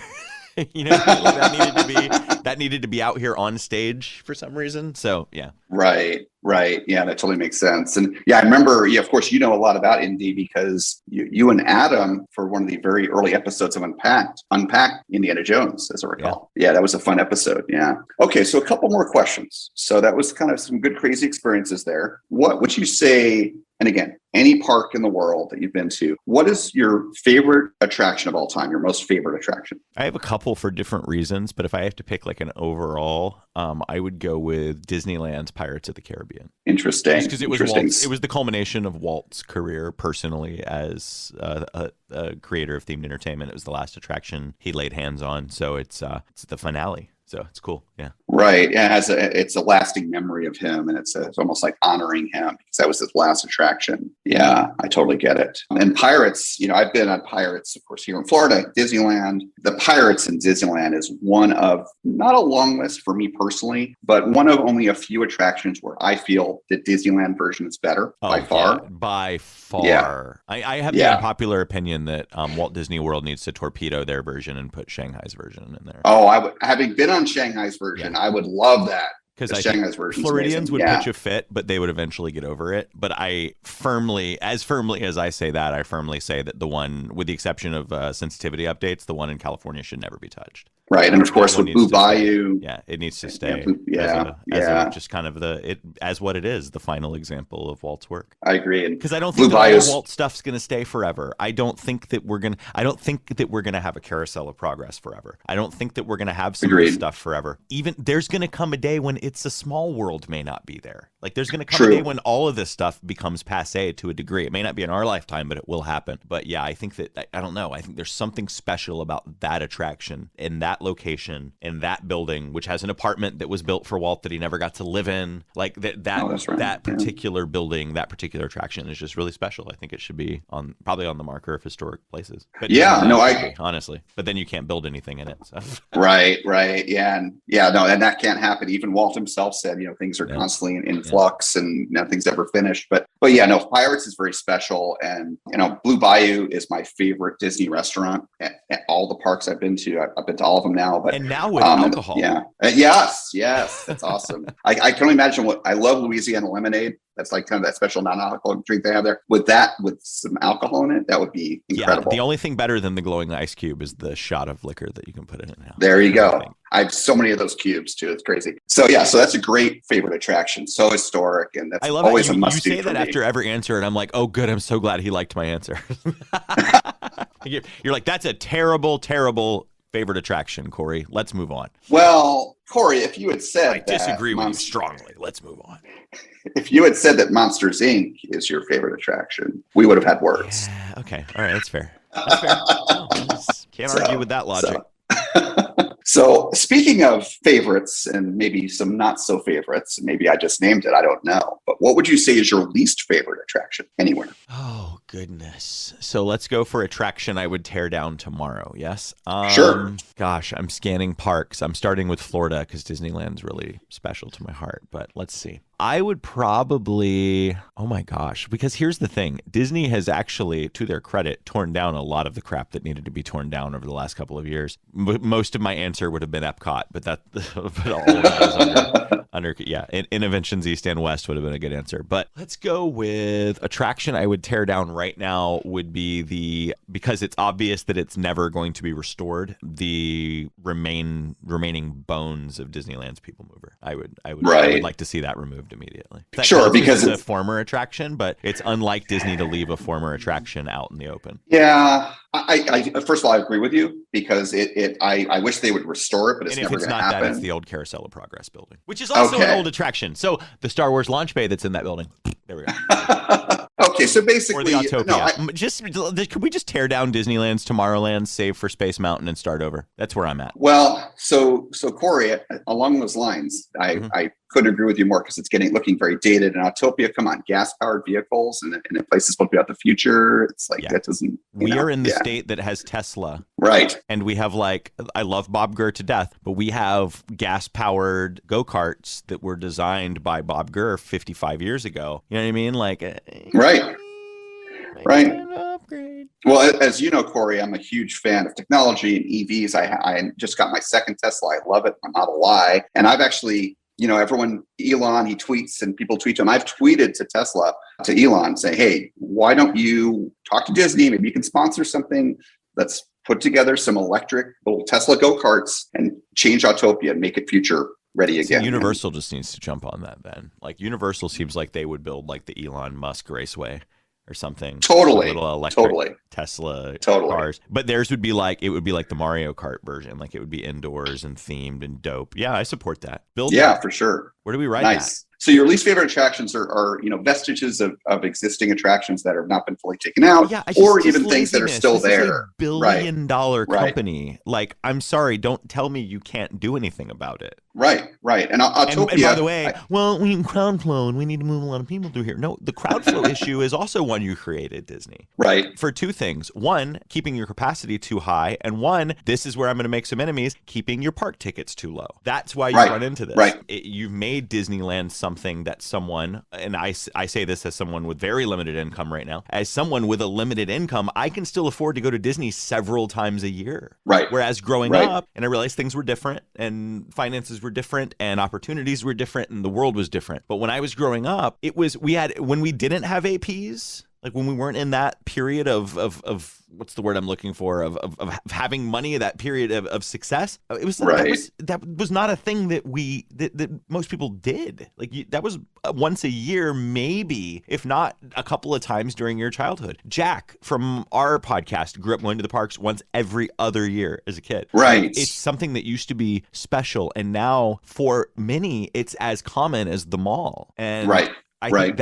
[SPEAKER 12] That needed to be out here on stage for some reason. So yeah. Right.
[SPEAKER 11] Yeah, that totally makes sense. And yeah, I remember, of course, a lot about Indy because you and Adam, for one of the very early episodes of Unpacked Indiana Jones, as I recall. Yeah, that was a fun episode. Yeah. Okay, so a couple more questions. So that was kind of some good, crazy experiences there. What would you say, and again, any park in the world that you've been to, what is your favorite attraction of all time, your most favorite attraction?
[SPEAKER 12] I have a couple for different reasons, but if I have to pick like an overall, I would go with Disneyland's Pirates of the Caribbean.
[SPEAKER 11] Interesting.
[SPEAKER 12] Because it was the culmination of Walt's career personally as a creator of themed entertainment. It was the last attraction he laid hands on, so it's the finale. So it's cool. Yeah.
[SPEAKER 11] Right. Yeah. It's a lasting memory of him, and it's almost like honoring him because that was his last attraction. Yeah, I totally get it. And Pirates, I've been on Pirates, of course, here in Florida, Disneyland. The Pirates in Disneyland is one of, not a long list for me personally, but one of only a few attractions where I feel the Disneyland version is better by far.
[SPEAKER 12] Yeah, by far.
[SPEAKER 11] Yeah.
[SPEAKER 12] I have the unpopular opinion that Walt Disney World needs to torpedo their version and put Shanghai's version in there.
[SPEAKER 11] Oh, having been on Shanghai's version, I would love that.
[SPEAKER 12] Because I think Floridians would pitch a fit, but they would eventually get over it. But I firmly as I say that, I firmly say that the one, with the exception of sensitivity updates, the one in California should never be touched.
[SPEAKER 11] Right, and of course with Blue Bayou,
[SPEAKER 12] it needs to stay. Just kind of as what it is, the final example of Walt's work.
[SPEAKER 11] I agree,
[SPEAKER 12] because I don't think that Walt stuff's going to stay forever. I don't think that we're gonna have a carousel of progress forever. I don't think that we're gonna have some of this stuff forever. Even there's going to come a day when It's a Small World may not be there. Like there's going to come a day when all of this stuff becomes passé to a degree. It may not be in our lifetime, but it will happen. But yeah, I think that I don't know. I think there's something special about that attraction in that location, in that building, which has an apartment that was built for Walt that he never got to live in. Like that particular building, that particular attraction is just really special. I think it should be probably on the marker of historic places. But honestly, but then you can't build anything in it. So.
[SPEAKER 11] Right, and that can't happen. Even Walt himself said, things are constantly in flux and nothing's ever finished. But Pirates is very special, and Blue Bayou is my favorite Disney restaurant at all the parks I've been to. I've been to all of them now, but
[SPEAKER 12] and now with alcohol.
[SPEAKER 11] Yes, that's awesome. I can only imagine I love Louisiana lemonade. That's like kind of that special non-alcoholic drink they have there. With some alcohol in it, that would be incredible.
[SPEAKER 12] Yeah, the only thing better than the glowing ice cube is the shot of liquor that you can put in it now.
[SPEAKER 11] There you go. I have so many of those cubes too. It's crazy. So that's a great favorite attraction. So historic, and that's always a must-do.
[SPEAKER 12] You say that after every answer, and I'm like, oh, good. I'm so glad he liked my answer. You're like, that's a terrible, terrible favorite attraction, Kory. Let's move on.
[SPEAKER 11] Well, Kory, if you had said
[SPEAKER 12] I disagree with you strongly. Let's move on.
[SPEAKER 11] If you had said that Monsters, Inc. is your favorite attraction, we would have had words.
[SPEAKER 12] Yeah, okay. All right. That's fair. Can't argue with that logic.
[SPEAKER 11] So speaking of favorites and maybe some not so favorites, maybe I just named it, I don't know. But what would you say is your least favorite attraction anywhere?
[SPEAKER 12] Oh, goodness. So let's go for attraction I would tear down tomorrow, yes?
[SPEAKER 11] Sure.
[SPEAKER 12] Gosh, I'm scanning parks. I'm starting with Florida because Disneyland's really special to my heart. But let's see. I would probably, oh my gosh, because here's the thing. Disney has actually, to their credit, torn down a lot of the crap that needed to be torn down over the last couple of years. Most of my answer would have been Epcot, but but all of that is under Interventions East and West would have been a good answer. But let's go with attraction I would tear down right now would be because it's obvious that it's never going to be restored, the remaining bones of Disneyland's People Mover. I would like to see that removed immediately.
[SPEAKER 11] Sure, because
[SPEAKER 12] it's a former attraction, but it's unlike Disney to leave a former attraction out in the open.
[SPEAKER 11] Yeah, I first of all, I agree with you because I wish they would restore it, but it's never going to happen.
[SPEAKER 12] That, it's the old Carousel of Progress building, which is also an old attraction. So the Star Wars launch bay that's in that building. There we go.
[SPEAKER 11] Okay, so basically,
[SPEAKER 12] or the Autopia. Could we just tear down Disneyland's Tomorrowland, save for Space Mountain, and start over? That's where I'm at.
[SPEAKER 11] Well, so Kory, along those lines, I couldn't agree with you more because it's looking very dated. And Autopia, come on, gas-powered vehicles and a place that's supposed to be out the future. It's like that doesn't.
[SPEAKER 12] We are in the state that has Tesla,
[SPEAKER 11] right?
[SPEAKER 12] And we have I love Bob Gurr to death, but we have gas-powered go-karts that were designed by Bob Gurr 55 years ago. You know what I mean?
[SPEAKER 11] Right. Well, as you know, Kory, I'm a huge fan of technology and EVs. I just got my second Tesla. I love it. I'm not a lie. And I've actually, Elon, he tweets and people tweet to him. I've tweeted to Tesla, to Elon, say, hey, why don't you talk to Disney? Maybe you can sponsor something. Let's put together some electric little Tesla go-karts and change Autopia and make it future ready again.
[SPEAKER 12] Universal just needs to jump on that then. Universal seems like they would build the Elon Musk Raceway or something.
[SPEAKER 11] Totally.
[SPEAKER 12] Little electric Tesla cars. But theirs would be the Mario Kart version. It would be indoors and themed and dope. Yeah, I support that. Build that.
[SPEAKER 11] For sure.
[SPEAKER 12] Where do we ride
[SPEAKER 11] that? So your least favorite attractions are vestiges of existing attractions that have not been fully taken out, or even things that are still there.
[SPEAKER 12] Is a billion-dollar company. I'm sorry, don't tell me you can't do anything about it.
[SPEAKER 11] Right. And Autopia.
[SPEAKER 12] And by the way, we need crowd flow, and we need to move a lot of people through here. No, the crowd flow issue is also one you created, Disney.
[SPEAKER 11] Right.
[SPEAKER 12] For two things: one, keeping your capacity too high, and one, this is where I'm going to make some enemies: keeping your park tickets too low. That's why you run into this.
[SPEAKER 11] Right.
[SPEAKER 12] You've made Disneyland something that someone, and I say this as someone with very limited income right now, as someone with a limited income, I can still afford to go to Disney several times a year.
[SPEAKER 11] Right.
[SPEAKER 12] Whereas growing up, and I realized things were different, and finances were different, and opportunities were different, and the world was different. But when I was growing up, when we didn't have APs, when we weren't in that period of what's the word I'm looking for, of having money, that period of success, it was that was not a thing that most people did. That was once a year, maybe, if not a couple of times during your childhood. Jack from our podcast grew up going to the parks once every other year as a kid.
[SPEAKER 11] Right.
[SPEAKER 12] It's something that used to be special, and now for many, it's as common as the mall. And I think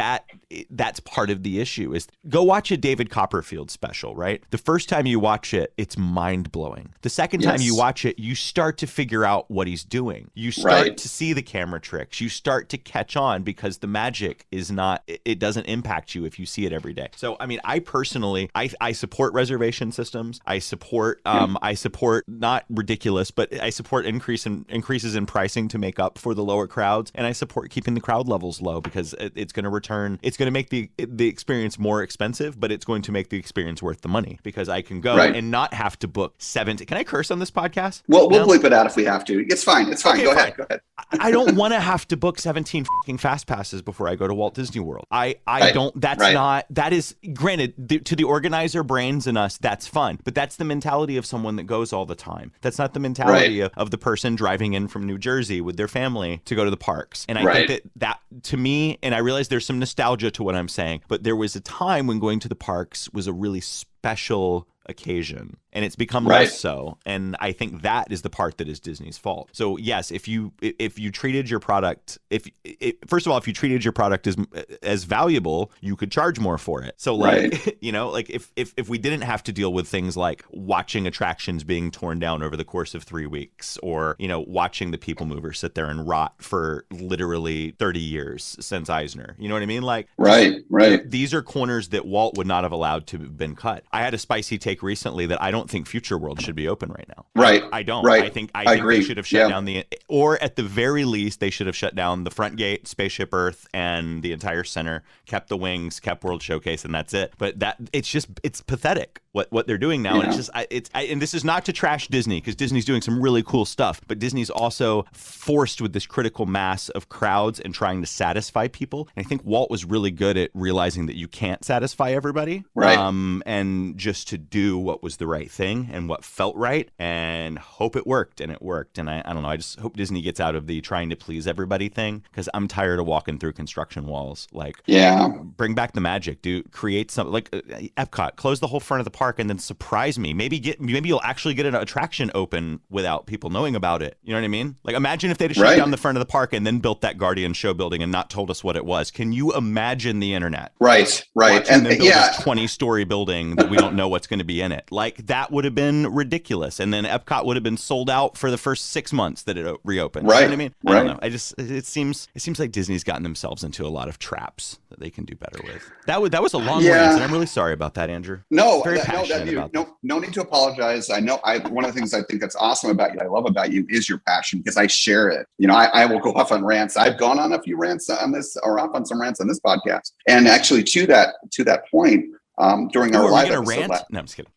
[SPEAKER 12] that's part of the issue is go watch a David Copperfield special, right? The first time you watch it, it's mind blowing. The second time you watch it, you start to figure out what he's doing. You start to see the camera tricks. You start to catch on because the magic is not, it doesn't impact you if you see it every day. So, I mean, I personally, I support reservation systems. I support not ridiculous, but I support increases in pricing to make up for the lower crowds. And I support keeping the crowd levels low because it's going to make the experience more expensive, but it's going to make the experience worth the money because I can go and not have to book 70. Can I curse on this podcast?
[SPEAKER 11] Well, we'll bleep it out if we have to. It's fine. Okay, go ahead.
[SPEAKER 12] I don't want to have to book 17 fucking fast passes before I go to Walt Disney World. That is granted to the organizer brains in us. That's fun, but that's the mentality of someone that goes all the time. That's not the mentality of the person driving in from New Jersey with their family to go to the parks. And I think that to me, and I realize there's some nostalgia to what I'm saying, but there was a time when going to the parks was a really special occasion, and it's become
[SPEAKER 11] Right.
[SPEAKER 12] less so. And I think that is the part that is Disney's fault. So yes, if you treated your product, first of all, if you treated your product as valuable, you could charge more for it. So like,
[SPEAKER 11] Right.
[SPEAKER 12] you know, like if we didn't have to deal with things like watching attractions being torn down over the course of 3 weeks, or, you know, watching the People Mover sit there and rot for literally 30 years since Eisner, you know what I mean? Like,
[SPEAKER 11] Right.
[SPEAKER 12] these are corners that Walt would not have allowed to have been cut. I had a spicy take recently that I don't think Future World should be open right now.
[SPEAKER 11] Right.
[SPEAKER 12] I don't.
[SPEAKER 11] Right.
[SPEAKER 12] I think
[SPEAKER 11] agree.
[SPEAKER 12] they should have shut down or at the very least, they should have shut down the front gate, Spaceship Earth, and the entire center, kept the wings, kept World Showcase, and that's it. But it's pathetic what they're doing now.
[SPEAKER 11] Yeah.
[SPEAKER 12] And it's just, and this is not to trash Disney, because Disney's doing some really cool stuff, but Disney's also forced with this critical mass of crowds and trying to satisfy people. And I think Walt was really good at realizing that you can't satisfy everybody.
[SPEAKER 11] Right.
[SPEAKER 12] And just to do what was the right thing and what felt right, and hope it worked. And it worked. And I don't know, I just hope Disney gets out of the trying to please everybody thing, because I'm tired of walking through construction walls. Like,
[SPEAKER 11] Yeah.
[SPEAKER 12] bring back the magic, dude. Create something like Epcot, close the whole front of the park and then surprise me. Maybe you'll actually get an attraction open without people knowing about it. You know what I mean? Like, imagine if they'd have shut
[SPEAKER 11] Right.
[SPEAKER 12] down the front of the park and then built that Guardian show building and not told us what it was. Can you imagine the internet?
[SPEAKER 11] Right.
[SPEAKER 12] Watching
[SPEAKER 11] And
[SPEAKER 12] them build
[SPEAKER 11] yeah,
[SPEAKER 12] this 20-story building that we don't know what's going to be in it. Like, that would have been ridiculous. And then Epcot would have been sold out for the first 6 months that it reopened.
[SPEAKER 11] Right.
[SPEAKER 12] You know what I mean? I
[SPEAKER 11] Right.
[SPEAKER 12] don't know. It seems like Disney's gotten themselves into a lot of traps that they can do better with. That was a long
[SPEAKER 11] Yeah.
[SPEAKER 12] rant, and I'm really sorry about that, Andrew.
[SPEAKER 11] No,
[SPEAKER 12] Very passionate about this.
[SPEAKER 11] no need to apologize. I know. One of the things I think that's awesome about you, I love about you, is your passion, because I share it. You know, I will go off on rants. I've gone on a few rants on this, or off on some rants on this podcast. And actually, to that point, during our live episode,
[SPEAKER 12] No, I'm just kidding.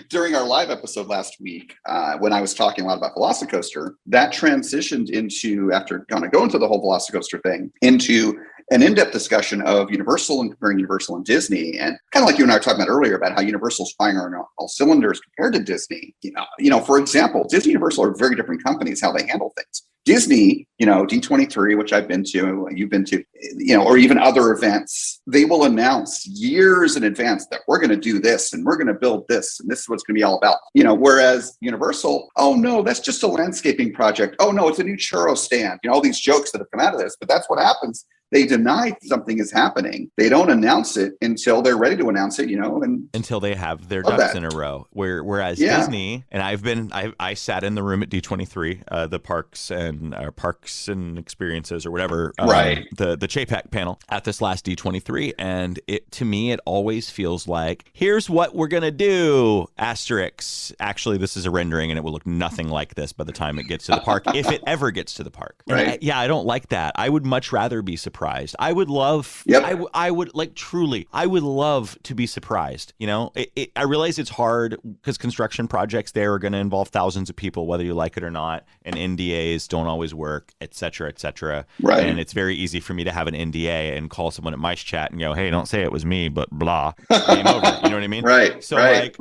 [SPEAKER 11] during our live episode last week, when I was talking a lot about Velocicoaster, that transitioned into, after kind of going into the whole Velocicoaster thing, into an in-depth discussion of Universal and comparing Universal and Disney, and kind of like you and I were talking about earlier about how Universal's firing on all cylinders compared to Disney. You know, for example, Disney and Universal are very different companies, how they handle things. Disney, you know, D23, which I've been to, you've been to, you know, or even other events, they will announce years in advance that we're going to do this and we're going to build this and this is what it's going to be all about. You know, whereas Universal, oh no, that's just a landscaping project. Oh no, it's a new churro stand. You know, all these jokes that have come out of this, but that's what happens. They deny something is happening. They don't announce it until they're ready to announce it, you know, and
[SPEAKER 12] until they have their ducks in a row. Whereas Disney, and I sat in the room at D23, the parks and experiences or whatever,
[SPEAKER 11] right?
[SPEAKER 12] The Chapek panel at this last D23, and to me it always feels like, here's what we're gonna do. Asterix. Actually, this is a rendering, and it will look nothing like this by the time it gets to the park, if it ever gets to the park.
[SPEAKER 11] Right.
[SPEAKER 12] I don't like that. I would much rather be surprised. I would love, I would like, truly, I would love to be surprised. You know, I realize it's hard because construction projects there are going to involve thousands of people, whether you like it or not, and NDAs don't always work, et cetera, et cetera.
[SPEAKER 11] Right.
[SPEAKER 12] And it's very easy for me to have an NDA and call someone at Mice Chat and go, hey, don't say it was me, but blah, game over. You know what I mean?
[SPEAKER 11] Right.
[SPEAKER 12] So
[SPEAKER 11] right.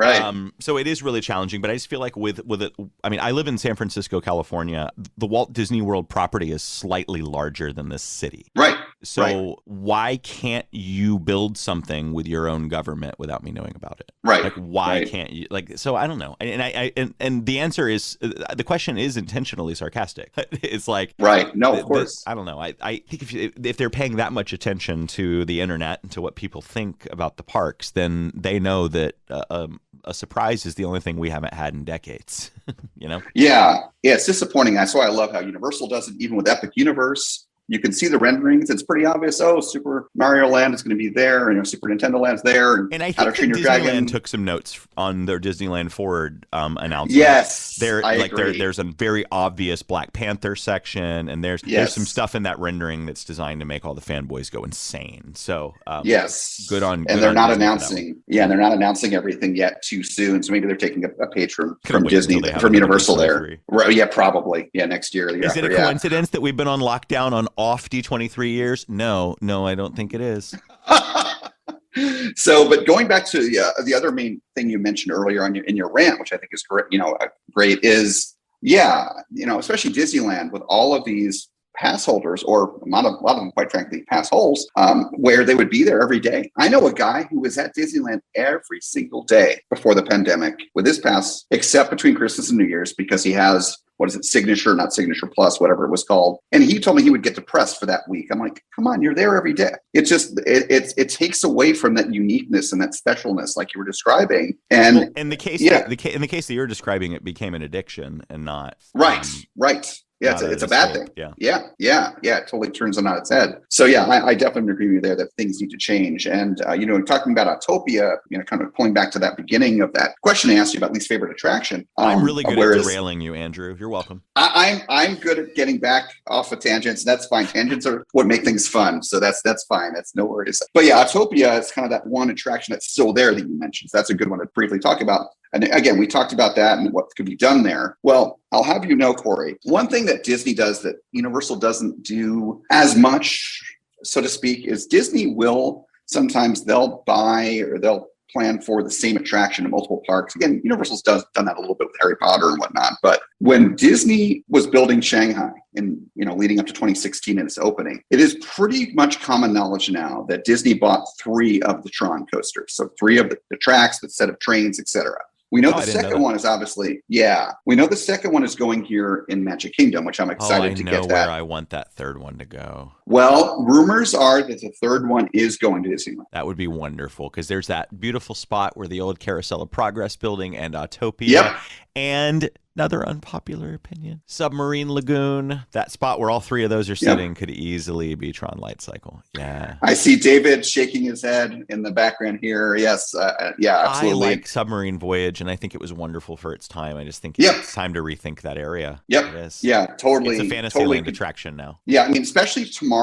[SPEAKER 12] So it is really challenging, but I just feel like with it, I mean, I live in San Francisco, California. The Walt Disney World property is slightly larger than this city.
[SPEAKER 11] Right.
[SPEAKER 12] So why can't you build something with your own government without me knowing about it?
[SPEAKER 11] Right.
[SPEAKER 12] Like, why can't you? Like, so I don't know. And the answer is, the question is intentionally sarcastic. It's like,
[SPEAKER 11] right. No, of course.
[SPEAKER 12] I don't know. I think if they're paying that much attention to the internet and to what people think about the parks, then they know that a surprise is the only thing we haven't had in decades. You know?
[SPEAKER 11] Yeah. It's disappointing. That's why I love how Universal does it, even with Epic Universe. You can see the renderings. It's pretty obvious. Oh, Super Mario Land is going to be there, and Super Nintendo Land's there.
[SPEAKER 12] And I
[SPEAKER 11] How to
[SPEAKER 12] think
[SPEAKER 11] Train
[SPEAKER 12] that
[SPEAKER 11] Your
[SPEAKER 12] Disneyland
[SPEAKER 11] Dragon
[SPEAKER 12] took some notes on their Disneyland Forward announcement.
[SPEAKER 11] Yes,
[SPEAKER 12] there's a very obvious Black Panther section, and there's some stuff in that rendering that's designed to make all the fanboys go insane. So
[SPEAKER 11] yes,
[SPEAKER 12] good on.
[SPEAKER 11] And they're not announcing. Yeah, they're not announcing everything yet too soon. So maybe they're taking a page from Disney, from Universal there. Right? Yeah, probably. Yeah, next year.
[SPEAKER 12] Is it a coincidence that we've been on lockdown on off D23 years? No, I don't think it is.
[SPEAKER 11] So, but going back to the other main thing you mentioned earlier in your rant, which I think is great, is especially Disneyland with all of these pass holders, or a lot of them, quite frankly, pass holes, where they would be there every day. I know a guy who was at Disneyland every single day before the pandemic with his pass, except between Christmas and New Year's, because he has, what is it, Signature, not Signature Plus, whatever it was called. And he told me he would get depressed for that week. I'm like, come on, you're there every day. It's just, it takes away from that uniqueness and that specialness like you were describing. And
[SPEAKER 12] well, in the case that you're describing, it became an addiction and not.
[SPEAKER 11] Right. Yeah, it's a bad thing. Yeah. It totally turns it on its head. So yeah, I definitely agree with you there that things need to change. And talking about Autopia, kind of pulling back to that beginning of that question I asked you about least favorite attraction.
[SPEAKER 12] I'm really good at derailing you, Andrew. You're welcome.
[SPEAKER 11] I'm good at getting back off of tangents. That's fine. Tangents are what make things fun. So that's fine. That's no worries. But yeah, Autopia is kind of that one attraction that's still there that you mentioned. So that's a good one to briefly talk about. And again, we talked about that and what could be done there. Well, I'll have you know, Kory, one thing that Disney does that Universal doesn't do as much, so to speak, is Disney will sometimes they'll buy or they'll plan for the same attraction in multiple parks. Again, Universal's done that a little bit with Harry Potter and whatnot. But when Disney was building Shanghai and leading up to 2016 in its opening, it is pretty much common knowledge now that Disney bought 3 of the Tron coasters. So 3 of the tracks, the set of trains, etc. We know the second one is obviously, we know the second one is going here in Magic Kingdom, which I'm excited to get that.
[SPEAKER 12] I know where I want that third one to go.
[SPEAKER 11] Well, rumors are that the third one is going to Disneyland.
[SPEAKER 12] That would be wonderful, because there's that beautiful spot where the old Carousel of Progress building and Autopia.
[SPEAKER 11] Yep.
[SPEAKER 12] And another unpopular opinion, Submarine Lagoon, that spot where all 3 of those are sitting, could easily be Tron Light Cycle. Yeah.
[SPEAKER 11] I see David shaking his head in the background here. Yes. Absolutely.
[SPEAKER 12] I like Submarine Voyage, and I think it was wonderful for its time. I just think it's time to rethink that area.
[SPEAKER 11] Yep.
[SPEAKER 12] It is.
[SPEAKER 11] Yeah, totally.
[SPEAKER 12] It's a Fantasyland attraction now.
[SPEAKER 11] Yeah, especially Tomorrowland.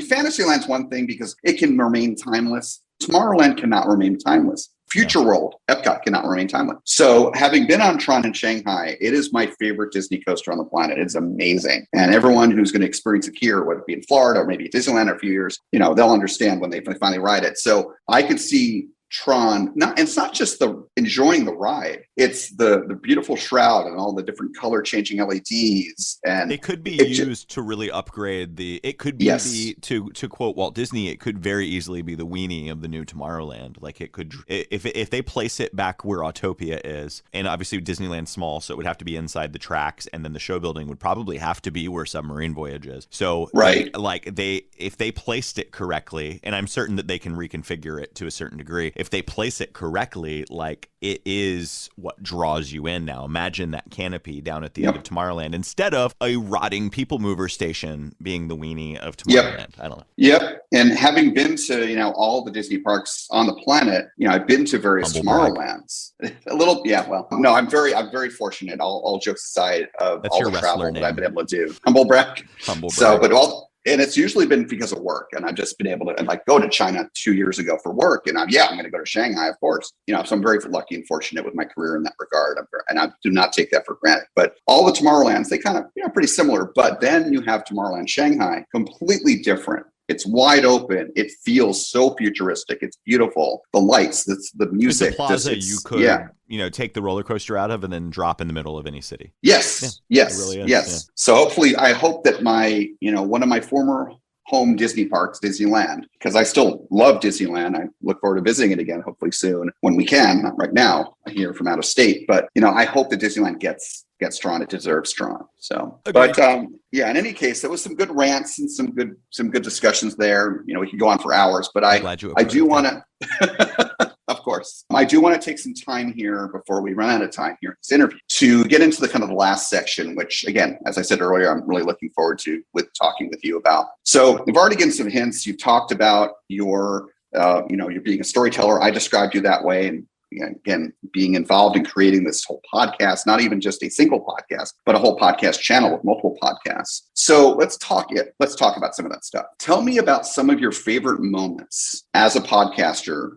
[SPEAKER 11] Fantasyland's one thing because it can remain timeless. Tomorrowland cannot remain timeless. Future World, Epcot cannot remain timeless. So having been on Tron in Shanghai, it is my favorite Disney coaster on the planet. It's amazing. And everyone who's going to experience it here, whether it be in Florida or maybe at Disneyland in a few years, they'll understand when they finally ride it. So I could see Tron, it's not just the enjoying the ride, it's the beautiful shroud and all the different color changing LEDs, and
[SPEAKER 12] it could be used to really upgrade it could be to quote Walt Disney, it could very easily be the weenie of the new Tomorrowland. Like it could, if they place it back where Autopia is, and obviously Disneyland's small, so it would have to be inside the tracks, and then the show building would probably have to be where Submarine Voyage is. So if they placed it correctly, and I'm certain that they can reconfigure it to a certain degree, if they place it correctly, like it is what draws you in now. Imagine that canopy down at the end of Tomorrowland instead of a rotting people mover station being the weenie of Tomorrowland. I don't know.
[SPEAKER 11] Yep. And having been to, all the Disney parks on the planet, I've been to various Tomorrowlands. A little, no, I'm very fortunate, all jokes aside, of
[SPEAKER 12] That's
[SPEAKER 11] all
[SPEAKER 12] your
[SPEAKER 11] the travel
[SPEAKER 12] name.
[SPEAKER 11] that I've been able to do. Humble brag. So, and it's usually been because of work, and I've just been able to go to China 2 years ago for work, and I'm going to go to Shanghai, of course. So I'm very lucky and fortunate with my career in that regard, and I do not take that for granted. But all the Tomorrowlands, they kind of pretty similar. But then you have Tomorrowland Shanghai, completely different. It's wide open. It feels so futuristic. It's beautiful. The lights, the music.
[SPEAKER 12] It's a plaza you could, take the roller coaster out of and then drop in the middle of any city.
[SPEAKER 11] Yes.
[SPEAKER 12] Yeah, it really is.
[SPEAKER 11] Yes.
[SPEAKER 12] Yeah.
[SPEAKER 11] So hopefully, I hope that my, one of my former home Disney parks, Disneyland, because I still love Disneyland. I look forward to visiting it again, hopefully soon when we can. Not right now, here from out of state, but I hope that Disneyland gets Tron. It deserves Tron. So,
[SPEAKER 12] Agreed.
[SPEAKER 11] But in any case, there was some good rants and some good discussions there. We could go on for hours, but I do want to. Of course. I do want to take some time here before we run out of time here in this interview to get into the kind of the last section, which again, as I said earlier, I'm really looking forward to talking with you about. So we've already given some hints. You've talked about you're being a storyteller. I described you that way. And again, being involved in creating this whole podcast, not even just a single podcast, but a whole podcast channel with multiple podcasts. So let's talk about some of that stuff. Tell me about some of your favorite moments as a podcaster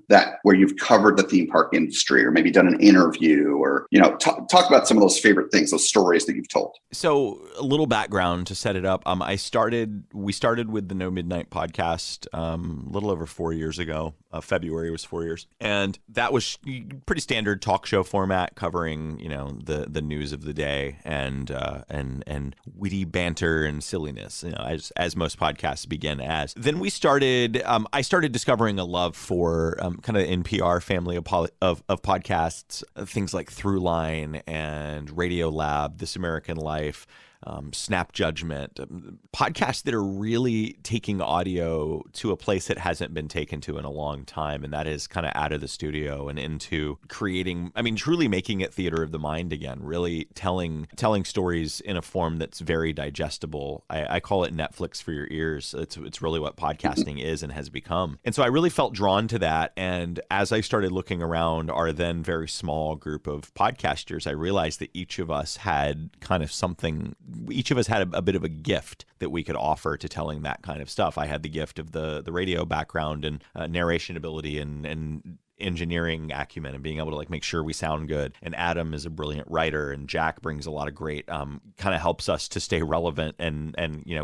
[SPEAKER 11] where you've covered the theme park industry or maybe done an interview or, talk about some of those favorite things, those stories that you've told.
[SPEAKER 12] So a little background to set it up. We started with the No Midnight podcast a little over 4 years ago. February was 4 years. And that was pretty standard talk show format covering, the news of the day and witty banter and silliness, as most podcasts begin as. Then we started, I started discovering a love for kind of NPR family of podcasts, things like Throughline and Radio Lab, This American Life, Snap Judgment, podcasts that are really taking audio to a place that hasn't been taken to in a long time. And that is kind of out of the studio and into creating, truly making it theater of the mind again, really telling stories in a form that's very digestible. I call it Netflix for your ears. It's really what podcasting is and has become. And so I really felt drawn to that. And as I started looking around our then very small group of podcasters, I realized that each of us had kind of something. Each of us had a bit of a gift that we could offer to telling that kind of stuff. I had the gift of the radio background and narration ability and engineering acumen and being able to make sure we sound good. And Adam is a brilliant writer, and Jack brings a lot of great kind of helps us to stay relevant and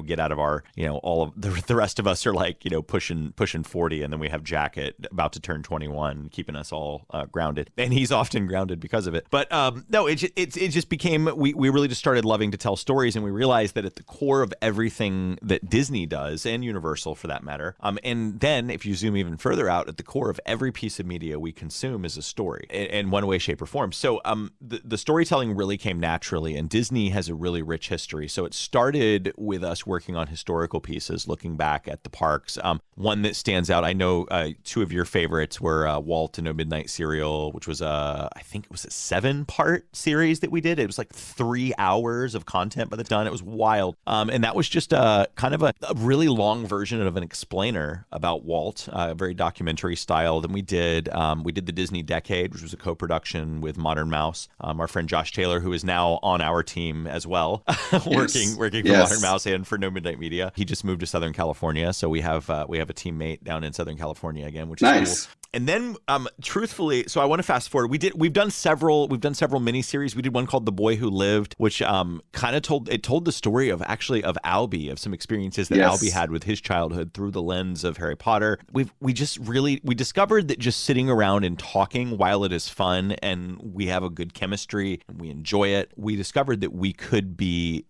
[SPEAKER 12] get out of our all of the rest of us are pushing 40, and then we have Jack about to turn 21 keeping us all grounded, and he's often grounded because of it. But no, it just became we really just started loving to tell stories, and we realized that at the core of everything that Disney does, and Universal for that matter, and then if you zoom even further out, at the core of every piece of media we consume is a story in one way, shape, or form. So the storytelling really came naturally, and Disney has a really rich history. So it started with us working on historical pieces, looking back at the parks. One that stands out, I know two of your favorites were Walt and No Midnight Serial, which was I think it was a 7-part series that we did. It was 3 hours of content by the time. It was wild. And that was just kind of a really long version of an explainer about Walt, very documentary style. Then we did the Disney Decade, which was a co-production with Modern Mouse. Our friend Josh Taylor, who is now on our team as well, working for Modern Mouse and for No Midnight Media. He just moved to Southern California, so we have a teammate down in Southern California again, which is
[SPEAKER 11] nice.
[SPEAKER 12] Cool. And then, truthfully, so I want to fast forward. We've done several miniseries. We did one called The Boy Who Lived, which kind of told the story of Albie, of some experiences that Albie had with his childhood through the lens of Harry Potter. We discovered that just sitting around and talking, while it is fun and we have a good chemistry and we enjoy it, we discovered that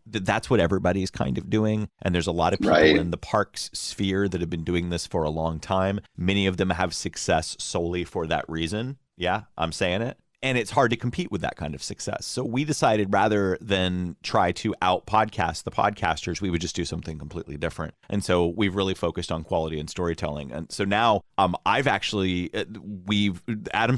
[SPEAKER 12] that's what everybody's kind of doing. And there's a lot of people in the parks sphere that have been doing this for a long time. Many of them have success solely for that reason. Yeah, I'm saying it. And it's hard to compete with that kind of success. So we decided rather than try to out-podcast the podcasters, we would just do something completely different. And so we've really focused on quality and storytelling. And so now Adam's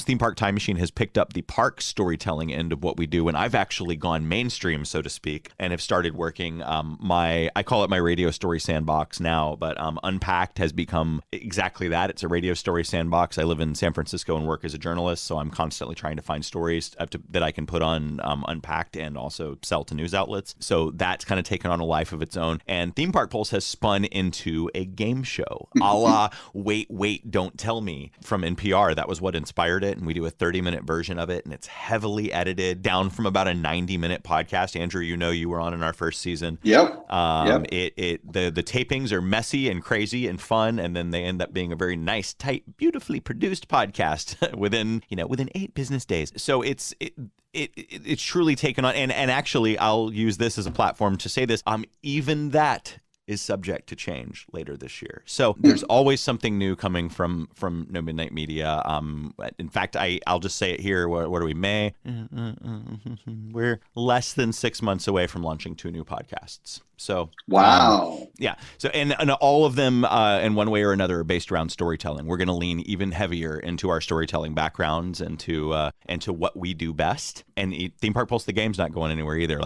[SPEAKER 12] Theme Park Time Machine has picked up the park storytelling end of what we do. And I've actually gone mainstream, so to speak, and have started working I call it my radio story sandbox now, but Unpacked has become exactly that. It's a radio story sandbox. I live in San Francisco and work as a journalist, so I'm constantly trying to find stories that I can put on Unpacked and also sell to news outlets. So that's kind of taken on a life of its own. And Theme Park Pulse has spun into a game show, a la Wait, Don't Tell Me from NPR. That was what inspired it. And we do a 30-minute version of it, and it's heavily edited down from about a 90-minute podcast. Andrew, you were on in our first season.
[SPEAKER 11] Yep.
[SPEAKER 12] The tapings are messy and crazy and fun, and then they end up being a very nice, tight, beautifully produced podcast within 8 business days. So it's truly taken on, and actually I'll use this as a platform to say this. Even that is subject to change later this year. So there's always something new coming from No Midnight Media. In fact, I'll just say it here. What are we, May? We're less than 6 months away from launching 2 new podcasts. So
[SPEAKER 11] wow.
[SPEAKER 12] Yeah. So and all of them in one way or another are based around storytelling. We're going to lean even heavier into our storytelling backgrounds and to what we do best. And Theme Park Pulse, the game's not going anywhere either.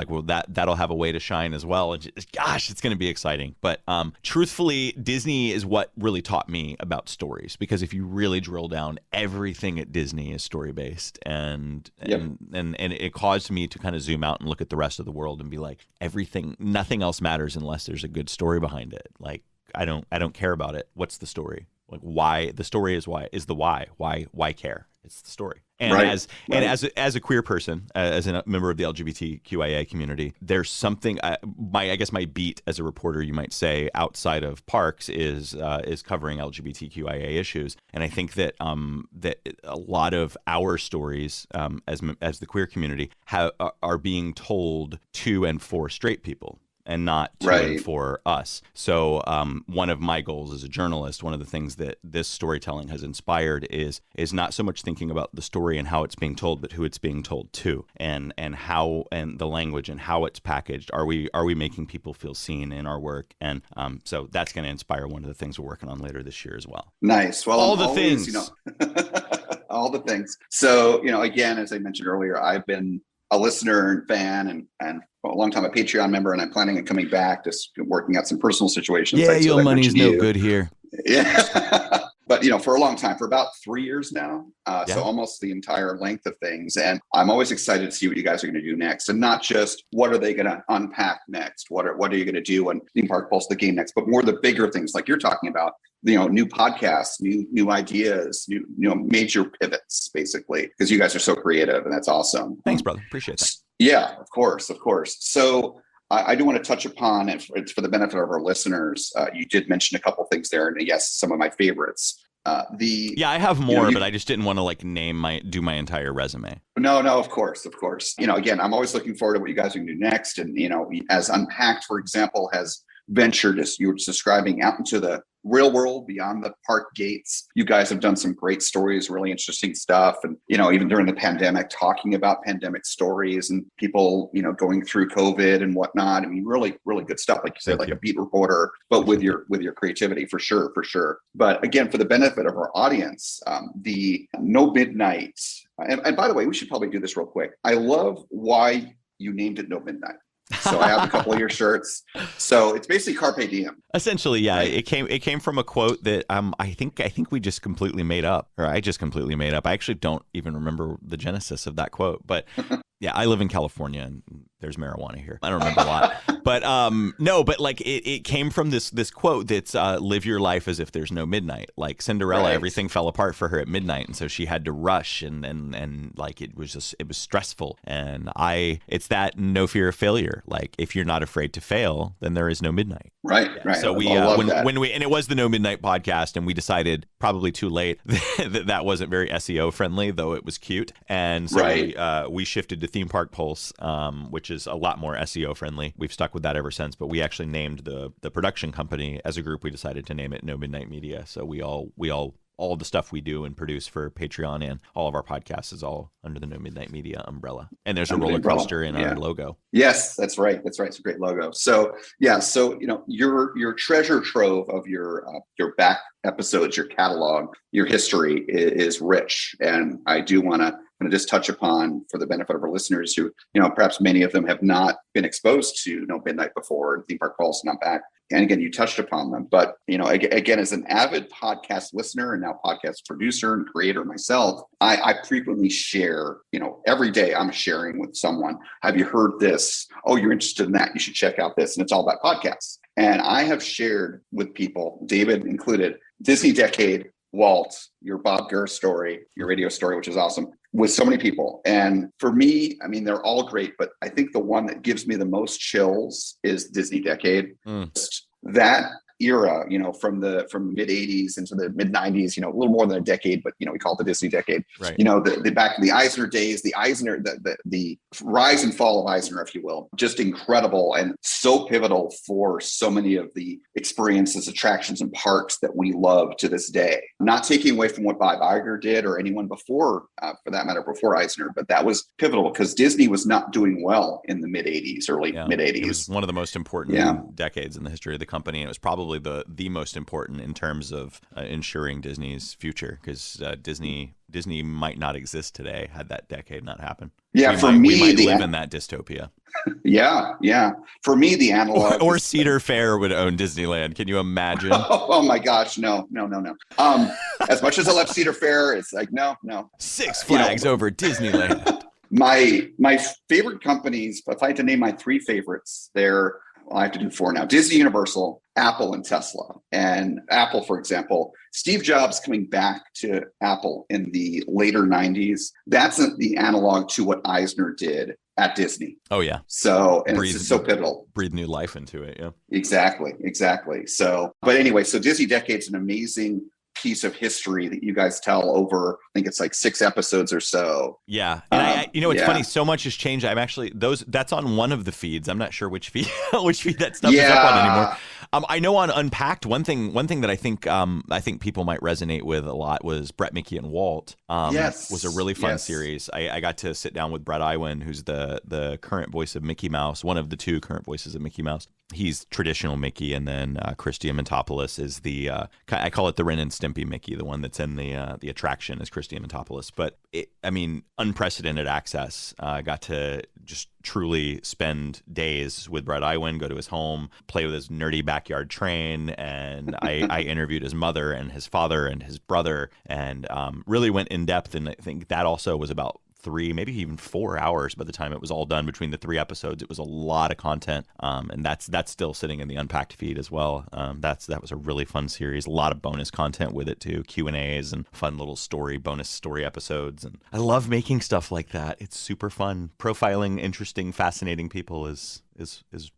[SPEAKER 12] That'll have a way to shine as well. And gosh, it's going to be exciting. But truthfully, Disney is what really taught me about stories, because if you really drill down, everything at Disney is story based, and it caused me to kind of zoom out and look at the rest of the world and be like, nothing else matters unless there's a good story behind it. I don't care about it. What's the story? Why? The story is the why. Why care? It's the story. And
[SPEAKER 11] Right,
[SPEAKER 12] and as a queer person, as a member of the LGBTQIA community, there's something. I guess my beat as a reporter, you might say, outside of parks is covering LGBTQIA issues, and I think that that a lot of our stories as the queer community are being told to and for straight people, and not to and for us. So one of my goals as a journalist, one of the things that this storytelling has inspired is not so much thinking about the story and how it's being told, but who it's being told to, and how, and the language and how it's packaged. Are we making people feel seen in our work? And so that's going to inspire one of the things we're working on later this year as well.
[SPEAKER 11] Nice. Well,
[SPEAKER 12] all the things.
[SPEAKER 11] All the things. So, again, as I mentioned earlier, I've been a listener and fan and for a long time a Patreon member, and I'm planning on coming back, just working out some personal situations.
[SPEAKER 12] Yeah, your money's no good here.
[SPEAKER 11] Yeah. But, for a long time, for about 3 years now. So almost the entire length of things. And I'm always excited to see what you guys are going to do next. And not just what are they going to unpack next? What are you going to do on Theme Park Pulse the game next? But more the bigger things like you're talking about, new podcasts, new ideas, new major pivots, basically, because you guys are so creative, and that's awesome.
[SPEAKER 12] Thanks, brother. Appreciate that.
[SPEAKER 11] Yeah, of course. So I do want to touch upon, and it's for the benefit of our listeners. You did mention a couple things there, and yes, some of my favorites.
[SPEAKER 12] I have more, but I just didn't want to do my entire resume.
[SPEAKER 11] No, of course. Again, I'm always looking forward to what you guys are going to do next. And, as Unpacked, for example, has ventured, as you were describing, out into the real world beyond the park gates. You guys have done some great stories, really interesting stuff. And, even during the pandemic, talking about pandemic stories and people, going through COVID and whatnot. I mean, really, really good stuff. Like you said, like a beat reporter, but with your creativity, for sure. But again, for the benefit of our audience, the No Midnight, and by the way, we should probably do this real quick. I love why you named it No Midnight. So I have a couple of your shirts. So it's basically Carpe Diem.
[SPEAKER 12] Essentially, yeah.
[SPEAKER 11] Right.
[SPEAKER 12] It came from a quote that I think we just completely made up, or I just completely made up. I actually don't even remember the genesis of that quote, but yeah, I live in California and there's marijuana here. I don't remember a lot, but no, but like it came from this quote that's live your life as if there's no midnight. Like Cinderella, everything fell apart for her at midnight, and so she had to rush, and like it was stressful. And it's that no fear of failure. Like if you're not afraid to fail, then there is no midnight.
[SPEAKER 11] Right.
[SPEAKER 12] So when it was the No Midnight podcast, and we decided probably too late that wasn't very SEO friendly, though it was cute, and so we shifted to Theme Park Pulse, which is a lot more SEO friendly. We've stuck with that ever since, but we actually named the production company as a group. We decided to name it No Midnight Media. So we all the stuff we do and produce for Patreon and all of our podcasts is all under the No Midnight Media umbrella. And there's a roller coaster in our logo.
[SPEAKER 11] Yes, that's right. It's a great logo. So your treasure trove of your back episodes, your catalog, your history is rich. And I do want to just touch upon, for the benefit of our listeners who, perhaps many of them have not been exposed to No Midnight before, Theme Park Pulse and Unpacked. And again, you touched upon them, but again, as an avid podcast listener and now podcast producer and creator myself, I frequently share, every day I'm sharing with someone, have you heard this? Oh, you're interested in that. You should check out this. And it's all about podcasts. And I have shared with people, David included, Disney Decade, Walt, your Bob Gurr story, your radio story, which is awesome, with so many people. And for me, I mean, they're all great, but I think the one that gives me the most chills is Disney Decade. That era, from the mid 80s into the mid 90s, a little more than a decade, but we call it the Disney Decade. Right. The back in the Eisner days, the Eisner, the rise and fall of Eisner, if you will, just incredible and so pivotal for so many of the experiences, attractions, and parks that we love to this day. Not taking away from what Bob Iger did or anyone before, for that matter, before Eisner, but that was pivotal because Disney was not doing well in the mid 80s, early mid 80s. It was
[SPEAKER 12] one of the most important decades in the history of the company, and it was probably the most important in terms of ensuring Disney's future, because Disney might not exist today had that decade not happened.
[SPEAKER 11] Yeah,
[SPEAKER 12] we might live in that dystopia.
[SPEAKER 11] Yeah. For me, the analog
[SPEAKER 12] or Cedar Fair would own Disneyland. Can you imagine?
[SPEAKER 11] Oh my gosh, no. As much as I love Cedar Fair, it's like no.
[SPEAKER 12] Six Flags over Disneyland.
[SPEAKER 11] My favorite companies, if I had to name my three favorites, I have to do four now. Disney Universal, Apple and Tesla. And Apple, for example, Steve Jobs coming back to Apple in the later 90s, that's the analog to what Eisner did at Disney.
[SPEAKER 12] Oh, yeah.
[SPEAKER 11] So, and it's just so pivotal.
[SPEAKER 12] Breathe new life into it, yeah.
[SPEAKER 11] Exactly. So, but anyway, so Disney Decade's an amazing piece of history that you guys tell over, I think it's like 6 episodes or so.
[SPEAKER 12] Yeah. And it's funny, so much has changed. I'm actually, that's on one of the feeds. I'm not sure which feed that stuff is up on anymore. I know on Unpacked, one thing that I think people might resonate with a lot was Brett, Mickey, and Walt. Was a really fun series. I got to sit down with Brett Iwan, who's the current voice of Mickey Mouse, one of the 2 current voices of Mickey Mouse. He's traditional Mickey, and then Chris Diamantopoulos is the I call it the Ren and Stimpy Mickey, the one that's in the attraction is Chris Diamantopoulos. But unprecedented access. I got to just truly spend days with Brett Iwan, go to his home, play with his nerdy backyard train, and I interviewed his mother and his father and his brother, and really went in depth. And I think that also was about 3, maybe even 4 hours by the time it was all done between the 3 episodes. It was a lot of content, and that's still sitting in the Unpacked feed as well. That was a really fun series. A lot of bonus content with it too, Q&As and fun little bonus story episodes. And I love making stuff like that. It's super fun. Profiling interesting, fascinating people is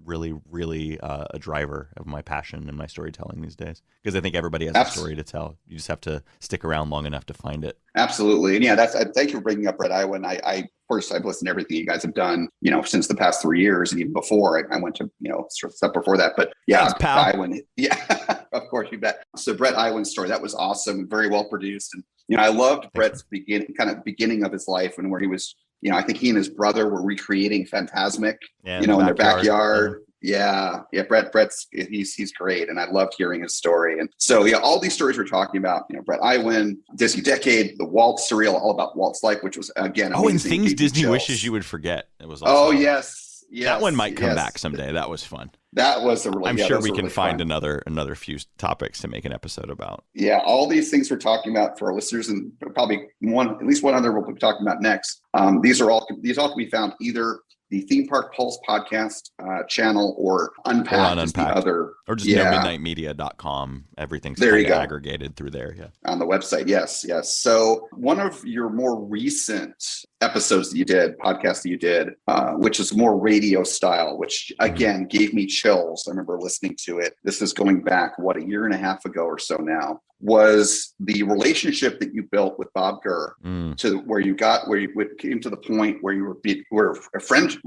[SPEAKER 12] really, really a driver of my passion and my storytelling these days, because I think everybody has a story to tell. You just have to stick around long enough to find it.
[SPEAKER 11] Absolutely. And yeah, thank you for bringing up Brett Iwan. I've listened to everything you guys have done, since the past 3 years, and even before I went to, sort of stuff before that. But yeah,
[SPEAKER 12] thanks, pal.
[SPEAKER 11] Iwan, yeah, of course, you bet. So Brett Iwan's story, that was awesome, very well produced. And, I loved Brett's beginning of his life, and where he was, I think he and his brother were recreating Phantasmic, in their backyard. Yeah. Brett's he's great, and I loved hearing his story. And so all these stories we're talking about, Brett Iwan, Disney Decade, the Walt Surreal, all about Walt's life, which was again amazing.
[SPEAKER 12] And things Disney wishes you would forget. It was also,
[SPEAKER 11] oh yes,
[SPEAKER 12] that one might come back someday. That was fun.
[SPEAKER 11] That was a really.
[SPEAKER 12] I'm sure we can find another few topics to make an episode about.
[SPEAKER 11] Yeah, all these things we're talking about for our listeners, and probably at least one other we'll be talking about next. These all can be found either the Theme Park Pulse podcast channel or Unpacked. Is the other,
[SPEAKER 12] or just midnightmedia.com. Everything's kind of aggregated through there. Yeah,
[SPEAKER 11] on the website. Yes. So one of your more recent episodes podcasts that you did, which is more radio style, which again gave me chills. I remember listening to it. This is going back, a year and a half ago or so now, was the relationship that you built with Bob Gurr to where you came to the point where you were friends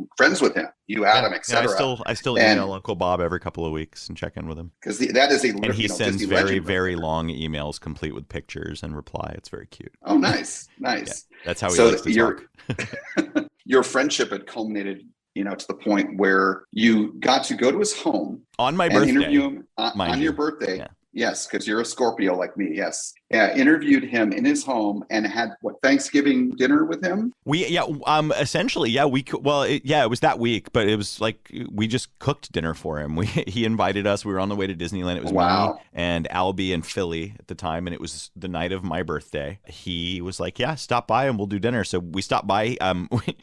[SPEAKER 11] with him. You, Adam, etc.
[SPEAKER 12] I still email Uncle Bob every couple of weeks and check in with him,
[SPEAKER 11] because that is
[SPEAKER 12] and he sends very, very long emails complete with pictures and reply. It's very cute.
[SPEAKER 11] Oh, nice.
[SPEAKER 12] Yeah, that's how he likes to talk.
[SPEAKER 11] Your friendship had culminated, to the point where you got to go to his home
[SPEAKER 12] on my birthday,
[SPEAKER 11] interview him on your birthday. Yeah. Yes, because you're a Scorpio like me. Yes. Yeah, interviewed him in his home and had Thanksgiving dinner with him.
[SPEAKER 12] Essentially, yeah. It was that week, but it was like we just cooked dinner for him. He invited us. We were on the way to Disneyland. It was me and Albie and Philly at the time, and it was the night of my birthday. He was like, "Yeah, stop by and we'll do dinner." So we stopped by.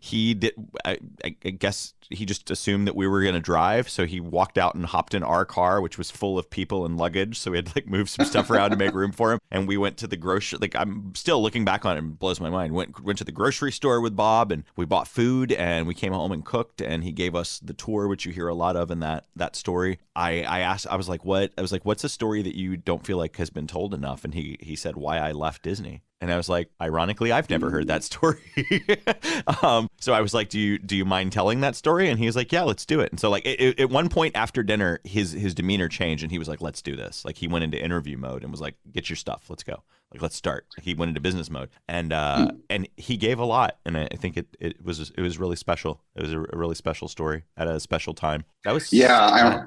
[SPEAKER 12] He did. I guess he just assumed that we were going to drive, so he walked out and hopped in our car, which was full of people and luggage. So we had to move some stuff around to make room for him, and we went to the grocery. I'm still looking back on it, and it blows my mind. Went to the grocery store with Bob, and we bought food, and we came home and cooked, and he gave us the tour, which you hear a lot of in that story. I asked, I was like, what's a story that you don't feel like has been told enough? And he said, why I left Disney. And I was like, ironically, I've never heard that story. So I was like, do you mind telling that story? And he was like, yeah, let's do it. And so at one point after dinner, his demeanor changed, and he was like, let's do this. He went into interview mode and was like, get your stuff, let's go. Let's start. He went into business mode, and he gave a lot, and I think it was really special. It was a really special story at a special time. That was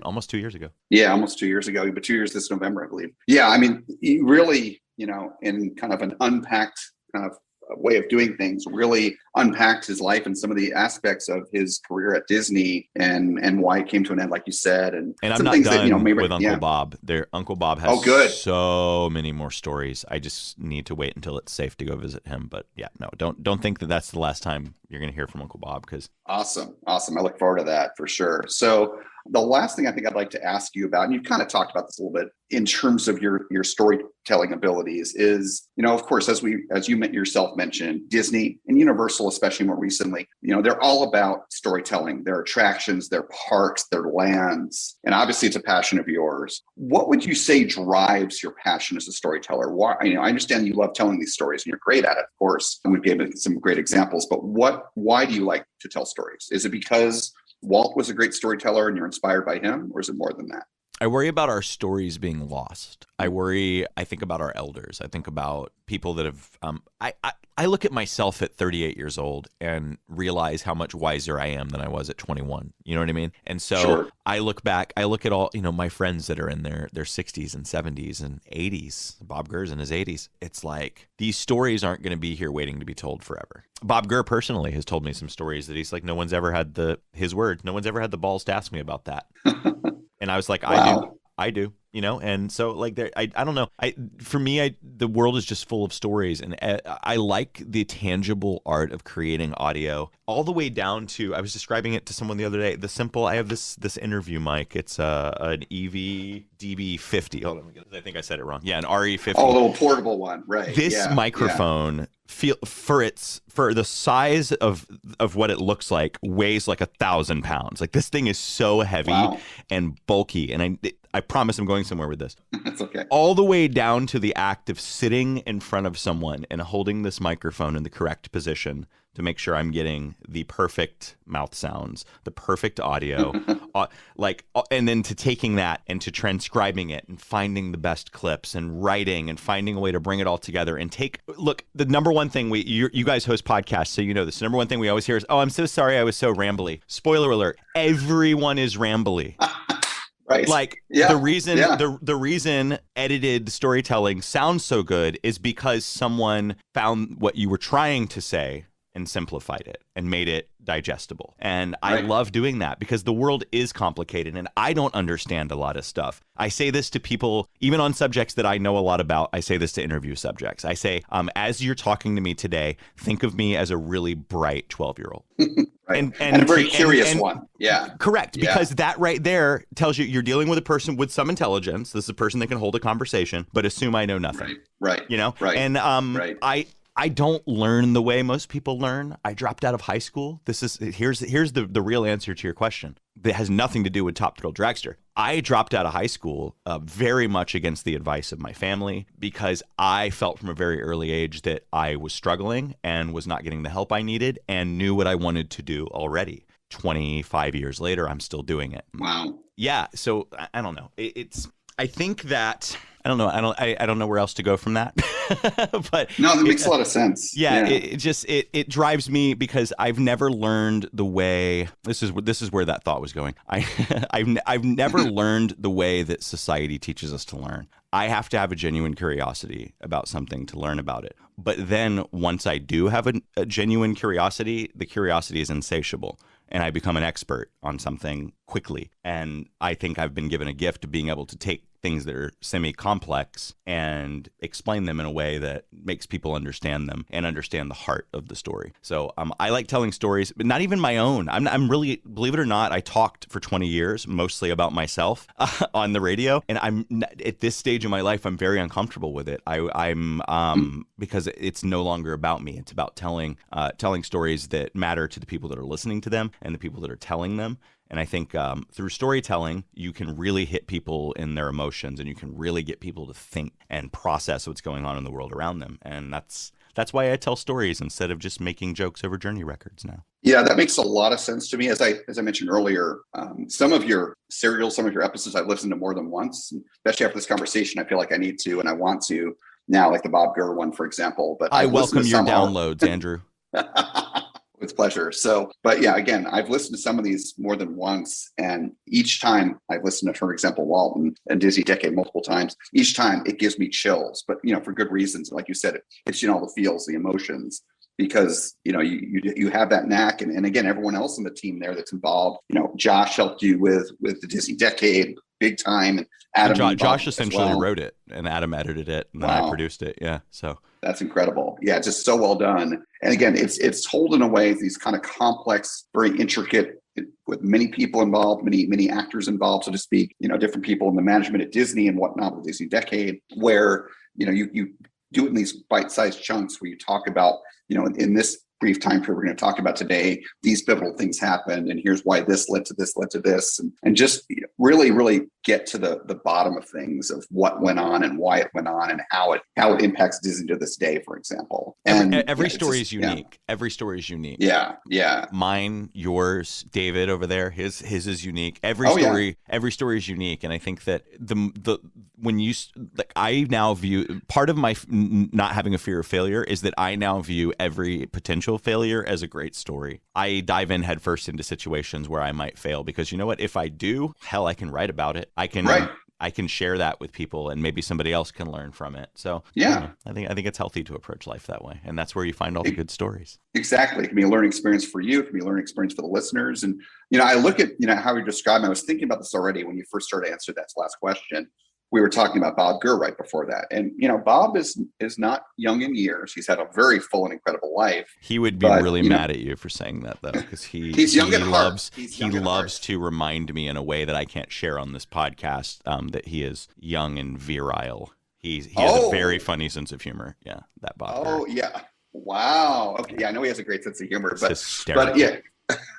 [SPEAKER 12] almost 2 years ago.
[SPEAKER 11] Yeah, almost 2 years ago, but 2 years this November, I believe. Yeah, I mean, really, in kind of an unpacked kind of way of doing things, really unpacked his life and some of the aspects of his career at Disney and why it came to an end, like you said. And
[SPEAKER 12] I'm
[SPEAKER 11] some
[SPEAKER 12] not
[SPEAKER 11] things
[SPEAKER 12] done
[SPEAKER 11] that, maybe,
[SPEAKER 12] with Uncle Bob. Uncle Bob has so many more stories. I just need to wait until it's safe to go visit him. But yeah, no, don't think that that's the last time you're going to hear from Uncle Bob. Because
[SPEAKER 11] Awesome. I look forward to that for sure. So the last thing I think I'd like to ask you about, and you've kind of talked about this a little bit in terms of your storytelling abilities, is, of course, as you yourself mentioned, Disney and Universal, especially more recently, they're all about storytelling, their attractions, their parks, their lands, and obviously it's a passion of yours. What would you say drives your passion as a storyteller? Why? I understand you love telling these stories and you're great at it, of course, and we've given some great examples, but why do you like to tell stories? Is it because Walt was a great storyteller and you're inspired by him, or is it more than that?
[SPEAKER 12] I worry about our stories being lost. I think about our elders. I think about people that have, I look at myself at 38 years old and realize how much wiser I am than I was at 21. You know what I mean? And so sure. I look back, I look at all, my friends that are in their 60s and 70s and 80s. Bob Gurr's in his 80s. It's like, these stories aren't going to be here waiting to be told forever. Bob Gurr personally has told me some stories that he's like, no one's ever had the balls to ask me about that. And I was like, wow. I do, and so like I don't know. For me, the world is just full of stories, and I like the tangible art of creating audio, all the way down to, I was describing it to someone the other day. I have this interview mic. It's an EV DB50. Hold on, I think I said it wrong. Yeah, an RE50.
[SPEAKER 11] Oh, a little portable one, right?
[SPEAKER 12] This microphone, for the size of what it looks like, weighs like 1,000 pounds. Like, this thing is so heavy and bulky, and I promise I'm going somewhere with this.
[SPEAKER 11] That's okay.
[SPEAKER 12] All the way down to the act of sitting in front of someone and holding this microphone in the correct position to make sure I'm getting the perfect mouth sounds, the perfect audio, and then to taking that and to transcribing it and finding the best clips and writing and finding a way to bring it all together and look, the number one thing you guys host podcasts, so you know this. The number one thing we always hear is, oh, I'm so sorry I was so rambly. Spoiler alert, everyone is rambly.
[SPEAKER 11] Right.
[SPEAKER 12] Like, the reason edited storytelling sounds so good is because someone found what you were trying to say and simplified it and made it digestible. And I love doing that because the world is complicated and I don't understand a lot of stuff. I say this to people, even on subjects that I know a lot about. I say this to interview subjects. I say, as you're talking to me today, think of me as a really bright 12-year-old.
[SPEAKER 11] And a very curious one. Yeah.
[SPEAKER 12] Correct. Because that right there tells you you're dealing with a person with some intelligence. This is a person that can hold a conversation, but assume I know nothing.
[SPEAKER 11] Right.
[SPEAKER 12] Right. And I don't learn the way most people learn. I dropped out of high school. Here's the real answer to your question. That has nothing to do with Top Thrill Dragster. I dropped out of high school very much against the advice of my family because I felt from a very early age that I was struggling and was not getting the help I needed and knew what I wanted to do already. 25 years later, I'm still doing it.
[SPEAKER 11] Wow.
[SPEAKER 12] Yeah. So I don't know. I think that I don't know. I don't know where else to go from that. But
[SPEAKER 11] no, that makes a lot of sense.
[SPEAKER 12] Yeah. It drives me because I've never learned the way. This is where that thought was going. I've never learned the way that society teaches us to learn. I have to have a genuine curiosity about something to learn about it. But then once I do have a genuine curiosity, the curiosity is insatiable. And I become an expert on something quickly. And I think I've been given a gift of being able to take things that are semi-complex and explain them in a way that makes people understand them and understand the heart of the story. So I like telling stories, but not even my own. I'm really, believe it or not, I talked for 20 years, mostly about myself on the radio. And I'm at this stage in my life, I'm very uncomfortable with it. I'm because it's no longer about me. It's about telling stories that matter to the people that are listening to them and the people that are telling them. And I think through storytelling, you can really hit people in their emotions and you can really get people to think and process what's going on in the world around them. And that's why I tell stories instead of just making jokes over journey records now.
[SPEAKER 11] Yeah, that makes a lot of sense to me. As I mentioned earlier, some of your serials, some of your episodes I've listened to more than once, especially after this conversation. I feel like I need to and I want to now, like the Bob Gurr one, for example. But
[SPEAKER 12] I welcome your downloads, Andrew.
[SPEAKER 11] With pleasure. So, but yeah, again, I've listened to some of these more than once, and each time I've listened to, for example, Walt and Disney Decade multiple times. Each time it gives me chills, but for good reasons. Like you said, it's all the feels, the emotions, because you have that knack, and again, everyone else in the team there that's involved. Josh helped you with the Disney Decade big time, and Adam.
[SPEAKER 12] Josh essentially wrote it, and Adam edited it, and then I produced it. Yeah, so
[SPEAKER 11] that's incredible. Yeah, just so well done. And again, it's told in a way these kind of complex, very intricate, with many people involved, many actors involved, so to speak. Different people in the management at Disney and whatnot with Disney Decade, where you do it in these bite-sized chunks where you talk about, in this brief time period we're going to talk about today, these pivotal things happened, and here's why this led to this, and just really get to the bottom of things, of what went on and why it went on and how it impacts Disney to this day, for example. And
[SPEAKER 12] every story is unique. Yeah. Every story is unique.
[SPEAKER 11] Yeah.
[SPEAKER 12] Mine, yours, David over there, his is unique. Every story is unique, and I think that I now view part of my not having a fear of failure is that I now view every potential failure as a great story. I dive in headfirst into situations where I might fail, because you know what? If I do, hell, I can write about it. I can share that with people, and maybe somebody else can learn from it. So I think it's healthy to approach life that way, and that's where you find all the good stories.
[SPEAKER 11] Exactly. It can be a learning experience for you. It can be a learning experience for the listeners. And I look at how you describe. I was thinking about this already when you first started to answer that last question. We were talking about Bob Gurr right before that. And, Bob is not young in years. He's had a very full and incredible life.
[SPEAKER 12] He would be really mad at you for saying that, though, because
[SPEAKER 11] he's young at heart.
[SPEAKER 12] He loves to remind me in a way that I can't share on this podcast that he is young and virile. He has a very funny sense of humor. Yeah, that Bob Gurr.
[SPEAKER 11] Oh, yeah. Wow. Okay. Yeah, I know he has a great sense of humor.
[SPEAKER 12] It's
[SPEAKER 11] but yeah.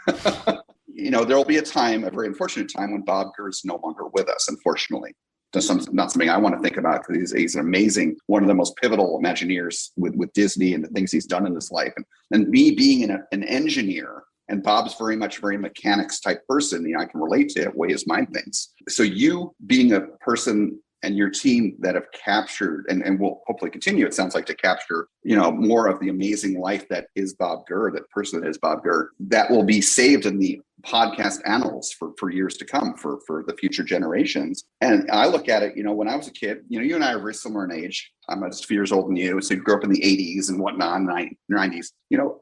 [SPEAKER 11] There will be a very unfortunate time when Bob Gurr is no longer with us, unfortunately. That's not something I want to think about, because he's an amazing, one of the most pivotal Imagineers with Disney and the things he's done in his life. And me being an engineer, and Bob's very mechanics type person, I can relate to it, way his mind thinks. So you being a person and your team that have captured and will hopefully continue, it sounds like, to capture, more of the amazing life that is Bob Gurr, that person that is Bob Gurr, that will be saved in the podcast annals for years to come, for the future generations. And I look at it, when I was a kid, you and I are very similar in age. I'm just a few years older than you. So you grew up in the 80s and whatnot, 90s.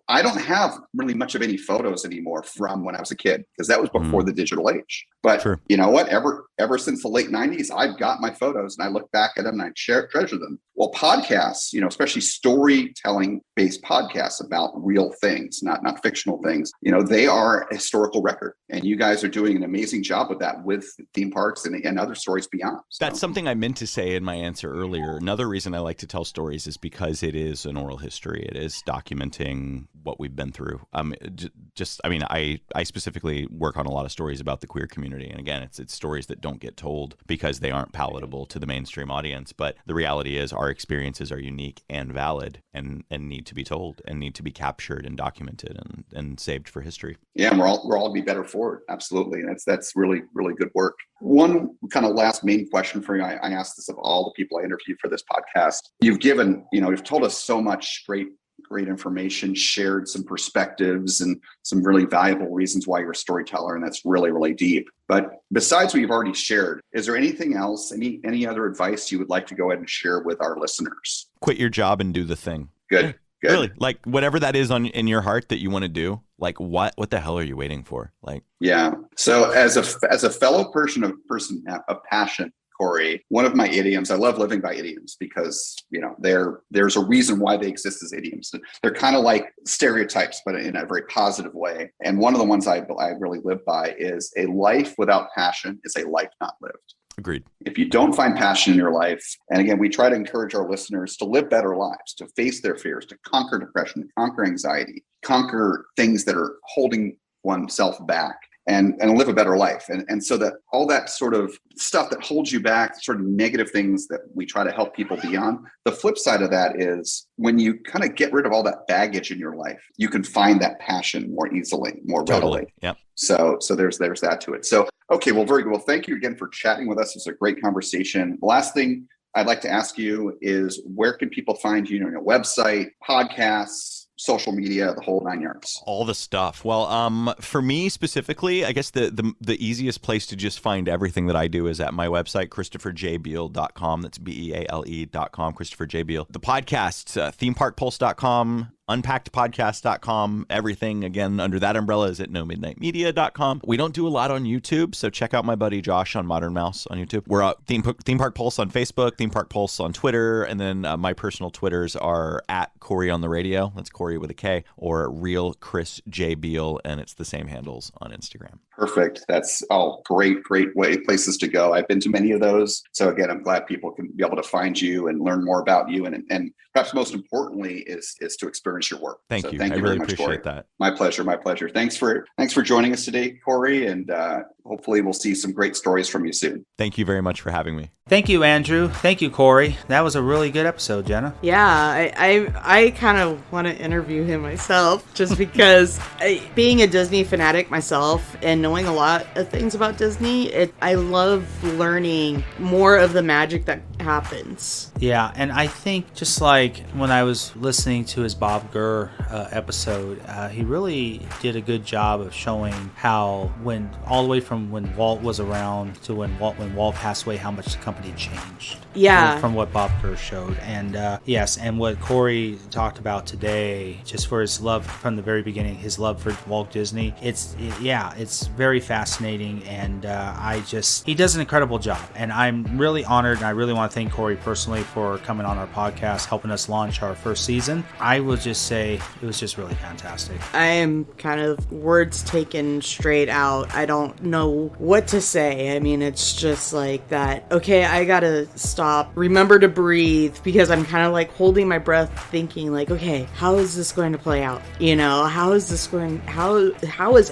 [SPEAKER 11] I don't have really much of any photos anymore from when I was a kid, because that was before the digital age. But you know what? Ever since the late 90s, I've got my photos, and I look back at them and I treasure them. Well, podcasts, especially storytelling based podcasts about real things, not fictional things, they are a historical record. And you guys are doing an amazing job with that, with theme parks and other stories beyond. So.
[SPEAKER 12] That's something I meant to say in my answer earlier. Another reason I like to tell stories is because it is an oral history. It is documenting what we've been through. I specifically work on a lot of stories about the queer community. And again, it's stories that don't get told because they aren't palatable to the mainstream audience. But the reality is our experiences are unique and valid and need to be told and need to be captured and documented and saved for history.
[SPEAKER 11] Yeah, and we're all be better for it. Absolutely. And that's really, really good work. One kind of last main question for you. I asked this of all the people I interviewed for this podcast. You've told us so much great information, shared some perspectives and some really valuable reasons why you're a storyteller, and that's really, really deep. But besides what you've already shared, is there anything else, any other advice you would like to go ahead and share with our listeners?
[SPEAKER 12] Quit your job and do the thing.
[SPEAKER 11] Good.
[SPEAKER 12] Really, like whatever that is in your heart that you want to do, like what the hell are you waiting for? Like,
[SPEAKER 11] yeah. So as a fellow person of passion, Kory, one of my idioms, I love living by idioms because, there's a reason why they exist as idioms. They're kind of like stereotypes, but in a very positive way. And one of the ones I really live by is a life without passion is a life not lived.
[SPEAKER 12] Agreed.
[SPEAKER 11] If you don't find passion in your life, and again, we try to encourage our listeners to live better lives, to face their fears, to conquer depression, to conquer anxiety, conquer things that are holding oneself back. And live a better life. And so that all that sort of stuff that holds you back, sort of negative things that we try to help people beyond. The flip side of that is when you kind of get rid of all that baggage in your life, you can find that passion more easily, more readily.
[SPEAKER 12] Yep.
[SPEAKER 11] So there's that to it. So, okay, well, very good. Well, thank you again for chatting with us. It's a great conversation. The last thing I'd like to ask you is, where can people find you on your website, podcasts, social media, the whole 9 yards?
[SPEAKER 12] All the stuff. Well, for me specifically, I guess the easiest place to just find everything that I do is at my website, ChristopherJBeale.com. That's BEALE.com, Christopher J. Beale. The podcasts, themeparkpulse.com, unpackedpodcast.com. Everything, again, under that umbrella is at nomidnightmedia.com. We don't do a lot on YouTube, so check out my buddy Josh on Modern Mouse on YouTube. We're at Theme Park Pulse on Facebook, Theme Park Pulse on Twitter, and then my personal Twitters are at Kory on the Radio. That's Kory with a K, or Real Chris J. Beale, and it's the same handles on Instagram.
[SPEAKER 11] Perfect. That's all great places to go. I've been to many of those. So again, I'm glad people can be able to find you and learn more about you. And perhaps most importantly is to experience your work.
[SPEAKER 12] Thank you.
[SPEAKER 11] Thank
[SPEAKER 12] I
[SPEAKER 11] you
[SPEAKER 12] really
[SPEAKER 11] very much,
[SPEAKER 12] appreciate
[SPEAKER 11] Kory.
[SPEAKER 12] that.
[SPEAKER 11] My pleasure. Thanks for joining us today, Kory. And hopefully we'll see some great stories from you soon.
[SPEAKER 12] Thank you very much for having me.
[SPEAKER 5] Thank you, Andrew. Thank you, Kory. That was a really good episode, Jenna.
[SPEAKER 9] Yeah, I kind of want to interview him myself just because being a Disney fanatic myself and knowing a lot of things about Disney, I love learning more of the magic that happens.
[SPEAKER 5] Yeah, and I think just like when I was listening to his Bob Gurr episode, he really did a good job of showing how all the way from when Walt was around to when Walt passed away, how much the company changed.
[SPEAKER 9] Yeah.
[SPEAKER 5] From what Bob Gurr showed. And yes, and what Kory talked about today, just for his love from the very beginning, his love for Walt Disney, it's very fascinating, and he does an incredible job. And I'm really honored, and I really want to thank Kory personally for coming on our podcast, helping us launch our first season. I will just say it was just really fantastic.
[SPEAKER 9] I am kind of words taken straight out. I don't know what to say. I mean, it's just like that, okay, I gotta stop, remember to breathe, because I'm kind of like holding my breath thinking like, okay, how is this going to play out? You know, how is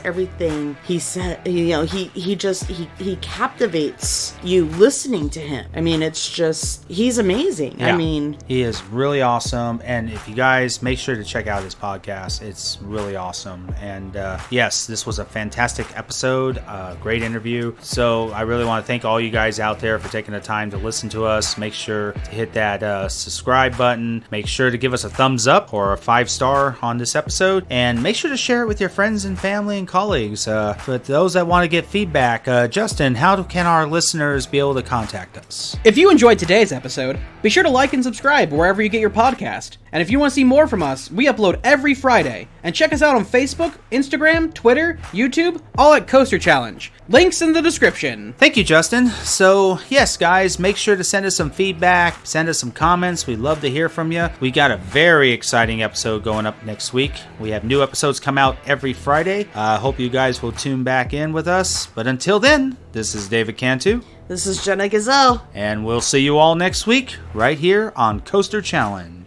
[SPEAKER 9] everything he said, you know, he captivates you listening to him. I mean, it's just, he's amazing.
[SPEAKER 5] Yeah,
[SPEAKER 9] I mean,
[SPEAKER 5] he is really awesome. And if you guys make sure to check out his podcast, it's really awesome. And yes, this was a fantastic episode, great interview. So I really want to thank all you guys out there for taking the time to listen to us. Make sure to hit that subscribe button. Make sure to give us a thumbs up or a 5-star on this episode, and make sure to share it with your friends and family and colleagues. But those that want to get feedback, Justin, how can our listeners be able to contact us?
[SPEAKER 13] If you enjoyed today's episode, be sure to like and subscribe wherever you get your podcast. And if you want to see more from us, we upload every Friday. And check us out on Facebook, Instagram, Twitter, YouTube, all at Coaster Challenge. Links in the description.
[SPEAKER 5] Thank you, Justin. So, yes, guys, make sure to send us some feedback, send us some comments. We'd love to hear from you. We got a very exciting episode going up next week. We have new episodes come out every Friday. I hope you guys will tune back in with us. But until then, this is David Cantu.
[SPEAKER 9] This is Jenna Gazelle.
[SPEAKER 5] And we'll see you all next week, right here on Coaster Challenge.